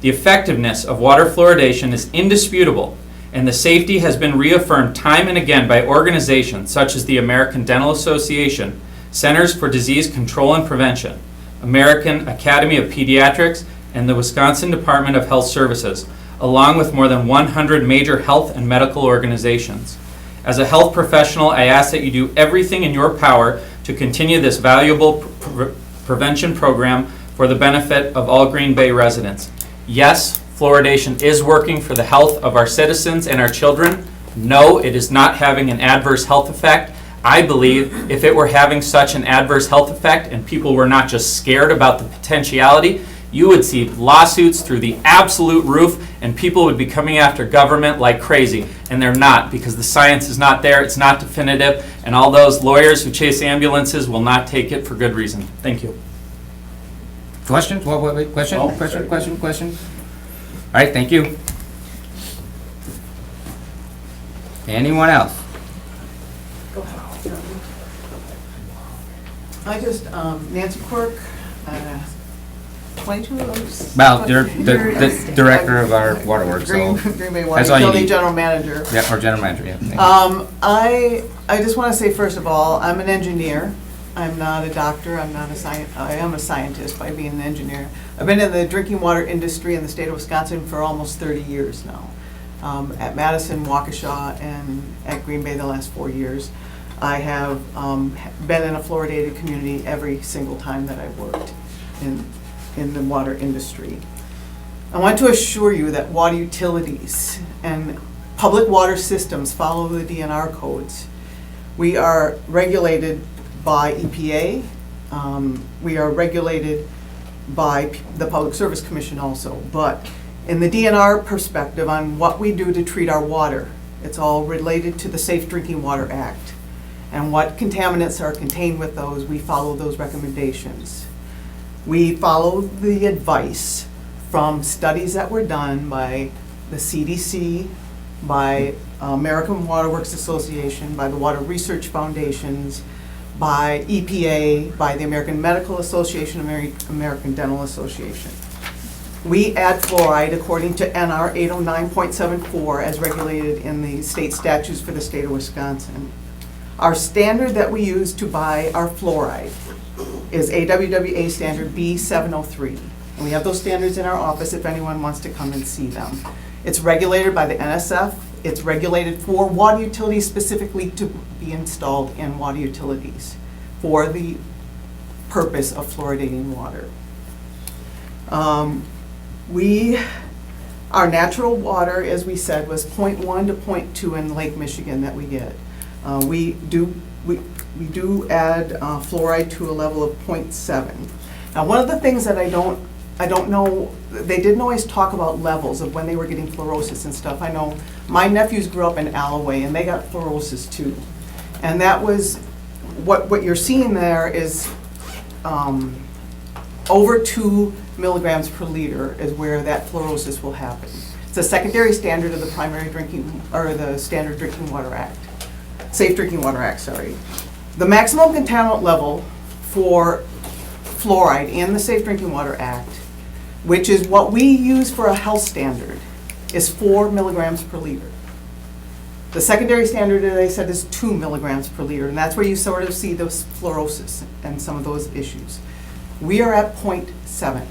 The effectiveness of water fluoridation is indisputable, and the safety has been reaffirmed time and again by organizations such as the American Dental Association, Centers for Disease Control and Prevention, American Academy of Pediatrics, and the Wisconsin Department of Health Services, along with more than 100 major health and medical organizations. As a health professional, I ask that you do everything in your power to continue this valuable prevention program for the benefit of all Green Bay residents. Yes, fluoridation is working for the health of our citizens and our children. No, it is not having an adverse health effect. I believe if it were having such an adverse health effect and people were not just scared about the potentiality, you would see lawsuits through the absolute roof and people would be coming after government like crazy. And they're not, because the science is not there, it's not definitive, and all those lawyers who chase ambulances will not take it for good reason. Thank you. Questions? Wait. Question? Oh, Question? All right, thank you. Anyone else? I just, Nancy Quirk, 22. Well, you're the director of our waterworks, so Green Bay Water that's all you Utility need. General Manager. Yeah, or general manager, yeah. Thank you. I just want to say, first of all, I'm an engineer. I'm not a doctor, I'm not a I am a scientist by being an engineer. I've been in the drinking water industry in the state of Wisconsin for almost 30 years now. At Madison, Waukesha, and at Green Bay the last 4 years. I have been in a fluoridated community every single time that I've worked in the water industry. I want to assure you that water utilities and public water systems follow the DNR codes. We are regulated by EPA. We are regulated by the Public Service Commission also. But in the DNR perspective on what we do to treat our water, it's all related to the Safe Drinking Water Act. And what contaminants are contained with those, we follow those recommendations. We follow the advice from studies that were done by the CDC, by American Water Works Association, by the Water Research Foundations, by EPA, by the American Medical Association, American Dental Association. We add fluoride according to NR 809.74 as regulated in the state statutes for the state of Wisconsin. Our standard that we use to buy our fluoride is AWWA standard B703. And we have those standards in our office if anyone wants to come and see them. It's regulated by the NSF. It's regulated for water utilities specifically to be installed in water utilities for the purpose of fluoridating water. Our natural water, as we said, was 0.1 to 0.2 in Lake Michigan that we get. We do add fluoride to a level of 0.7. Now, one of the things that I don't know, they didn't always talk about levels of when they were getting fluorosis and stuff. I know my nephews grew up in Alloway and they got fluorosis too. And that was, what you're seeing there is over 2 milligrams per liter is where that fluorosis will happen. It's a secondary standard of the primary drinking, or the Standard Drinking Water Act, Safe Drinking Water Act, sorry. The maximum contaminant level for fluoride in the Safe Drinking Water Act, which is what we use for a health standard, is 4 milligrams per liter. The secondary standard, as I said, is 2 milligrams per liter, and that's where you sort of see those fluorosis and some of those issues. We are at 0.7.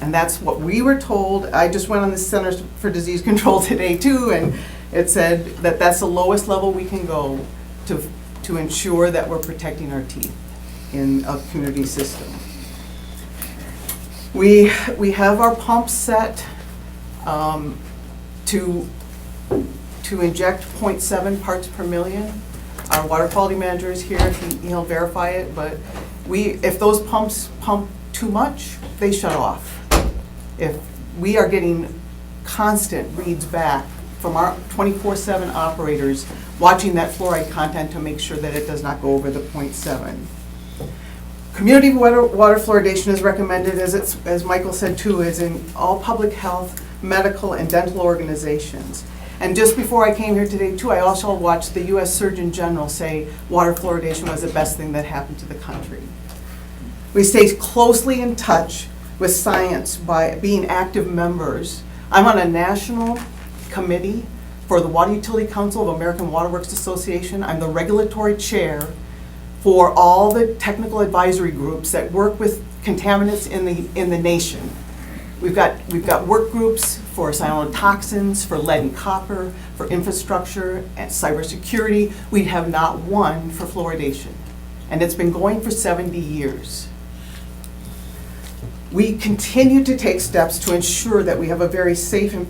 And that's what we were told. I just went on the Centers for Disease Control today too, and it said that that's the lowest level we can go to ensure that we're protecting our teeth in a community system. We have our pumps set to inject 0.7 parts per million. Our water quality manager is here, he'll verify it, but if those pumps pump too much, they shut off. If we are getting constant reads back from our 24/7 operators, watching that fluoride content to make sure that it does not go over the 0.7. Community water fluoridation is recommended, as Michael said too, is in all public health, medical, and dental organizations. And just before I came here today too, I also watched the US Surgeon General say water fluoridation was the best thing that happened to the country. We stay closely in touch with science by being active members. I'm on a national committee for the Water Utility Council of American Water Works Association. I'm the regulatory chair for all the technical advisory groups that work with contaminants in the nation. We've got work groups for cyanotoxins, for lead and copper, for infrastructure and cybersecurity. We have not one for fluoridation, and it's been going for 70 years. We continue to take steps to ensure that we have a very safe and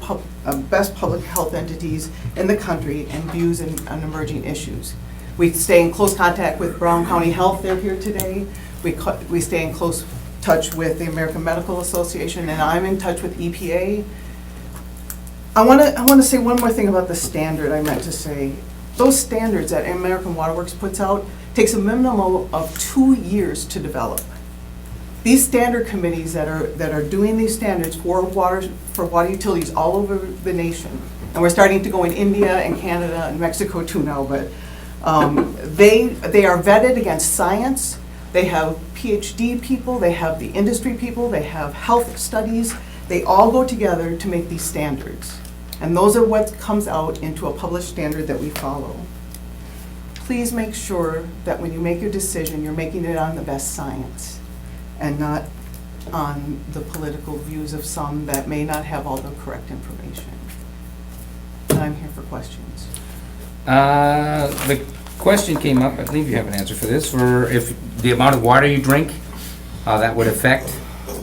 best public health entities in the country and views on emerging issues. We stay in close contact with Brown County Health, they're here today. We stay in close touch with the American Medical Association, and I'm in touch with EPA. I want to say one more thing about the standard I meant to say. Those standards that American Water Works puts out takes a minimum of 2 years to develop. These standard committees that are doing these standards for water utilities all over the nation, and we're starting to go in India and Canada and Mexico too now, but they are vetted against science. They have PhD people, they have the industry people, they have health studies. They all go together to make these standards. And those are what comes out into a published standard that we follow. Please make sure that when you make your decision, you're making it on the best science and not on the political views of some that may not have all the correct information. And I'm here for questions. The question came up, I believe you have an answer for this, for if the amount of water you drink, how that would affect.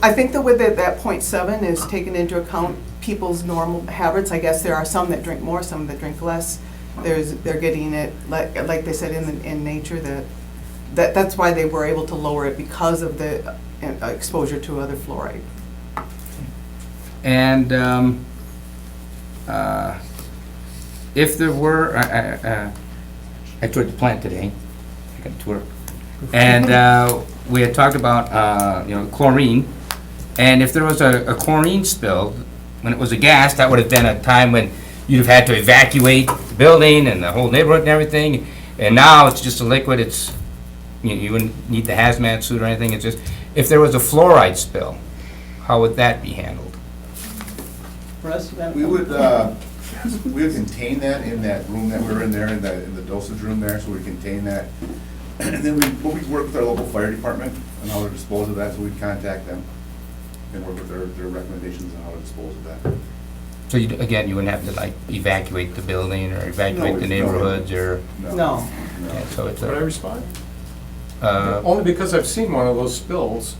I think that with that 0.7 is taken into account people's normal habits. I guess there are some that drink more, some that drink less. They're getting it, like they said, in nature, that's why they were able to lower it, because of the exposure to other fluoride. And if there were, I toured the plant today, I got a tour, and we had talked about chlorine, and if there was a chlorine spill, when it was a gas, that would have been a time when you'd have had to evacuate the building and the whole neighborhood and everything, and now it's just a liquid. It's you wouldn't need the hazmat suit or anything. It's just, if there was a fluoride spill, how would that be handled? We would contain that in that room that we were in there, in the dosage room there, so we contain that. And then we'd work with our local fire department on how to dispose of that, so we'd contact them and work with their recommendations on how to dispose of that. So you wouldn't have to evacuate the building or evacuate the neighborhoods or? No. Yeah, so it's Could I respond? Only because I've seen one of those spills,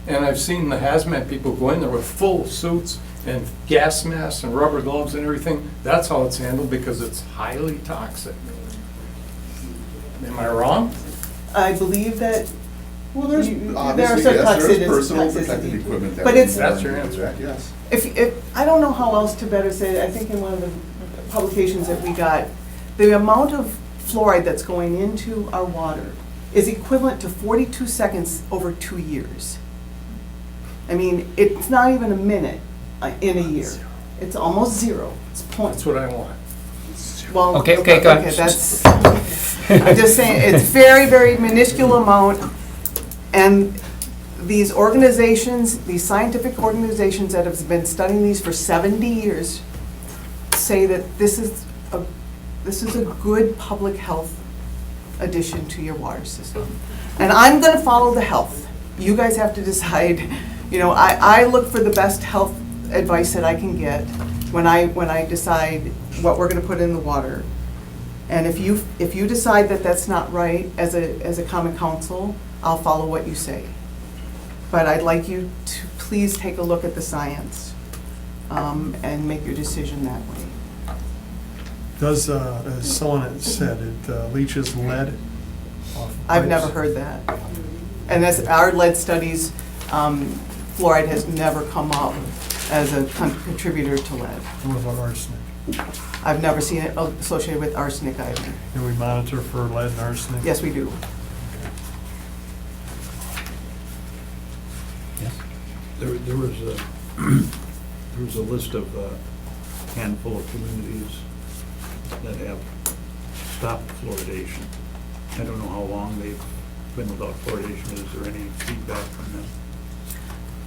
And I've seen the hazmat people go in there with full suits and gas masks and rubber gloves and everything. That's how it's handled because it's highly toxic. Am I wrong? I believe that. Well, there's there are obviously, some yes, there is toxicity- personal toxicity. protective equipment that. But would it's- be That's done your to answer. that, yes. If, I don't know how else to better say it, I think in one of the publications that we got, the amount of fluoride that's going into our water is equivalent to 42 seconds over 2 years. I mean, it's not even a minute in a year. It's almost zero. It's point. That's what I want. Well, Okay, go on. Okay, that's, I'm just saying, it's very, very minuscule amount. And these organizations, these scientific organizations that have been studying these for 70 years say that this is a good public health addition to your water system. And I'm gonna follow the health. You guys have to decide, you know, I look for the best health advice that I can get when I decide what we're gonna put in the water. And if you decide that that's not right as a common council, I'll follow what you say. But I'd like you to please take a look at the science and make your decision that way. Does, as someone had said, it leaches lead off of I've pipes? never heard that. And as our lead studies, fluoride has never come up as a contributor to lead. And what about arsenic? I've never seen it associated with arsenic either. Do we monitor for lead and arsenic? Yes, we do. There was a list of a handful of communities that have stopped fluoridation. I don't know how long they've been without fluoridation. Is there any feedback from them?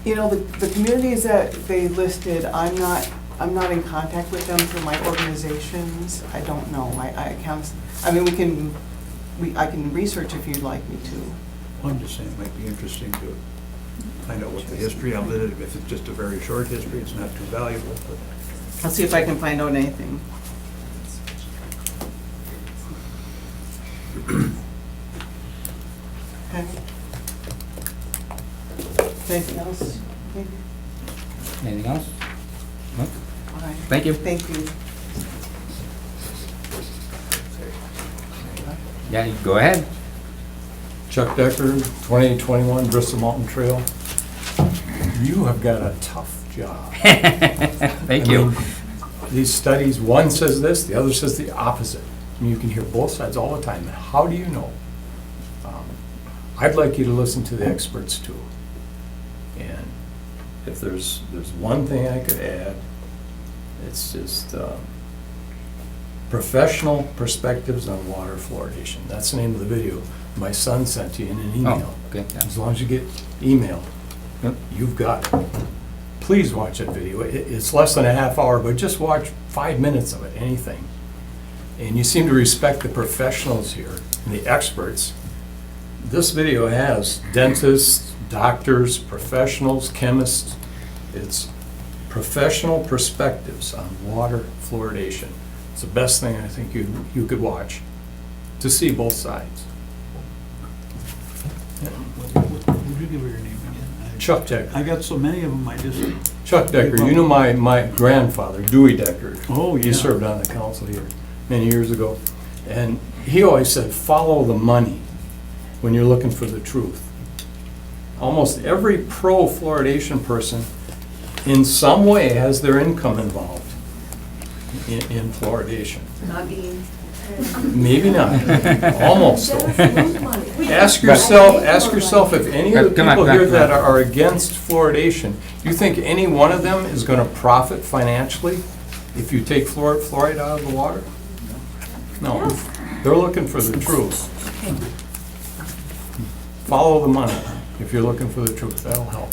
You know, the communities that they listed, I'm not in contact with them through my organizations. I don't know. I can't, I mean, I can research if you'd like me to. I'm just saying it might be interesting to find out what the history of it is. If it's just a very short history, it's not too valuable, but. I'll see if I can find out anything. Okay. Anything else? Anything else? No? All right. Thank you. Thank you. Yeah, you go ahead. Chuck Decker, 2021 Bristol Mountain Trail. You have got a tough job. Thank I you. mean, these studies, one says this, the other says the opposite. I mean, you can hear both sides all the time. How do you know? I'd like you to listen to the experts too. And if there's one thing I could add, it's just professional perspectives on water fluoridation. That's the name of the video my son sent you in an email. Oh, okay, yeah. As long as you get email, Yep. you've got it. Please watch that video. It's less than a half hour, but just watch 5 minutes of it, anything. And you seem to respect the professionals here and the experts. This video has dentists, doctors, professionals, chemists. It's professional perspectives on water fluoridation. It's the best thing I think you could watch to see both sides. Would you give her your name again? Chuck Decker. I got so many of them, I just. Chuck Decker, you know my grandfather, Dewey Decker. Oh, yeah. He served on the council here many years ago. And he always said, follow the money when you're looking for the truth. Almost every pro-fluoridation person in some way has their income involved in fluoridation. Not being. Maybe not, almost though. Ask yourself if any of the Come on, people come on, here come that on. are against fluoridation, you think any one of them is gonna profit financially if you take fluoride out of the water? No, they're looking for the truth. Follow the money if you're looking for the truth, that'll help.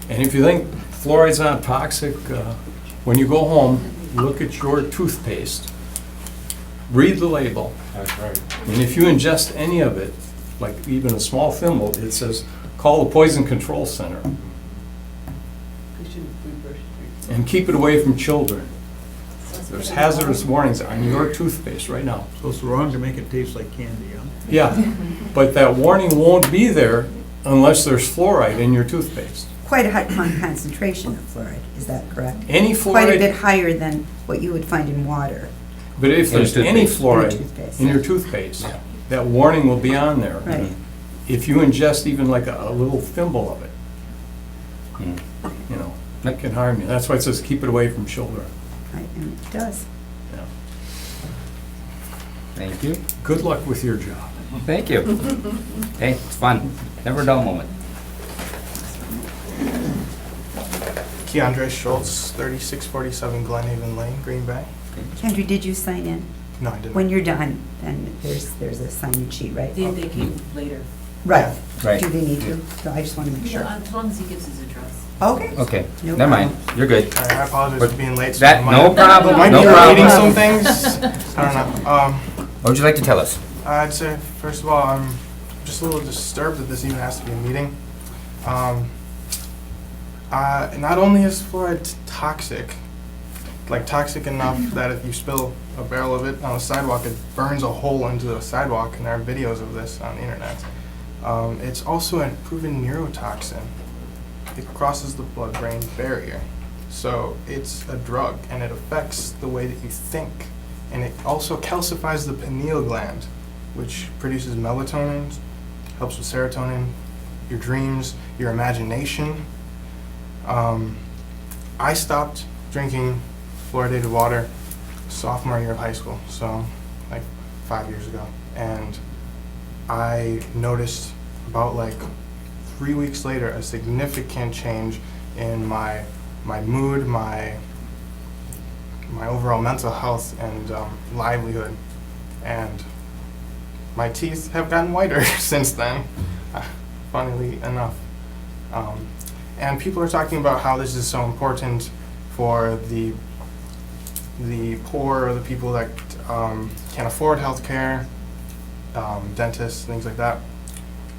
And if you think fluoride's not toxic, when you go home, look at your toothpaste. Read the label. That's right. And if you ingest any of it, like even a small thimble, it says, call the Poison Control Center. And keep it away from children. There's hazardous warnings on your toothpaste right now. So it's wrong to make it taste like candy, huh? Yeah, but that warning won't be there Unless there's fluoride in your toothpaste. Quite a high concentration of fluoride, is that correct? Any Quite a fluoride- bit higher than what you would find in water. But if In there's the any toothpaste. fluoride In the toothpaste. in your toothpaste, that warning will be on there. Right. If you ingest even like a little thimble of it, you know, that can harm you. That's why it says keep it away from children. Right, and it does. Yeah. Thank you. Good luck with your job. Thank you. Hey, it's fun. Never a dull moment. Keandre Schultz, 3647 Glenhaven Lane, Green Bay. Kendra, did you sign in? No, I didn't. When you're done, then there's a sign-in sheet, right? They came later. Right. Right. Do they need to? So I just want to make sure. As long as he gives his address. Okay. Okay, No never mind. You're good. All right, I apologize But for being late. that- so no problem, Might no be problem. repeating some things. I don't know. What would you like to tell us? I'd say, first of all, I'm just a little disturbed that this even has to be a meeting. Not only is fluoride toxic, like toxic enough that if you spill a barrel of it on the sidewalk, it burns a hole into the sidewalk, and there are videos of this on the internet. It's also a proven neurotoxin. It crosses the blood-brain barrier. So it's a drug, and it affects the way that you think. And it also calcifies the pineal gland, which produces melatonin, helps with serotonin, your dreams, your imagination. I stopped drinking fluoridated water sophomore year of high school, so like 5 years ago. And I noticed about like 3 weeks later a significant change in my mood, my overall mental health and livelihood. And my teeth have gotten whiter since then, funnily enough. And people are talking about how this is so important for the poor, or the people that can't afford health care, dentists, things like that.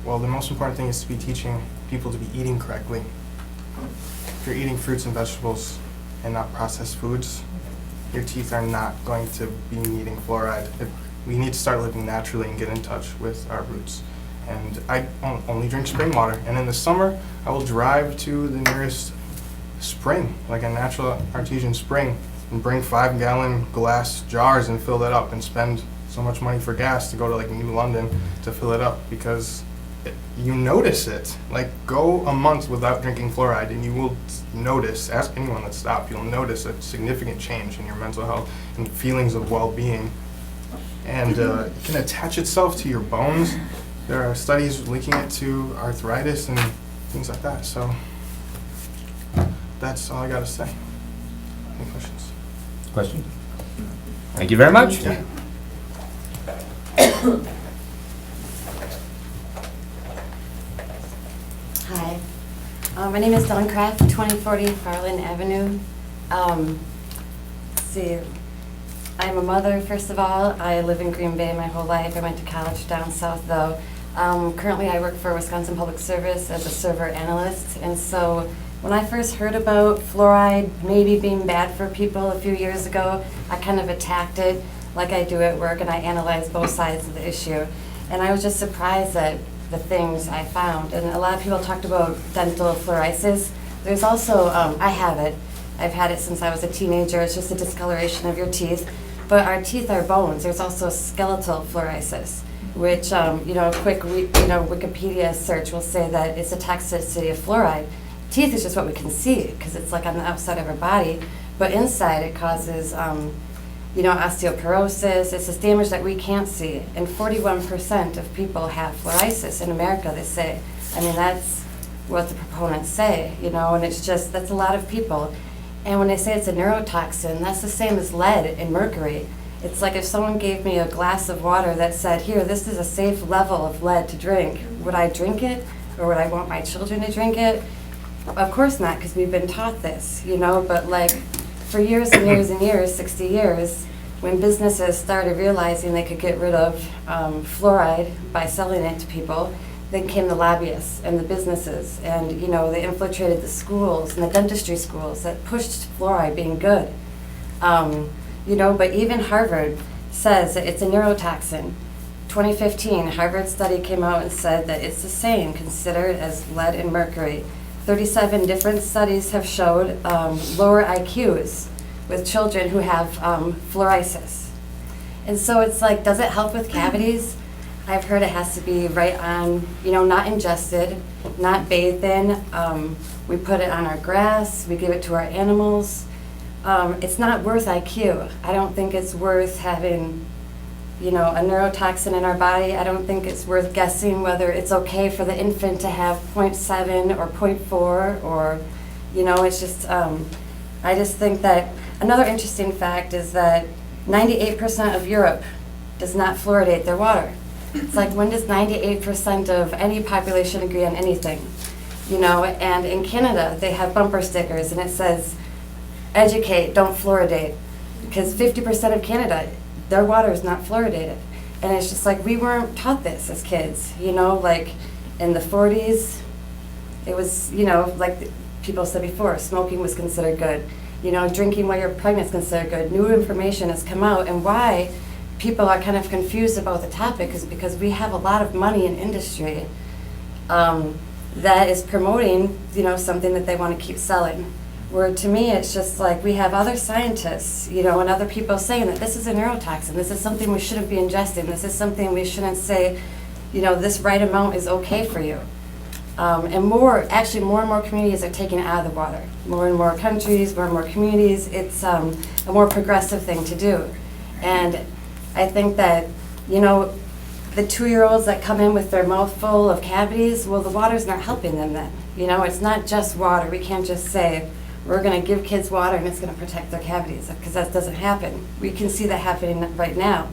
Well, the most important thing is to be teaching people to be eating correctly. If you're eating fruits and vegetables and not processed foods, your teeth are not going to be needing fluoride. We need to start living naturally and get in touch with our roots. And I only drink spring water. And in the summer, I will drive to the nearest spring, like a natural artesian spring, and bring 5-gallon glass jars and fill that up and spend so much money for gas to go to like New London to fill it up, because you notice it. Like, go a month without drinking fluoride and you will notice, ask anyone that's stopped, you'll notice a significant change in your mental health and feelings of well-being. And it can attach itself to your bones. There are studies linking it to arthritis and things like that. So that's all I gotta say. Any questions? Question? Thank you very much. Yeah. Hi, my name is Dawn Kraft, 2040 Farland Avenue. Let's see, I'm a mother, first of all. I live in Green Bay my whole life. I went to college down south, though. Currently, I work for Wisconsin Public Service as a server analyst, and so when I first heard about fluoride maybe being bad for people a few years ago, I kind of attacked it like I do at work, and I analyzed both sides of the issue. And I was just surprised at the things I found. And a lot of people talked about dental fluorisis. There's also, I have it. I've had it since I was a teenager. It's just a discoloration of your teeth. But our teeth are bones. There's also skeletal fluorisis, which, a quick Wikipedia search will say that it's a toxicity of fluoride. Teeth is just what we can see, because it's like on the outside of our body. But inside it causes, osteoporosis. It's this damage that we can't see. And 41% of people have fluorisis in America, they say. I mean, that's what the proponents say, and it's just, that's a lot of people. And when they say it's a neurotoxin, that's the same as lead and mercury. It's like if someone gave me a glass of water that said, here, this is a safe level of lead to drink. Would I drink it? Or would I want my children to drink it? Of course not, because we've been taught this, but like for years and years and years, 60 years, when businesses started realizing they could get rid of fluoride by selling it to people, then came the lobbyists and the businesses, and they infiltrated the schools and the dentistry schools that pushed fluoride being good. But even Harvard says that it's a neurotoxin. 2015, Harvard study came out and said that it's the same, considered as lead and mercury. 37 different studies have showed lower IQs with children who have fluorisis. And so it's like, does it help with cavities? I've heard it has to be right on, not ingested, not bathed in. We put it on our grass, we give it to our animals. It's not worth IQ. I don't think it's worth having, a neurotoxin in our body. I don't think it's worth guessing whether it's okay for the infant to have 0.7 or 0.4 or, it's just, I just think that another interesting fact is that 98% of Europe does not fluoridate their water. It's like, when does 98% of any population agree on anything? And in Canada, they have bumper stickers and it says, educate, don't fluoridate. Because 50% of Canada, their water is not fluoridated. And it's just like, we weren't taught this as kids, like in the 40s, it was, like people said before, smoking was considered good. Drinking while you're pregnant is considered good. New information has come out, and why people are kind of confused about the topic is because we have a lot of money in industry that is promoting, something that they want to keep selling. Where to me, it's just like we have other scientists, and other people saying that this is a neurotoxin, this is something we shouldn't be ingesting, this is something we shouldn't say, this right amount is okay for you. And more and more communities are taking it out of the water. More and more countries, more and more communities, it's a more progressive thing to do. And I think that, the 2-year-olds that come in with their mouth full of cavities, well, the water's not helping them then. It's not just water. We can't just say, we're going to give kids water and it's going to protect their cavities, because that doesn't happen. We can see that happening right now.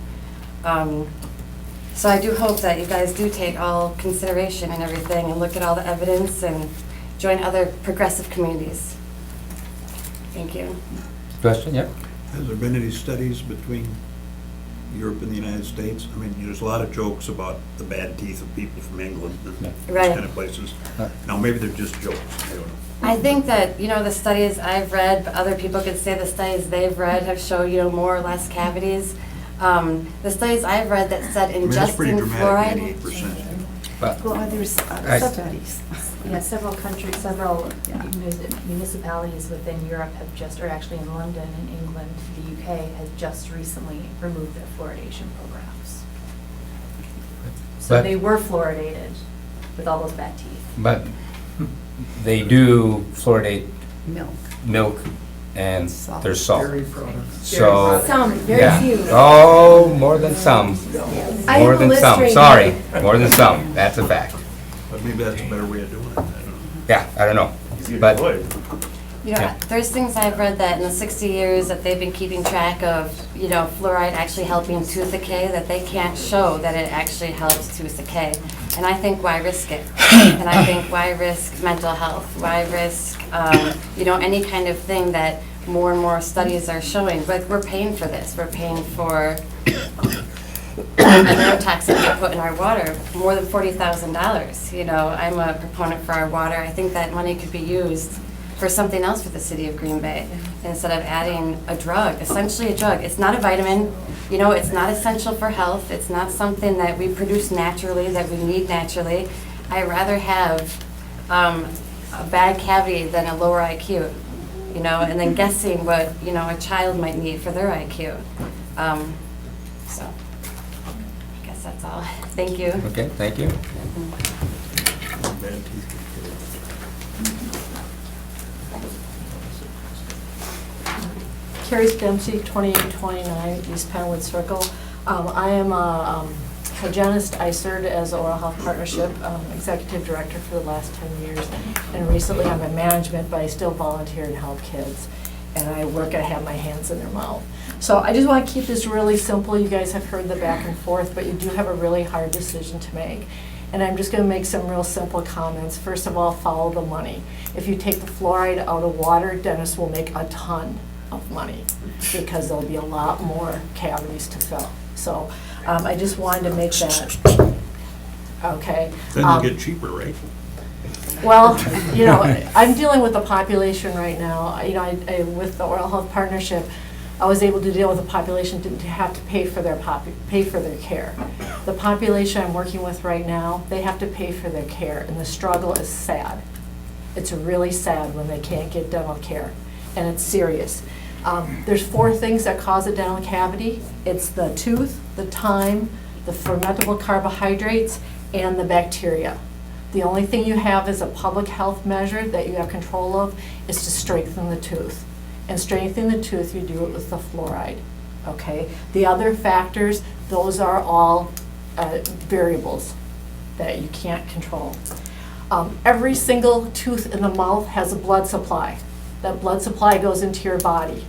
So I do hope that you guys do take all consideration and everything and look at all the evidence and join other progressive communities. Thank you. Question, yeah? Has there been any studies between Europe and the United States? I mean, there's a lot of jokes about the bad teeth of people from England and those Right. kind of places. Now, maybe they're just jokes. I don't know. I think that, the studies I've read, but other people could say the studies they've read have shown, more or less cavities. The studies I've read that said I mean, that's pretty ingesting dramatic, fluoride. 88%. Well, there's studies. Yeah, several countries, municipalities within Europe have just, or actually in London and England, the UK, has just recently removed their fluoridation programs. So But- they were fluoridated with all those bad teeth. But they do fluoridate milk and Salt. there's salt. Dairy products. So, Some, very yeah. few. Oh, more than some. I More have a than list some, right sorry. here. More than some, that's a fact. But maybe that's a better way of doing it. I don't know. Yeah, I don't know. Easier to But avoid. Yeah. There's things I've read that in the 60 years that they've been keeping track of, fluoride actually helping tooth decay, that they can't show that it actually helps tooth decay. And I think, why risk it? And I think, why risk mental health? Why risk, any kind of thing that more and more studies are showing? Like, we're paying for this. We're paying for a neurotoxin to put in our water, more than $40,000. I'm a proponent for our water. I think that money could be used for something else for the city of Green Bay, instead of adding a drug, essentially a drug. It's not a vitamin, it's not essential for health. It's not something that we produce naturally, that we need naturally. I'd rather have a bad cavity than a lower IQ, and then guessing what, a child might need for their IQ. So, I guess that's all. Thank you. Okay, thank you. Bad teeth. Carrie Dempsey, 2829 East Penwood Circle. I am a hygienist. I served as Oral Health Partnership Executive Director for the last 10 years. And recently I'm in management, but I still volunteer and help kids. And I have my hands in their mouth. So I just want to keep this really simple. You guys have heard the back and forth, but you do have a really hard decision to make. And I'm just going to make some real simple comments. First of all, follow the money. If you take the fluoride out of water, dentists will make a ton of money because there'll be a lot more cavities to fill. So I just wanted to make that, okay. Then you get cheaper, right? Well, I'm dealing with the population right now. I with the Oral Health Partnership, I was able to deal with a population didn't have to pay for their care. The population I'm working with right now, they have to pay for their care, and the struggle is sad. It's really sad when they can't get dental care, and it's serious. There's 4 things that cause a dental cavity. It's the tooth, the time, the fermentable carbohydrates, and the bacteria. The only thing you have as a public health measure that you have control of is to strengthen the tooth. And strengthening the tooth, you do it with the fluoride, okay? The other factors, those are all variables that you can't control. Every single tooth in the mouth has a blood supply. That blood supply goes into your body.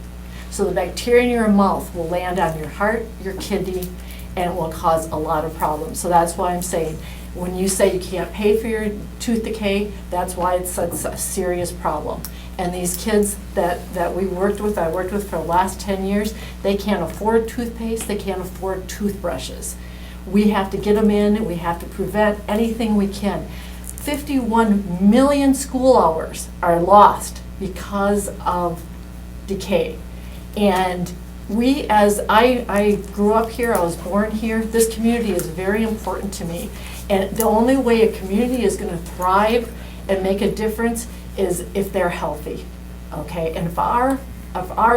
So the bacteria in your mouth will land on your heart, your kidney, and it will cause a lot of problems. So that's why I'm saying, when you say you can't pay for your tooth decay, that's why it's such a serious problem. And these kids that I worked with for the last 10 years, they can't afford toothpaste, they can't afford toothbrushes. We have to get them in, we have to prevent anything we can. 51 million school hours are lost because of decay. And as I grew up here, I was born here, this community is very important to me. And the only way a community is going to thrive and make a difference is if they're healthy, okay? And if our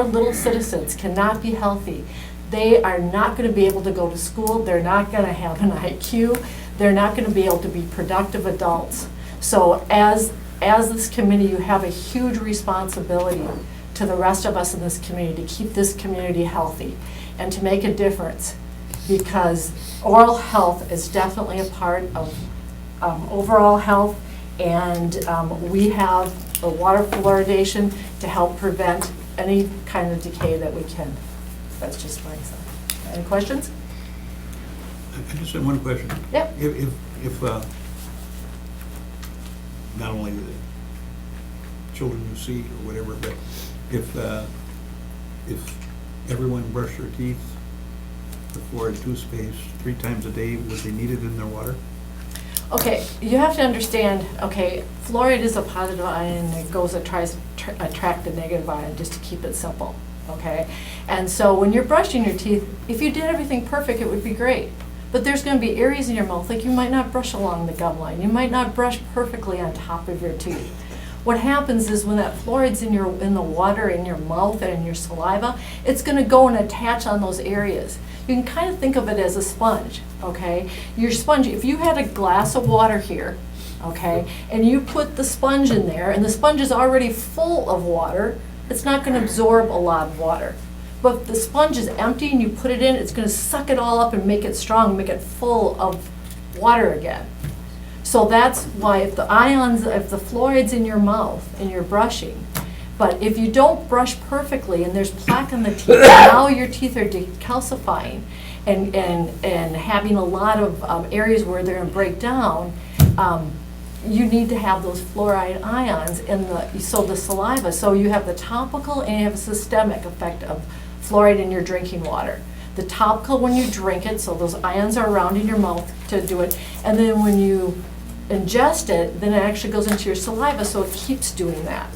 little citizens cannot be healthy, they are not going to be able to go to school, they're not going to have an IQ, they're not going to be able to be productive adults. So as this committee, you have a huge responsibility to the rest of us in this community to keep this community healthy and to make a difference, because oral health is definitely a part of overall health, and we have the water fluoridation to help prevent any kind of decay that we can. That's just my side. Any questions? I just have one question. Yep. If not only the children you see or whatever, but if everyone brushed their teeth with fluoride toothpaste 3 times a day, would they need it in their water? Okay, you have to understand, okay, fluoride is a positive ion that tries to attract the negative ion, just to keep it simple, okay? And so when you're brushing your teeth, if you did everything perfect, it would be great. But there's going to be areas in your mouth, like you might not brush along the gum line. You might not brush perfectly on top of your teeth. What happens is when that fluoride's in the water, in your mouth, and in your saliva, it's going to go and attach on those areas. You can kind of think of it as a sponge, okay? Your sponge, if you had a glass of water here, okay, and you put the sponge in there, and the sponge is already full of water, it's not going to absorb a lot of water. But if the sponge is empty and you put it in, it's going to suck it all up and make it strong, make it full of water again. So that's why if the fluoride's in your mouth and you're brushing, but if you don't brush perfectly and there's plaque on the teeth, now your teeth are decalcifying and having a lot of areas where they're going to break down, you need to have those fluoride ions in the saliva. So you have the topical and you have a systemic effect of fluoride in your drinking water. The topical when you drink it, so those ions are around in your mouth to do it, and then when you ingest it, then it actually goes into your saliva, so it keeps doing that.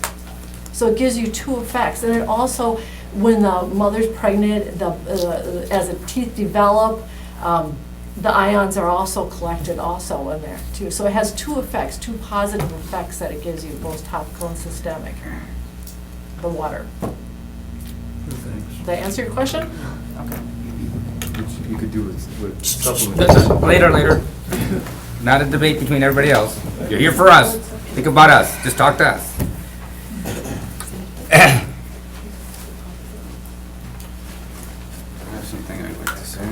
So it gives you 2 effects. And it also, when the mother's pregnant, as the teeth develop, the ions are also collected also in there too. So it has 2 effects, 2 positive effects that it gives you, both topical and systemic, the water. Thanks. Did I answer your question? Okay. You could do with supplements. Later. Not a debate between everybody else. You're here for us. Think about us. Just talk to us. I have something I'd like to say.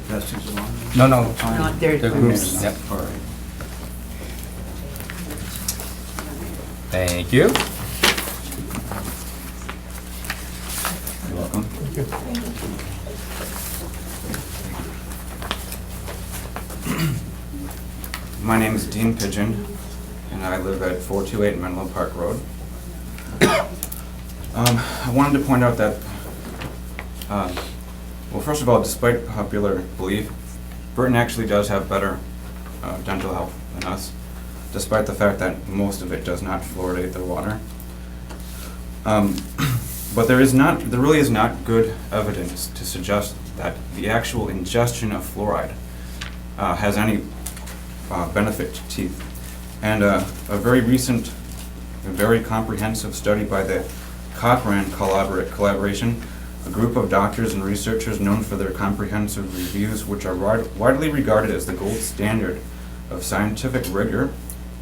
Pass these along? No. No, they're The groups. Yep. All right. Thank you. You're welcome. My name is Dean Pigeon, and I live at 428 Menlo Park Road. I wanted to point out that, well, first of all, despite popular belief, Burton actually does have better dental health than us. despite the fact that most of it does not fluoridate the water. But there really is not good evidence to suggest that the actual ingestion of fluoride has any benefit to teeth. And a very recent, a very comprehensive study by the Cochrane collaboration, a group of doctors and researchers known for their comprehensive reviews, which are widely regarded as the gold standard of scientific rigor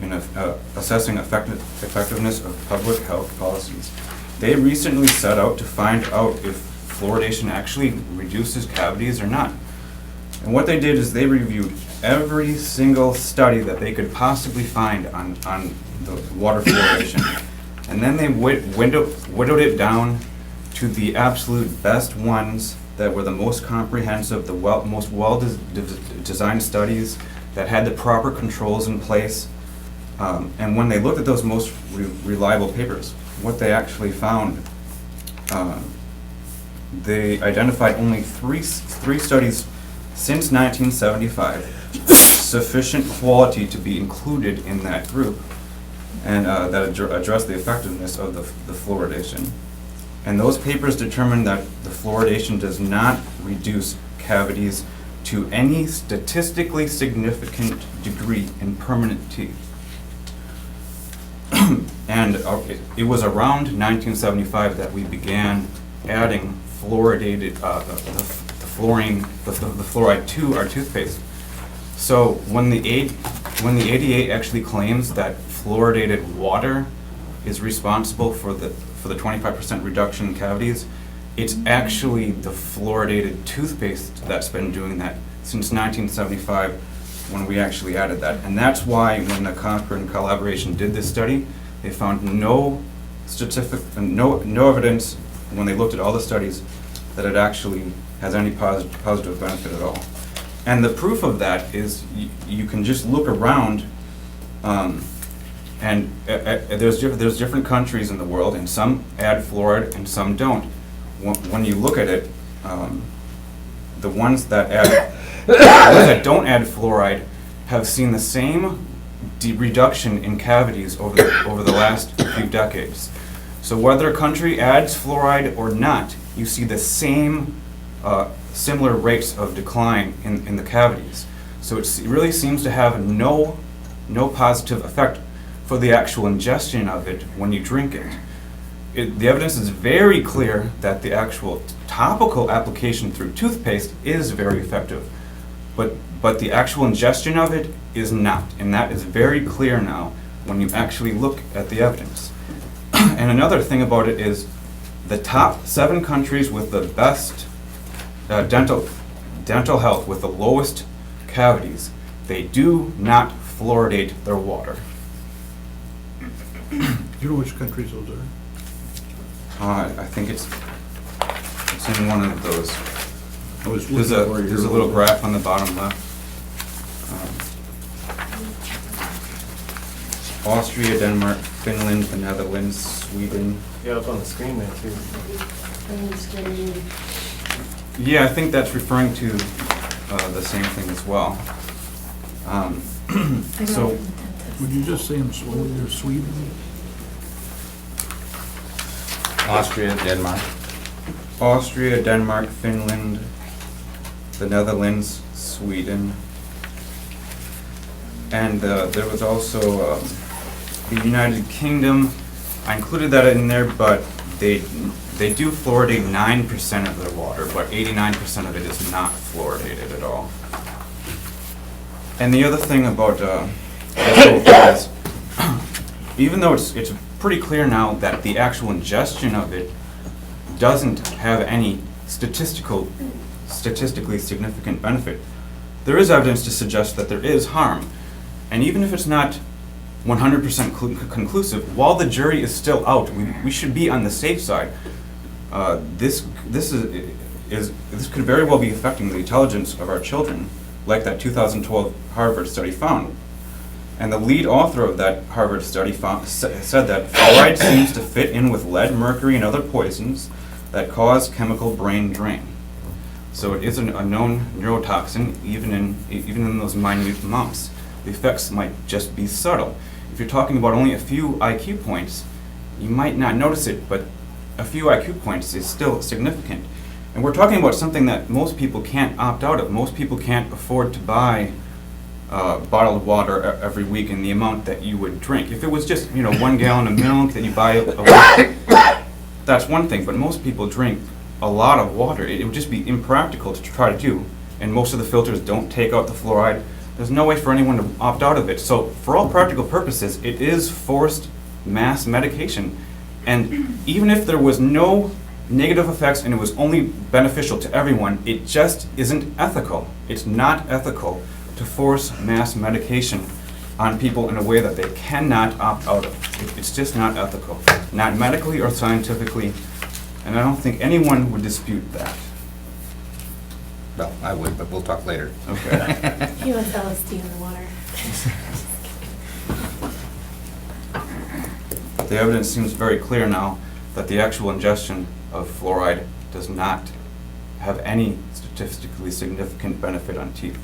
in assessing effectiveness of public health policies. They recently set out to find out if fluoridation actually reduces cavities or not. And what they did is they reviewed every single study that they could possibly find on the water fluoridation. And then they whittled it down to the absolute best ones that were the most comprehensive, the most well-designed studies that had the proper controls in place. And when they looked at those most reliable papers, what they actually found, they identified only three studies since 1975, sufficient quality to be included in that group, and that address the effectiveness of the fluoridation. And those papers determined that the fluoridation does not reduce cavities to any statistically significant degree in permanent teeth. And it was around 1975 that we began adding fluoridated, the fluoride to our toothpaste. So when the ADA actually claims that fluoridated water is responsible for the 25% reduction in cavities, it's actually the fluoridated toothpaste that's been doing that since 1975 when we actually added that. And that's why when the Cochrane collaboration did this study, they found no evidence when they looked at all the studies that it actually has any positive benefit at all. And the proof of that is you can just look around, and there's different countries in the world, and some add fluoride and some don't. When you look at it, the ones that don't add fluoride have seen the same reduction in cavities over the last few decades. So whether a country adds fluoride or not, you see the same similar rates of decline in the cavities. So it really seems to have no positive effect for the actual ingestion of it when you drink it. The evidence is very clear that the actual topical application through toothpaste is very effective, but the actual ingestion of it is not, and that is very clear now when you actually look at the evidence. And another thing about it is the top 7 countries with the best dental health, with the lowest cavities, they do not fluoridate their water. Do you know which countries those are? I think it's in one of those. There's a little graph on the bottom left. Austria, Denmark, Finland, the Netherlands, Sweden. Yeah, up on the screen there too. Yeah, I think that's referring to the same thing as well. So, would you just say them slowly? They're Sweden? Austria, Denmark. Austria, Denmark, Finland, the Netherlands, Sweden, and there was also the United Kingdom. I included that in there, but they do fluoridate 9% of their water, but 89% of it is not fluoridated at all. And the other thing about this is, even though it's pretty clear now that the actual ingestion of it doesn't have any statistically significant benefit, there is evidence to suggest that there is harm. And even if it's not 100% conclusive, while the jury is still out, we should be on the safe side. This could very well be affecting the intelligence of our children, like that 2012 Harvard study found. And the lead author of that Harvard study said that fluoride seems to fit in with lead, mercury, and other poisons that cause chemical brain drain. So it is a known neurotoxin, even in those minute amounts. the effects might just be subtle. If you're talking about only a few IQ points, you might not notice it, but a few IQ points is still significant. And we're talking about something that most people can't opt out of. Most people can't afford to buy bottled water every week in the amount that you would drink. If it was just, 1 gallon of milk that you buy a week, that's one thing, but most people drink a lot of water. It would just be impractical to try to do, and most of the filters don't take out the fluoride. There's no way for anyone to opt out of it. So for all practical purposes, it is forced mass medication. And even if there was no negative effects and it was only beneficial to everyone, it just isn't ethical. It's not ethical to force mass medication on people in a way that they cannot opt out of. It's just not ethical, not medically or scientifically, and I don't think anyone would dispute that. Well, I would, but we'll talk later. Okay. He wants LSD in the water. The evidence seems very clear now that the actual ingestion of fluoride does not have any statistically significant benefit on teeth.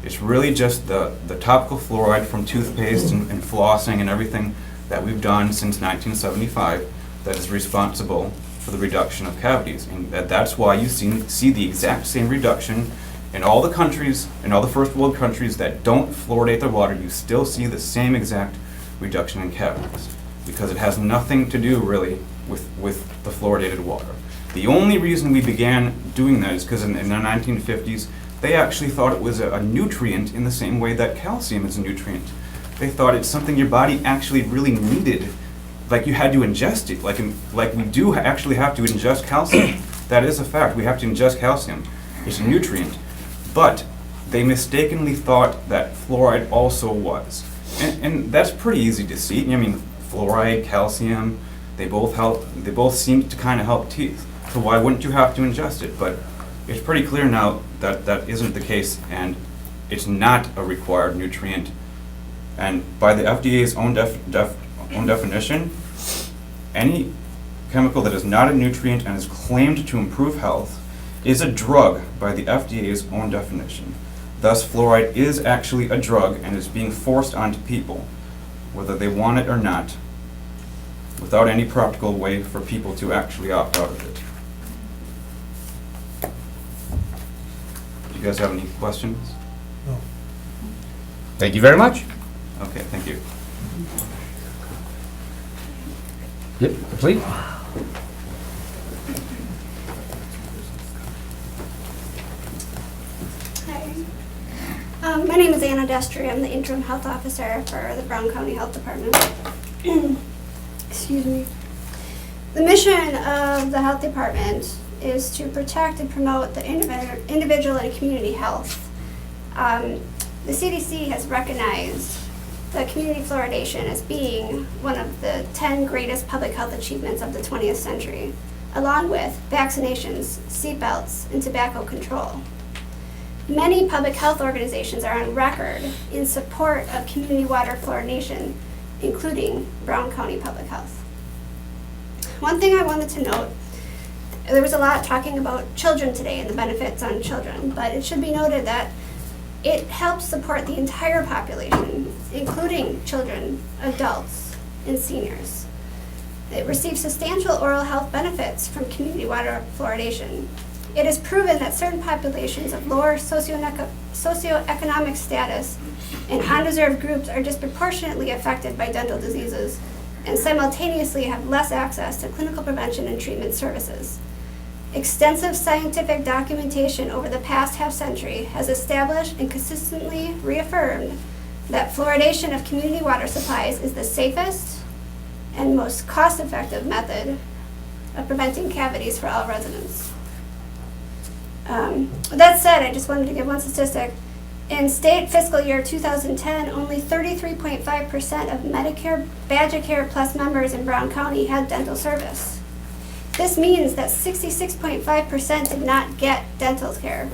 It's really just the topical fluoride from toothpaste and flossing and everything that we've done since 1975 that is responsible for the reduction of cavities. And that's why you see the exact same reduction in all the countries, in all the first world countries that don't fluoridate their water. You still see the same exact reduction in cavities because it has nothing to do really with the fluoridated water. The only reason we began doing that is because in the 1950s, they actually thought it was a nutrient in the same way that calcium is a nutrient. They thought it's something your body actually really needed, like you had to ingest it, like we do actually have to ingest calcium. That is a fact, we have to ingest calcium. It's a nutrient. But they mistakenly thought that fluoride also was. And that's pretty easy to see. I mean, fluoride, calcium, they both help, they both seem to kind of help teeth. So why wouldn't you have to ingest it? But it's pretty clear now that that isn't the case, and it's not a required nutrient. And by the FDA's own definition, any chemical that is not a nutrient and is claimed to improve health is a drug by the FDA's own definition. Thus, fluoride is actually a drug and is being forced onto people, whether they want it or not, without any practical way for people to actually opt out of it. Do you guys have any questions? No. Thank you very much. Okay, thank you. Yep, please. Hi. My name is Anna Destry. I'm the interim health officer for the Brown County Health Department. Excuse me. The mission of the health department is to protect and promote the individual and community health. The CDC has recognized the community fluoridation as being one of the 10 greatest public health achievements of the 20th century, along with vaccinations, seatbelts, and tobacco control. Many public health organizations are on record in support of community water fluoridation, including Brown County Public Health. One thing I wanted to note, there was a lot talking about children today and the benefits on children, but it should be noted that it helps support the entire population, including children, adults, and seniors. It receives substantial oral health benefits from community water fluoridation. It is proven that certain populations of lower socioeconomic status and undeserved groups are disproportionately affected by dental diseases and simultaneously have less access to clinical prevention and treatment services. Extensive scientific documentation over the past half-century has established and consistently reaffirmed that fluoridation of community water supplies is the safest and most cost-effective method of preventing cavities for all residents. With that said, I just wanted to give one statistic. In state fiscal year 2010, only 33.5% of Medicare Badgecare Plus members in Brown County had dental service. This means that 66.5% did not get dental care.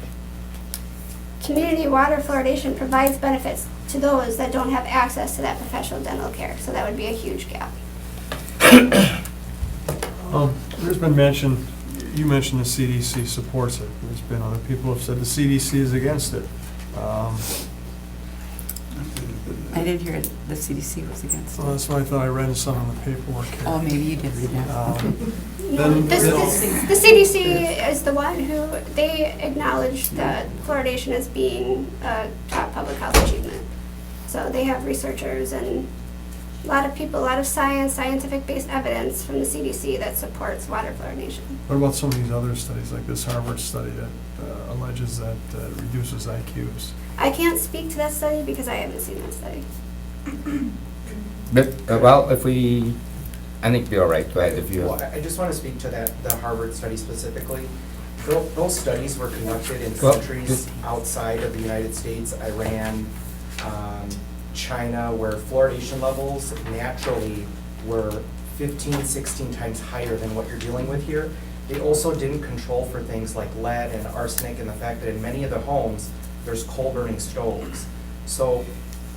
Community water fluoridation provides benefits to those that don't have access to that professional dental care, so that would be a huge gap. There's been mention, you mentioned the CDC supports it. There's been other people who have said the CDC is against it. I didn't hear the CDC was against Well, it. that's why I thought I read some of the paperwork here. Oh, maybe you did read that. Then- The CDC is the one who, they acknowledge that fluoridation as being a top public health achievement. So they have researchers and a lot of people, a lot of scientific-based evidence from the CDC that supports water fluoridation. What about some of these other studies, like this Harvard study that alleges that reduces IQs? I can't speak to that study because I haven't seen that study. But, well, if we, I think it'd be all right. Go ahead if you. Well, I just want to speak to the Harvard study specifically. Those studies were conducted in Well, countries outside of the United States, Iran, China, where fluoridation levels naturally were 15, 16 times higher than what you're dealing with here. They also didn't control for things like lead and arsenic and the fact that in many of the homes, there's coal-burning stoves. So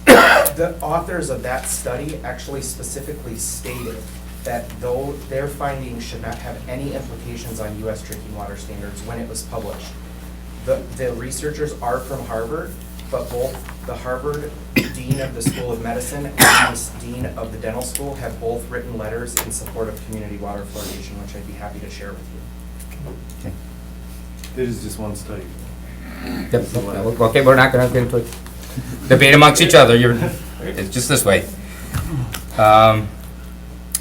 the authors of that study actually specifically stated that though their findings should not have any implications on U.S. drinking water standards when it was published. The researchers are from Harvard, but both the Harvard Dean of the School of Medicine and the Dean of the Dental School have both written letters in support of community water fluoridation, which I'd be happy to share with you. It is just one study. Yep. Okay, we're not gonna get into it. Debate amongst each other. It's just this way. I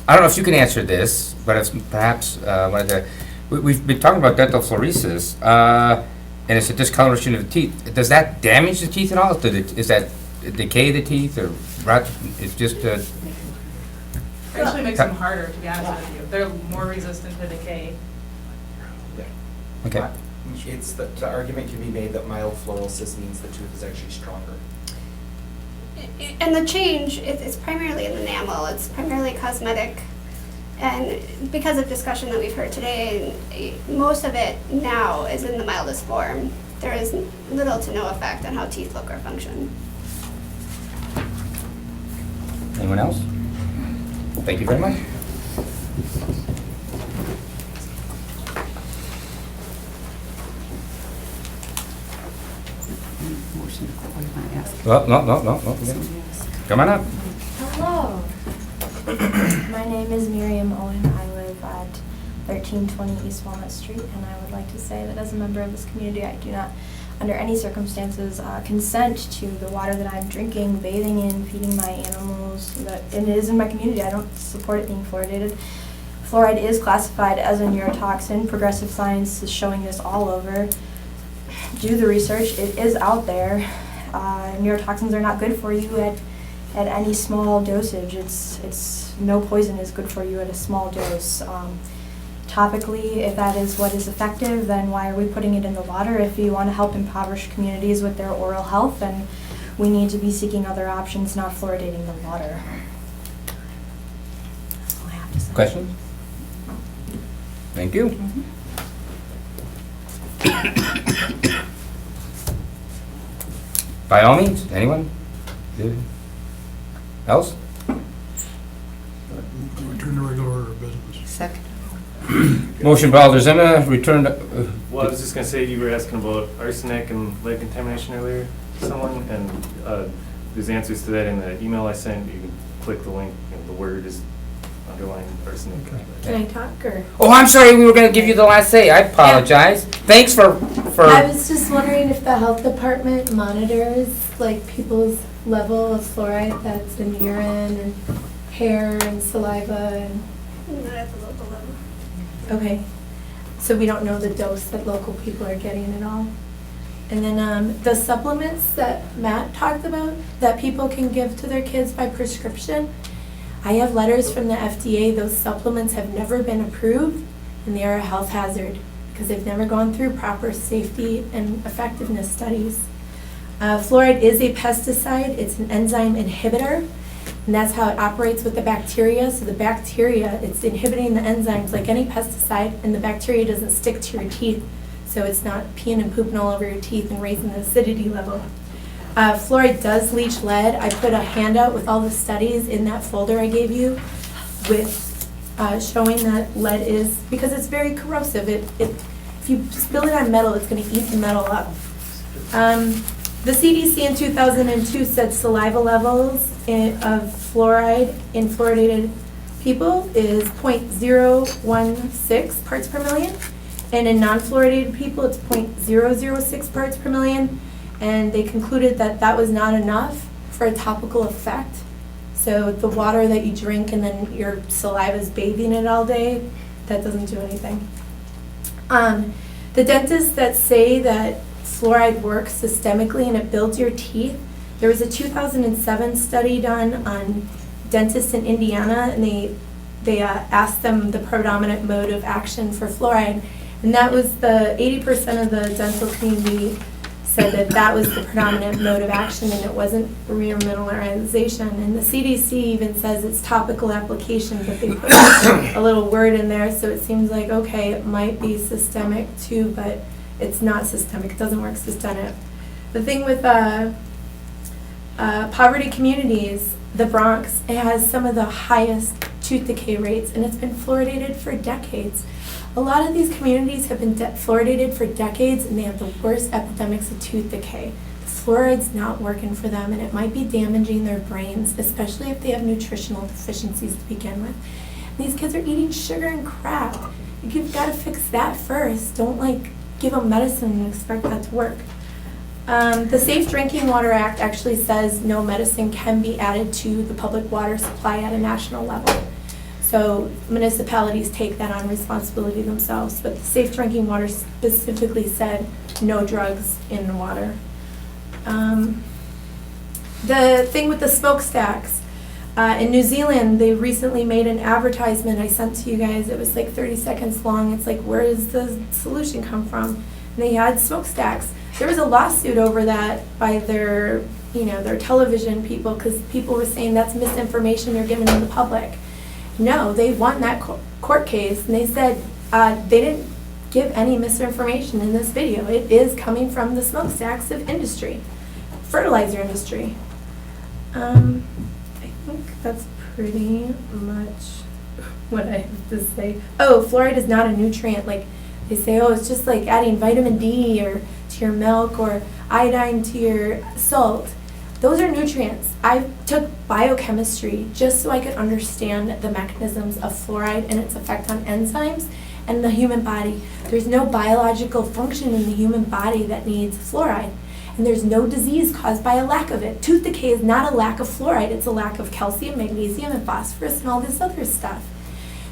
don't know if you can answer this, but it's perhaps one of the. We've been talking about dental fluoresis, and it's a discoloration of the teeth. Does that damage the teeth at all? Is that decay the teeth or rot? It's just. It actually makes them harder, to be honest with you. They're more resistant to decay. Okay. It's the argument can be made that mild fluorosis means the tooth is actually stronger. And the change, it's primarily in enamel, it's primarily cosmetic. And because of discussion that we've heard today, most of it now is in the mildest form. There is little to no effect on how teeth look or function. Anyone else? Thank you very much. Well, no. Come on up. Hello. My name is Miriam Owen. I live at 1320 East Walnut Street, and I would like to say that as a member of this community, I do not, under any circumstances, consent to the water that I'm drinking, bathing in, feeding my animals, and it is in my community. I don't support it being fluoridated. Fluoride is classified as a neurotoxin. Progressive science is showing this all over. Do the research. It is out there. Neurotoxins are not good for you at any small dosage. It's no poison is good for you at a small dose. Topically, if that is what is effective, then why are we putting it in the water? If you want to help impoverished communities with their oral health, then we need to be seeking other options, not fluoridating the water. That's all I have to say. Questions? Thank you. By all means, anyone? Else? Return to regular order of business. Second. Motion by Alder Zima, return to. Well, I was just gonna say, you were asking about arsenic and lead contamination earlier, someone, and there's answers to that in the email I sent. You can click the link, and the word is underlined arsenic. Can I talk, or? Oh, I'm sorry, we were gonna give you the last say. I apologize. Thanks for. I was just wondering if the health department monitors, like, people's level of fluoride that's in urine and hair and saliva and. Not at the local level. Okay, so we don't know the dose that local people are getting at all? And then the supplements that Matt talked about that people can give to their kids by prescription, I have letters from the FDA. Those supplements have never been approved and they are a health hazard because they've never gone through proper safety and effectiveness studies. Fluoride is a pesticide. It's an enzyme inhibitor. And that's how it operates with the bacteria. So the bacteria, it's inhibiting the enzymes like any pesticide, and the bacteria doesn't stick to your teeth. So it's not peeing and pooping all over your teeth and raising the acidity level. Fluoride does leach lead. I put a handout with all the studies in that folder I gave you with showing that lead is, because it's very corrosive. If you spill it on metal, it's going to eat the metal up. The CDC in 2002 said saliva levels of fluoride in fluoridated people is 0.016 parts per million, and in non-fluoridated people it's 0.006 parts per million, and they concluded that that was not enough for a topical effect. So the water that you drink and then your saliva is bathing it all day, that doesn't do anything. The dentists that say that fluoride works systemically and it builds your teeth, there was a 2007 study done on dentists in Indiana, and they asked them the predominant mode of action for fluoride, and that was the 80% of the dental community said that that was the predominant mode of action, and it wasn't remineralization. And the CDC even says it's topical application, but they put a little word in there, so it seems like, okay, it might be systemic too, but it's not systemic. It doesn't work systemic. The thing with poverty communities, the Bronx, it has some of the highest tooth decay rates, and it's been fluoridated for decades. A lot of these communities have been fluoridated for decades, and they have the worst epidemics of tooth decay. The fluoride's not working for them, and it might be damaging their brains, especially if they have nutritional deficiencies to begin with. And these kids are eating sugar and crap. You've got to fix that first. Don't give them medicine and expect that to work. The Safe Drinking Water Act actually says no medicine can be added to the public water supply at a national level. So municipalities take that on responsibility themselves, but the Safe Drinking Water specifically said no drugs in the water. The thing with the smokestacks, in New Zealand, they recently made an advertisement I sent to you guys. It was like 30 seconds long. It's like, where does the solution come from? And they had smokestacks. There was a lawsuit over that by their television people, because people were saying that's misinformation you're giving to the public. No, they won that court case, and they said they didn't give any misinformation in this video. It is coming from the smokestacks of industry, fertilizer industry. I think that's pretty much what I have to say. Oh, fluoride is not a nutrient. Like they say, oh, it's just like adding vitamin D or to your milk or iodine to your salt. Those are nutrients. I took biochemistry just so I could understand the mechanisms of fluoride and its effect on enzymes and the human body. There's no biological function in the human body that needs fluoride. And there's no disease caused by a lack of it. Tooth decay is not a lack of fluoride, it's a lack of calcium, magnesium, and phosphorus and all this other stuff.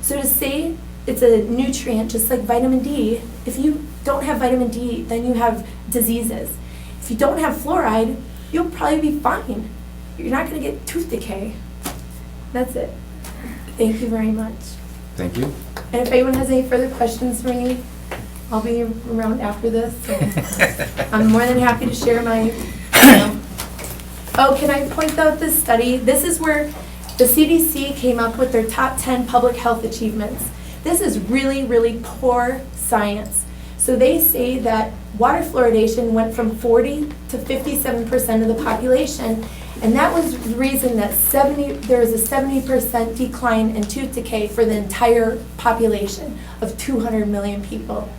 So to say it's a nutrient just like vitamin D, if you don't have vitamin D, then you have diseases. If you don't have fluoride, you'll probably be fine. You're not going to get tooth decay. That's it. Thank you very much. Thank you. And if anyone has any further questions for me, I'll be around after this. So I'm more than happy to share my. Oh, can I point out this study? This is where the CDC came up with their top 10 public health achievements. This is really, really poor science. So they say that water fluoridation went from 40 to 57% of the population, and that was the reason that there was a 70% decline in tooth decay for the entire population of 200 million people.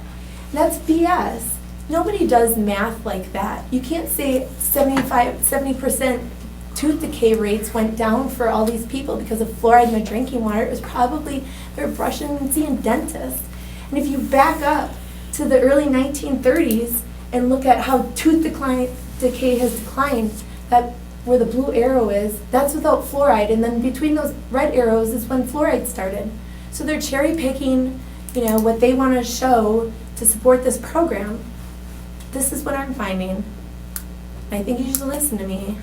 That's BS. Nobody does math like that. You can't say 70% tooth decay rates went down for all these people because of fluoride in their drinking water. It was probably they're brushing and seeing dentists. And if you back up to the early 1930s and look at how tooth decay has declined, that where the blue arrow is, that's without fluoride. And then between those red arrows is when fluoride started. So they're cherry picking, what they want to show to support this program. This is what I'm finding. I think you should listen to me.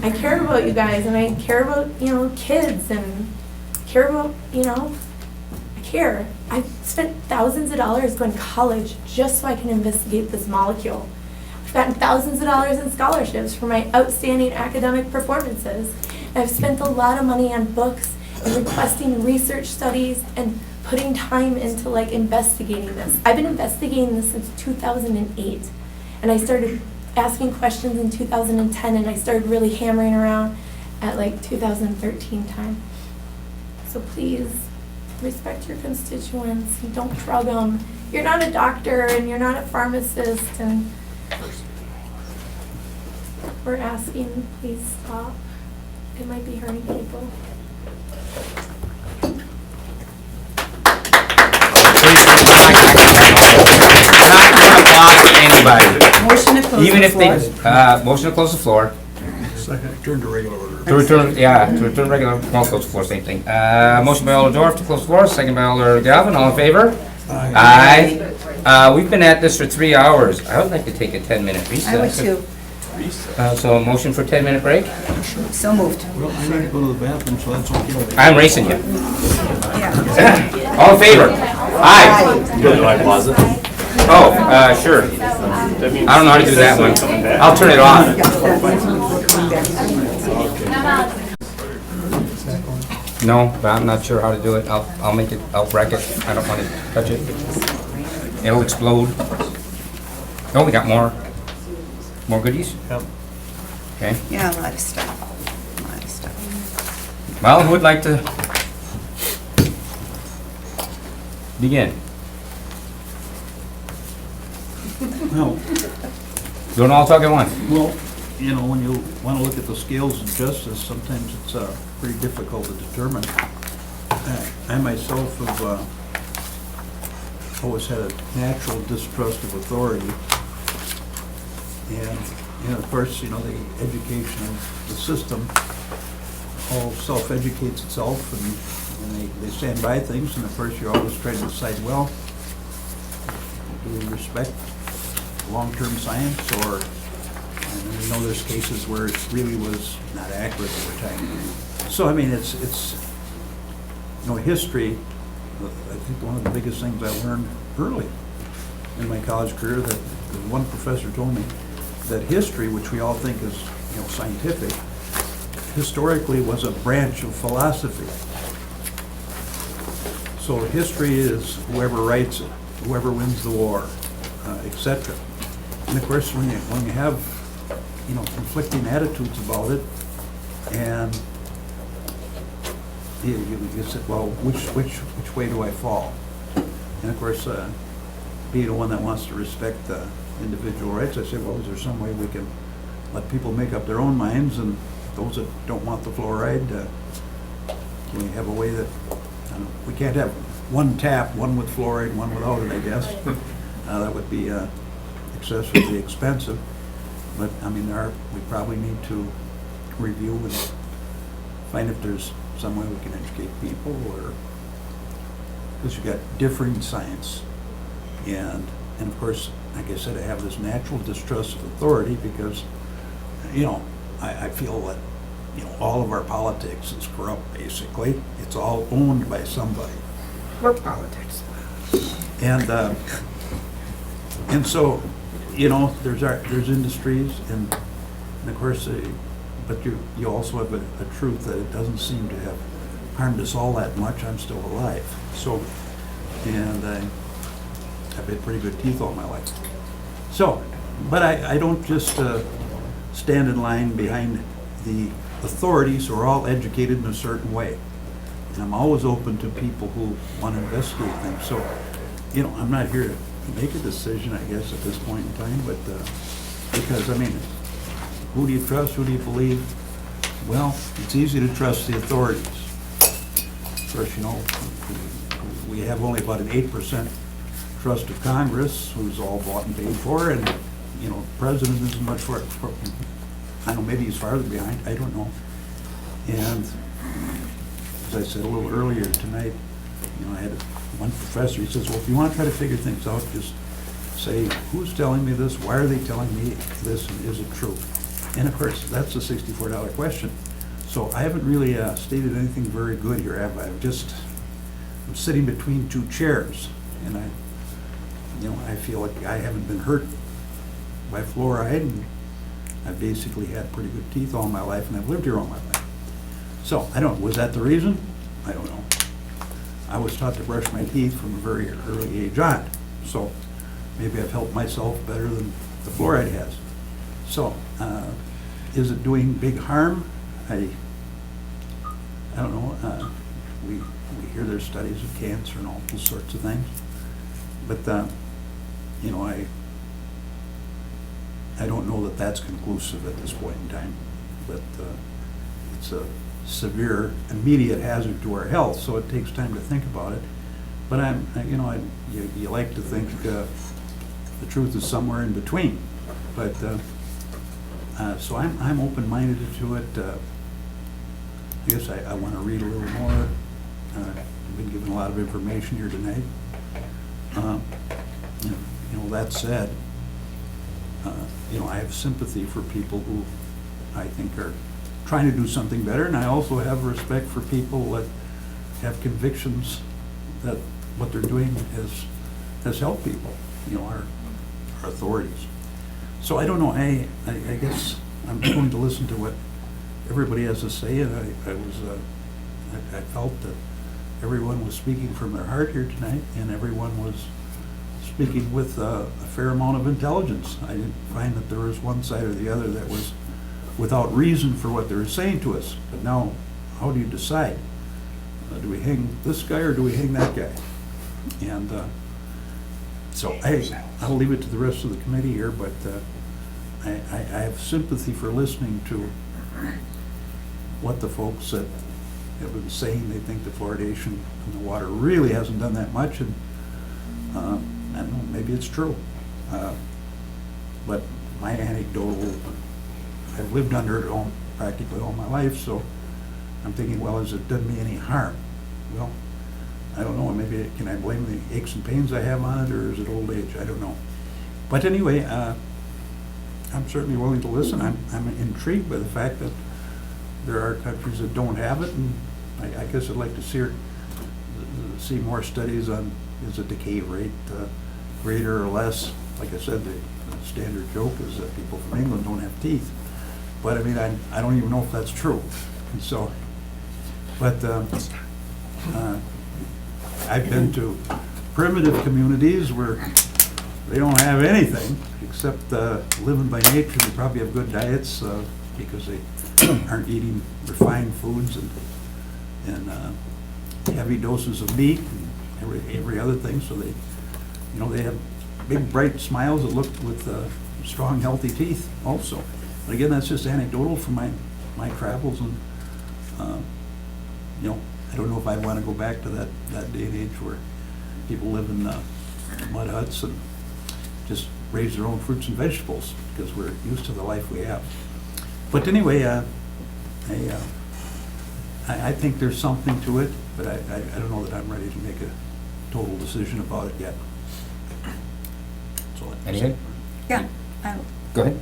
I care about you guys, and I care about, kids, and care about, I care. I've spent thousands of dollars going to college just so I can investigate this molecule. I've gotten thousands of dollars in scholarships for my outstanding academic performances. I've spent a lot of money on books and requesting research studies and putting time into investigating this. I've been investigating this since 2008, and I started asking questions in 2010, and I started really hammering around at 2013 time. So please, respect your constituents and don't drug them. You're not a doctor and you're not a pharmacist, and we're asking please stop. It might be hurting people. Not gonna block anybody. Motion to close Even the if they, motion to close the floor. Second. Turn to regular order. To return regular, well, close the floor, same thing. Motion by Alder Dorf to close the floor, second by Alder Galvin, all in favor? Aye. We've been at this for 3 hours. I would like to take a 10-minute recess. I would too. So a motion for a 10-minute break? So moved. Well, I need to go to the bathroom, so that's okay. I'm racing you. Yeah. All in favor? Aye. Do I pause it? Oh, sure. I don't know how to do that one. I'll turn it off. No, but I'm not sure how to do it. I'll make it, I'll wreck it. I don't want to touch it. It'll explode. Oh, we got more. More goodies? Yep. Okay. Yeah, a lot of stuff. A lot of stuff. Well, who would like to begin? Well, Don't all talk at once. well, you know, when you want to look at the scales of justice, sometimes it's pretty difficult to determine. I myself have always had a natural distrust of authority. And, you know, of course, you know, the education of the system all self-educates itself, and they stand by things, and of course, you're always trying to decide, well, do we respect long-term science, or, and we know there's cases where it really was not accurate over time. So, I mean, it's you know, history, I think one of the biggest things I learned early in my college career, that one professor told me that history, which we all think is, you know, scientific, historically was a branch of philosophy. So history is whoever writes it, whoever wins the war, etc. And of course, when you have, you know, conflicting attitudes about it, and you said, well, which way do I fall? And of course, being the one that wants to respect individual rights, I say, well, is there some way we can let people make up their own minds, and those that don't want the fluoride, can we have a way that, we can't have one tap, one with fluoride, one without it, I guess. That would be excessively expensive. But, I mean, we probably need to review and find if there's some way we can educate people, or, because you've got differing science. And of course, like I said, I have this natural distrust of authority because, you know, I feel that, you know, all of our politics is corrupt, basically. It's all owned by somebody. We're politics. And so, you know, there's industries, and of course, but you also have a truth that it doesn't seem to have harmed us all that much. I'm still alive. So, and I've had pretty good teeth all my life. So, but I don't just stand in line behind the authorities who are all educated in a certain way. And I'm always open to people who want to investigate things. So, you know, I'm not here to make a decision, I guess, at this point in time, but because, I mean, who do you trust? Who do you believe? Well, it's easy to trust the authorities. Of course, you know, we have only about an 8% trust of Congress, who's all bought and paid for, and, you know, the president isn't much for I don't know, maybe he's farther behind, I don't know. And as I said a little earlier tonight, you know, I had one professor, he says, well, if you want to try to figure things out, just say, who's telling me this? Why are they telling me this? And is it true? And of course, that's a $64 question. So I haven't really stated anything very good here, have I? I'm sitting between two chairs, and I feel like I haven't been hurt by fluoride, and I've basically had pretty good teeth all my life, and I've lived here all my life. So, I don't know, was that the reason? I don't know. I was taught to brush my teeth from a very early age on, so maybe I've helped myself better than the fluoride has. So, is it doing big harm? I don't know. We hear there's studies of cancer and all those sorts of things, but you know, I don't know that that's conclusive at this point in time, but it's a severe, immediate hazard to our health, so it takes time to think about it. But you like to think the truth is somewhere in between. But, so I'm open-minded to it. I guess I want to read a little more. I've been given a lot of information here tonight. That said, I have sympathy for people who I think are trying to do something better, and I also have respect for people that have convictions that what they're doing has helped people, our authorities. So I don't know, I guess I'm going to listen to what everybody has to say, and I felt that everyone was speaking from their heart here tonight, and everyone was speaking with a fair amount of intelligence. I didn't find that there was one side or the other that was without reason for what they were saying to us. But now, how do you decide? Do we hang this guy or do we hang that guy? And so I'll leave it to the rest of the committee here, but I have sympathy for listening to what the folks that have been saying. They think the fluoridation in the water really hasn't done that much, and I don't know, maybe it's true. But my anecdotal, I've lived under it practically all my life, so I'm thinking, well, has it done me any harm? Well, I don't know, maybe can I blame the aches and pains I have on it, or is it old age? I don't know. But anyway, I'm certainly willing to listen. I'm intrigued by the fact that there are countries that don't have it, and I guess I'd like to see more studies on, is the decay rate greater or less? Like I said, the standard joke is that people from England don't have teeth. But I mean, I don't even know if that's true. And so, but I've been to primitive communities where they don't have anything except living by nature. They probably have good diets because they aren't eating refined foods and heavy doses of meat and every other thing. So they have big bright smiles that look with strong healthy teeth also. But again, that's just anecdotal from my travels, and I don't know if I'd want to go back to that day and age where people live in mud huts and just raise their own fruits and vegetables because we're used to the life we have. But anyway, I think there's something to it, but I don't know that I'm ready to make a total decision about it yet. Anything? Yeah. Go ahead.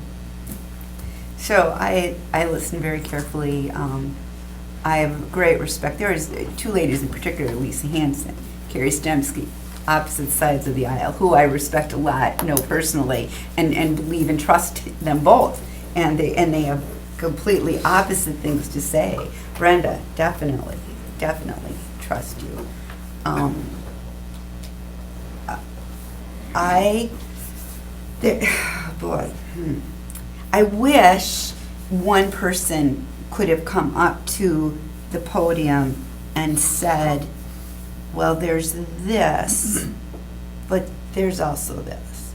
So I listened very carefully. I have great respect. There is two ladies in particular, Lisa Hanson, Carrie Stemsky, opposite sides of the aisle, who I respect a lot, know personally, and believe and trust them both. And they have completely opposite things to say. Brenda, definitely trust you. I wish one person could have come up to the podium and said, well, there's this, but there's also this.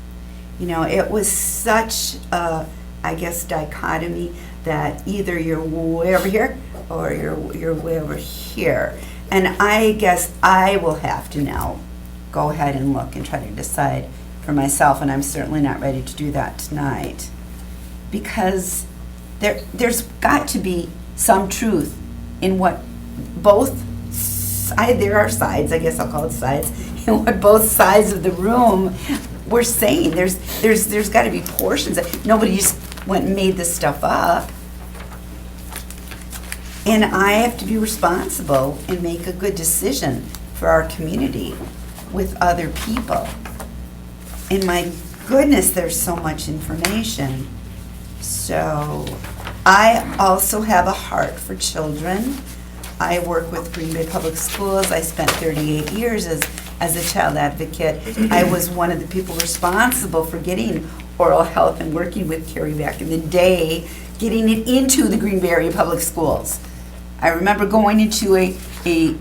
It was such a, I guess, dichotomy that either you're way over here or you're way over here. And I guess I will have to now go ahead and look and try to decide for myself, and I'm certainly not ready to do that tonight, because there's got to be some truth in what there are sides, I guess I'll call it sides, in what both sides of the room were saying. There's got to be portions that nobody just went and made this stuff up. And I have to be responsible and make a good decision for our community with other people. And my goodness, there's so much information. So I also have a heart for children. I work with Green Bay Public Schools. I spent 38 years as a child advocate. I was one of the people responsible for getting oral health and working with Carrie back in the day, getting it into the Green Bay Area Public Schools. I remember going into a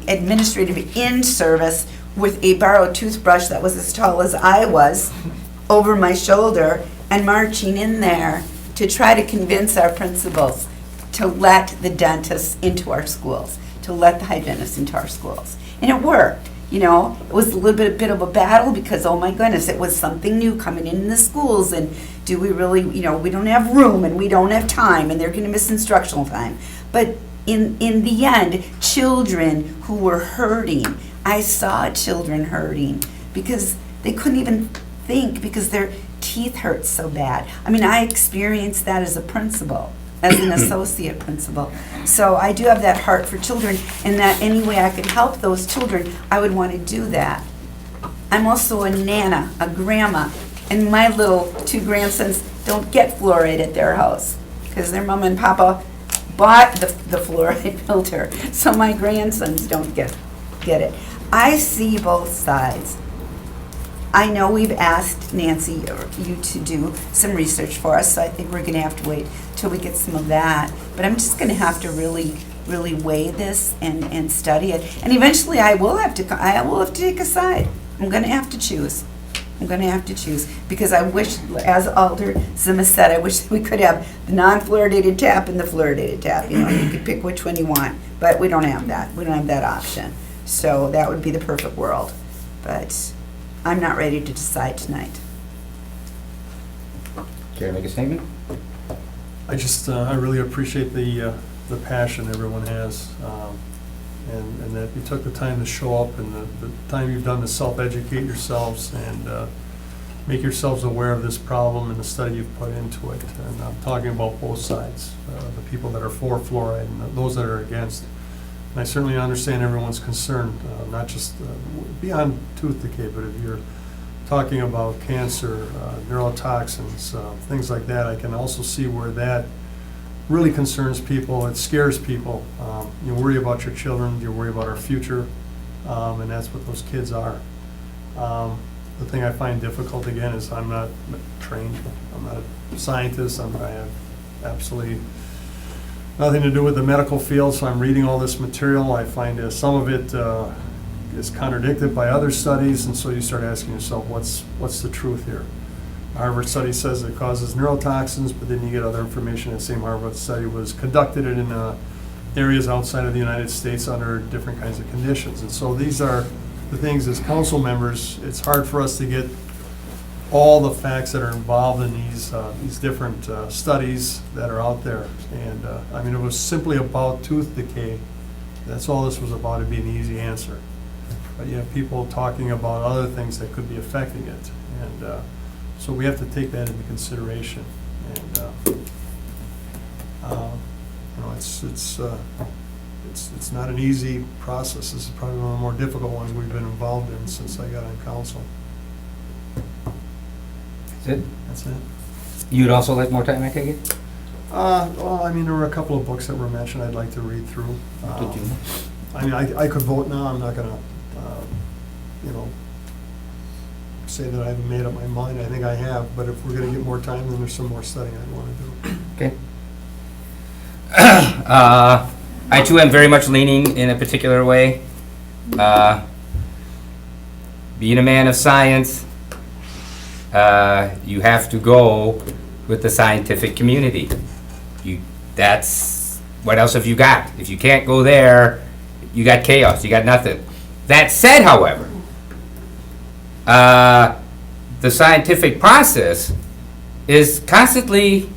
administrative in-service with a borrowed toothbrush that was as tall as I was over my shoulder and marching in there to try to convince our principals to let the dentists into our schools, to let the hygienists into our schools. And it worked. You know, it was a little bit of a battle because, oh my goodness, it was something new coming in the schools, and do we really, you know, we don't have room and we don't have time, and they're going to miss instructional time. But in the end, children who were hurting, I saw children hurting because they couldn't even think because their teeth hurt so bad. I mean, I experienced that as a principal, as an associate principal. So I do have that heart for children, and that any way I could help those children, I would want to do that. I'm also a nana, a grandma, and my little 2 grandsons don't get fluoride at their house because their mama and papa bought the fluoride filter, so my grandsons don't get it. I see both sides. I know we've asked Nancy or you to do some research for us, so I think we're going to have to wait till we get some of that. But I'm just going to have to really weigh this and study it. And eventually I will have to take a side. I'm going to have to choose. Because I wish, as Alder Zima said, I wish we could have the non-fluoridated tap and the fluoridated tap. You know, you could pick which one you want, but we don't have that. We don't have that option. So that would be the perfect world. But I'm not ready to decide tonight. Care to make a statement? I really appreciate the passion everyone has, and that you took the time to show up, and the time you've done to self-educate yourselves and make yourselves aware of this problem and the study you've put into it. And I'm talking about both sides, the people that are for fluoride and those that are against. And I certainly understand everyone's concern, not just beyond tooth decay, but if you're talking about cancer, neurotoxins, things like that, I can also see where that really concerns people. It scares people. You worry about your children, you worry about our future, and that's what those kids are. The thing I find difficult, again, is I'm not trained. I'm not a scientist. I have absolutely nothing to do with the medical field, so I'm reading all this material. I find some of it is contradicted by other studies, and so you start asking yourself, what's the truth here? Harvard study says it causes neurotoxins, but then you get other information. That same Harvard study was conducted in areas outside of the United States under different kinds of conditions. And so these are the things, as council members, it's hard for us to get all the facts that are involved in these different studies that are out there. And I mean, it was simply about tooth decay. That's all this was about. It'd be an easy answer. But you have people talking about other things that could be affecting it. And so we have to take that into consideration. And you know, it's not an easy process. This is probably one of the more difficult ones we've been involved in since I got on council. That's it? That's it. You'd also like more time, I take it? Well, I mean, there were a couple of books that were mentioned I'd like to read through. Did you? I mean, I could vote now. I'm not gonna, you know, say that I haven't made up my mind. I think I have, but if we're gonna get more time, then there's some more studying I'd wanna do. Okay. I too am very much leaning in a particular way. Being a man of science, you have to go with the scientific community. That's, what else have you got? If you can't go there, you got chaos, you got nothing. That said, however, the scientific process is constantly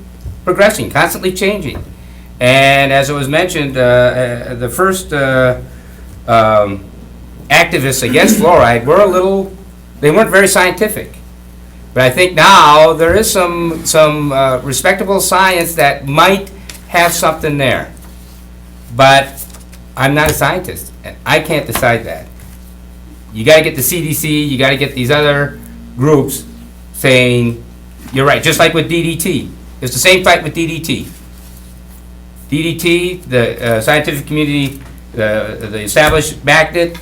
progressing, constantly changing. And as it was mentioned, the first activists against fluoride were they weren't very scientific. But I think now there is some respectable science that might have something there. But I'm not a scientist, and I can't decide that. You got to get the CDC, you got to get these other groups saying, you're right, just like with DDT. It's the same fight with DDT. DDT, the scientific community, the established backed it.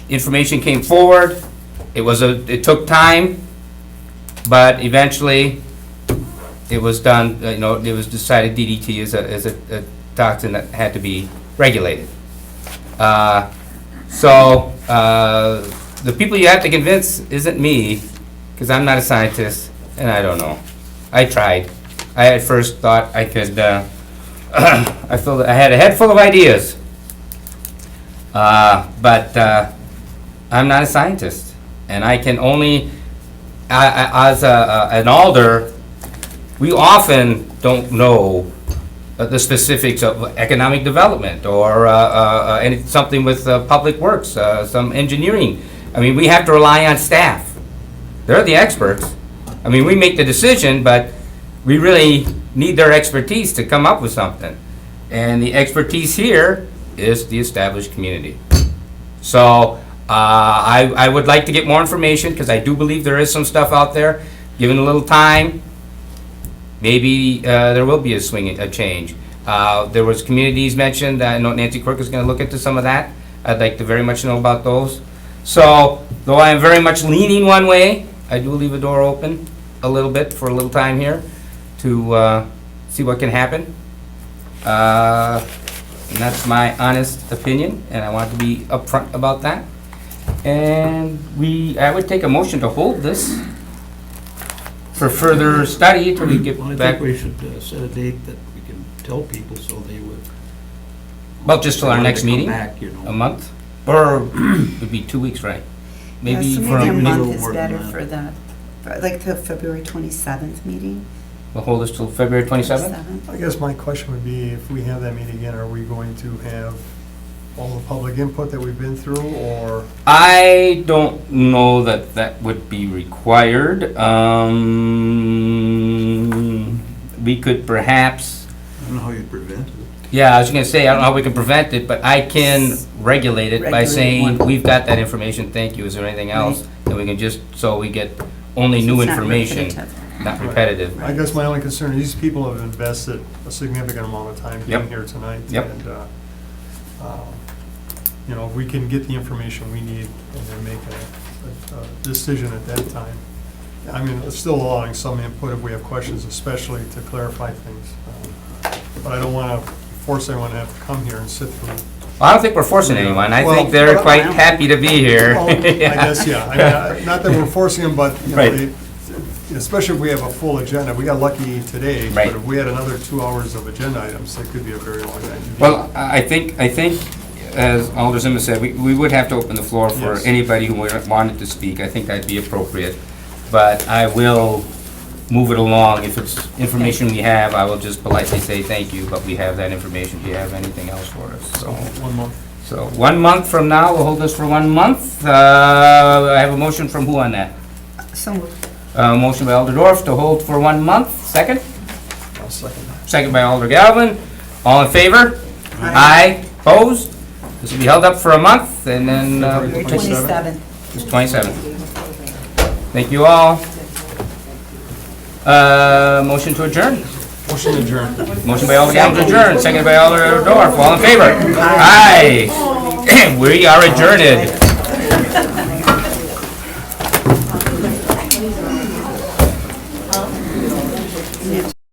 Information came forward. It took time, but eventually it was done. It was decided DDT is a toxin that had to be regulated. So the people you have to convince isn't me, because I'm not a scientist. and I don't know. I tried. I at first thought I could, I had a head full of ideas. But I'm not a scientist, and I can only, as an alder, we often don't know the specifics of economic development or something with public works, some engineering. I mean, we have to rely on staff. They're the experts. I mean, we make the decision, but we really need their expertise to come up with something. And the expertise here is the established community. So I would like to get more information, because I do believe there is some stuff out there. Given a little time, maybe there will be a change. There was communities mentioned. I know Nancy Quirk is going to look into some of that. I'd like to very much know about those. So, though I am very much leaning one way, I do leave a door open a little bit for a little time here to see what can happen. And that's my honest opinion, and I want to be upfront about that. And I would take a motion to hold this for further study until we get Well, I back. think we should set a date that we can tell people so they would. Well, just till our Wanted next to come meeting? back, you know. A month? Or it would be 2 weeks, right? Maybe Yeah, so for maybe a maybe a month little is more than better that. for that, like the February 27th meeting. we'll hold this till February 27th? I guess my question would be, if we have that meeting again, are we going to have all the public input that we've been through, or? I don't know that that would be required. We could perhaps, I don't know how you'd prevent it. yeah, I was gonna say, I don't know how we can prevent it, but I can regulate it by Regulate saying, one. we've got that information, thank you, is there anything else? And we can just, so we get only So new it's not information, repetitive. not repetitive. I guess my only concern, these people have invested a significant amount of time Yep. being here tonight. Yep. And, you know, if we can get the information we need and then make a decision at that time. I mean, it's still allowing some input if we have questions, especially to clarify things. But I don't want to force anyone to have to come here and sit through. I don't think we're forcing anyone, I Well, think they're well, quite happy to be here. Well, I guess, yeah. I mean, not that we're forcing them, but, you know, Right. especially if we have a full agenda. We got lucky today, Right. but if we had another 2 hours of agenda items, that could be a very long night. Well, I think, as Alder Zimmer said, we would have to open the floor for Yes. anybody who wanted to speak. I think that'd be appropriate. But I will move it along. If it's information we have, I will just politely say thank you, but we have that information. Do you have anything else for us? So, 1 month. So 1 month from now, we'll hold this for 1 month. I have a motion from who on that? So moved. Motion by Alder Dorf to hold for 1 month. Second? I'll second that. Second by Alder Galvin. All in favor? Aye. Opposed? This will be held up for a month, and then February 27th. it's 27th. Thank you all. Motion to adjourn. Motion adjourned. Motion by Alder Galvin to adjourn, second by Alder Dorf. All in favor? Aye. We are adjourned.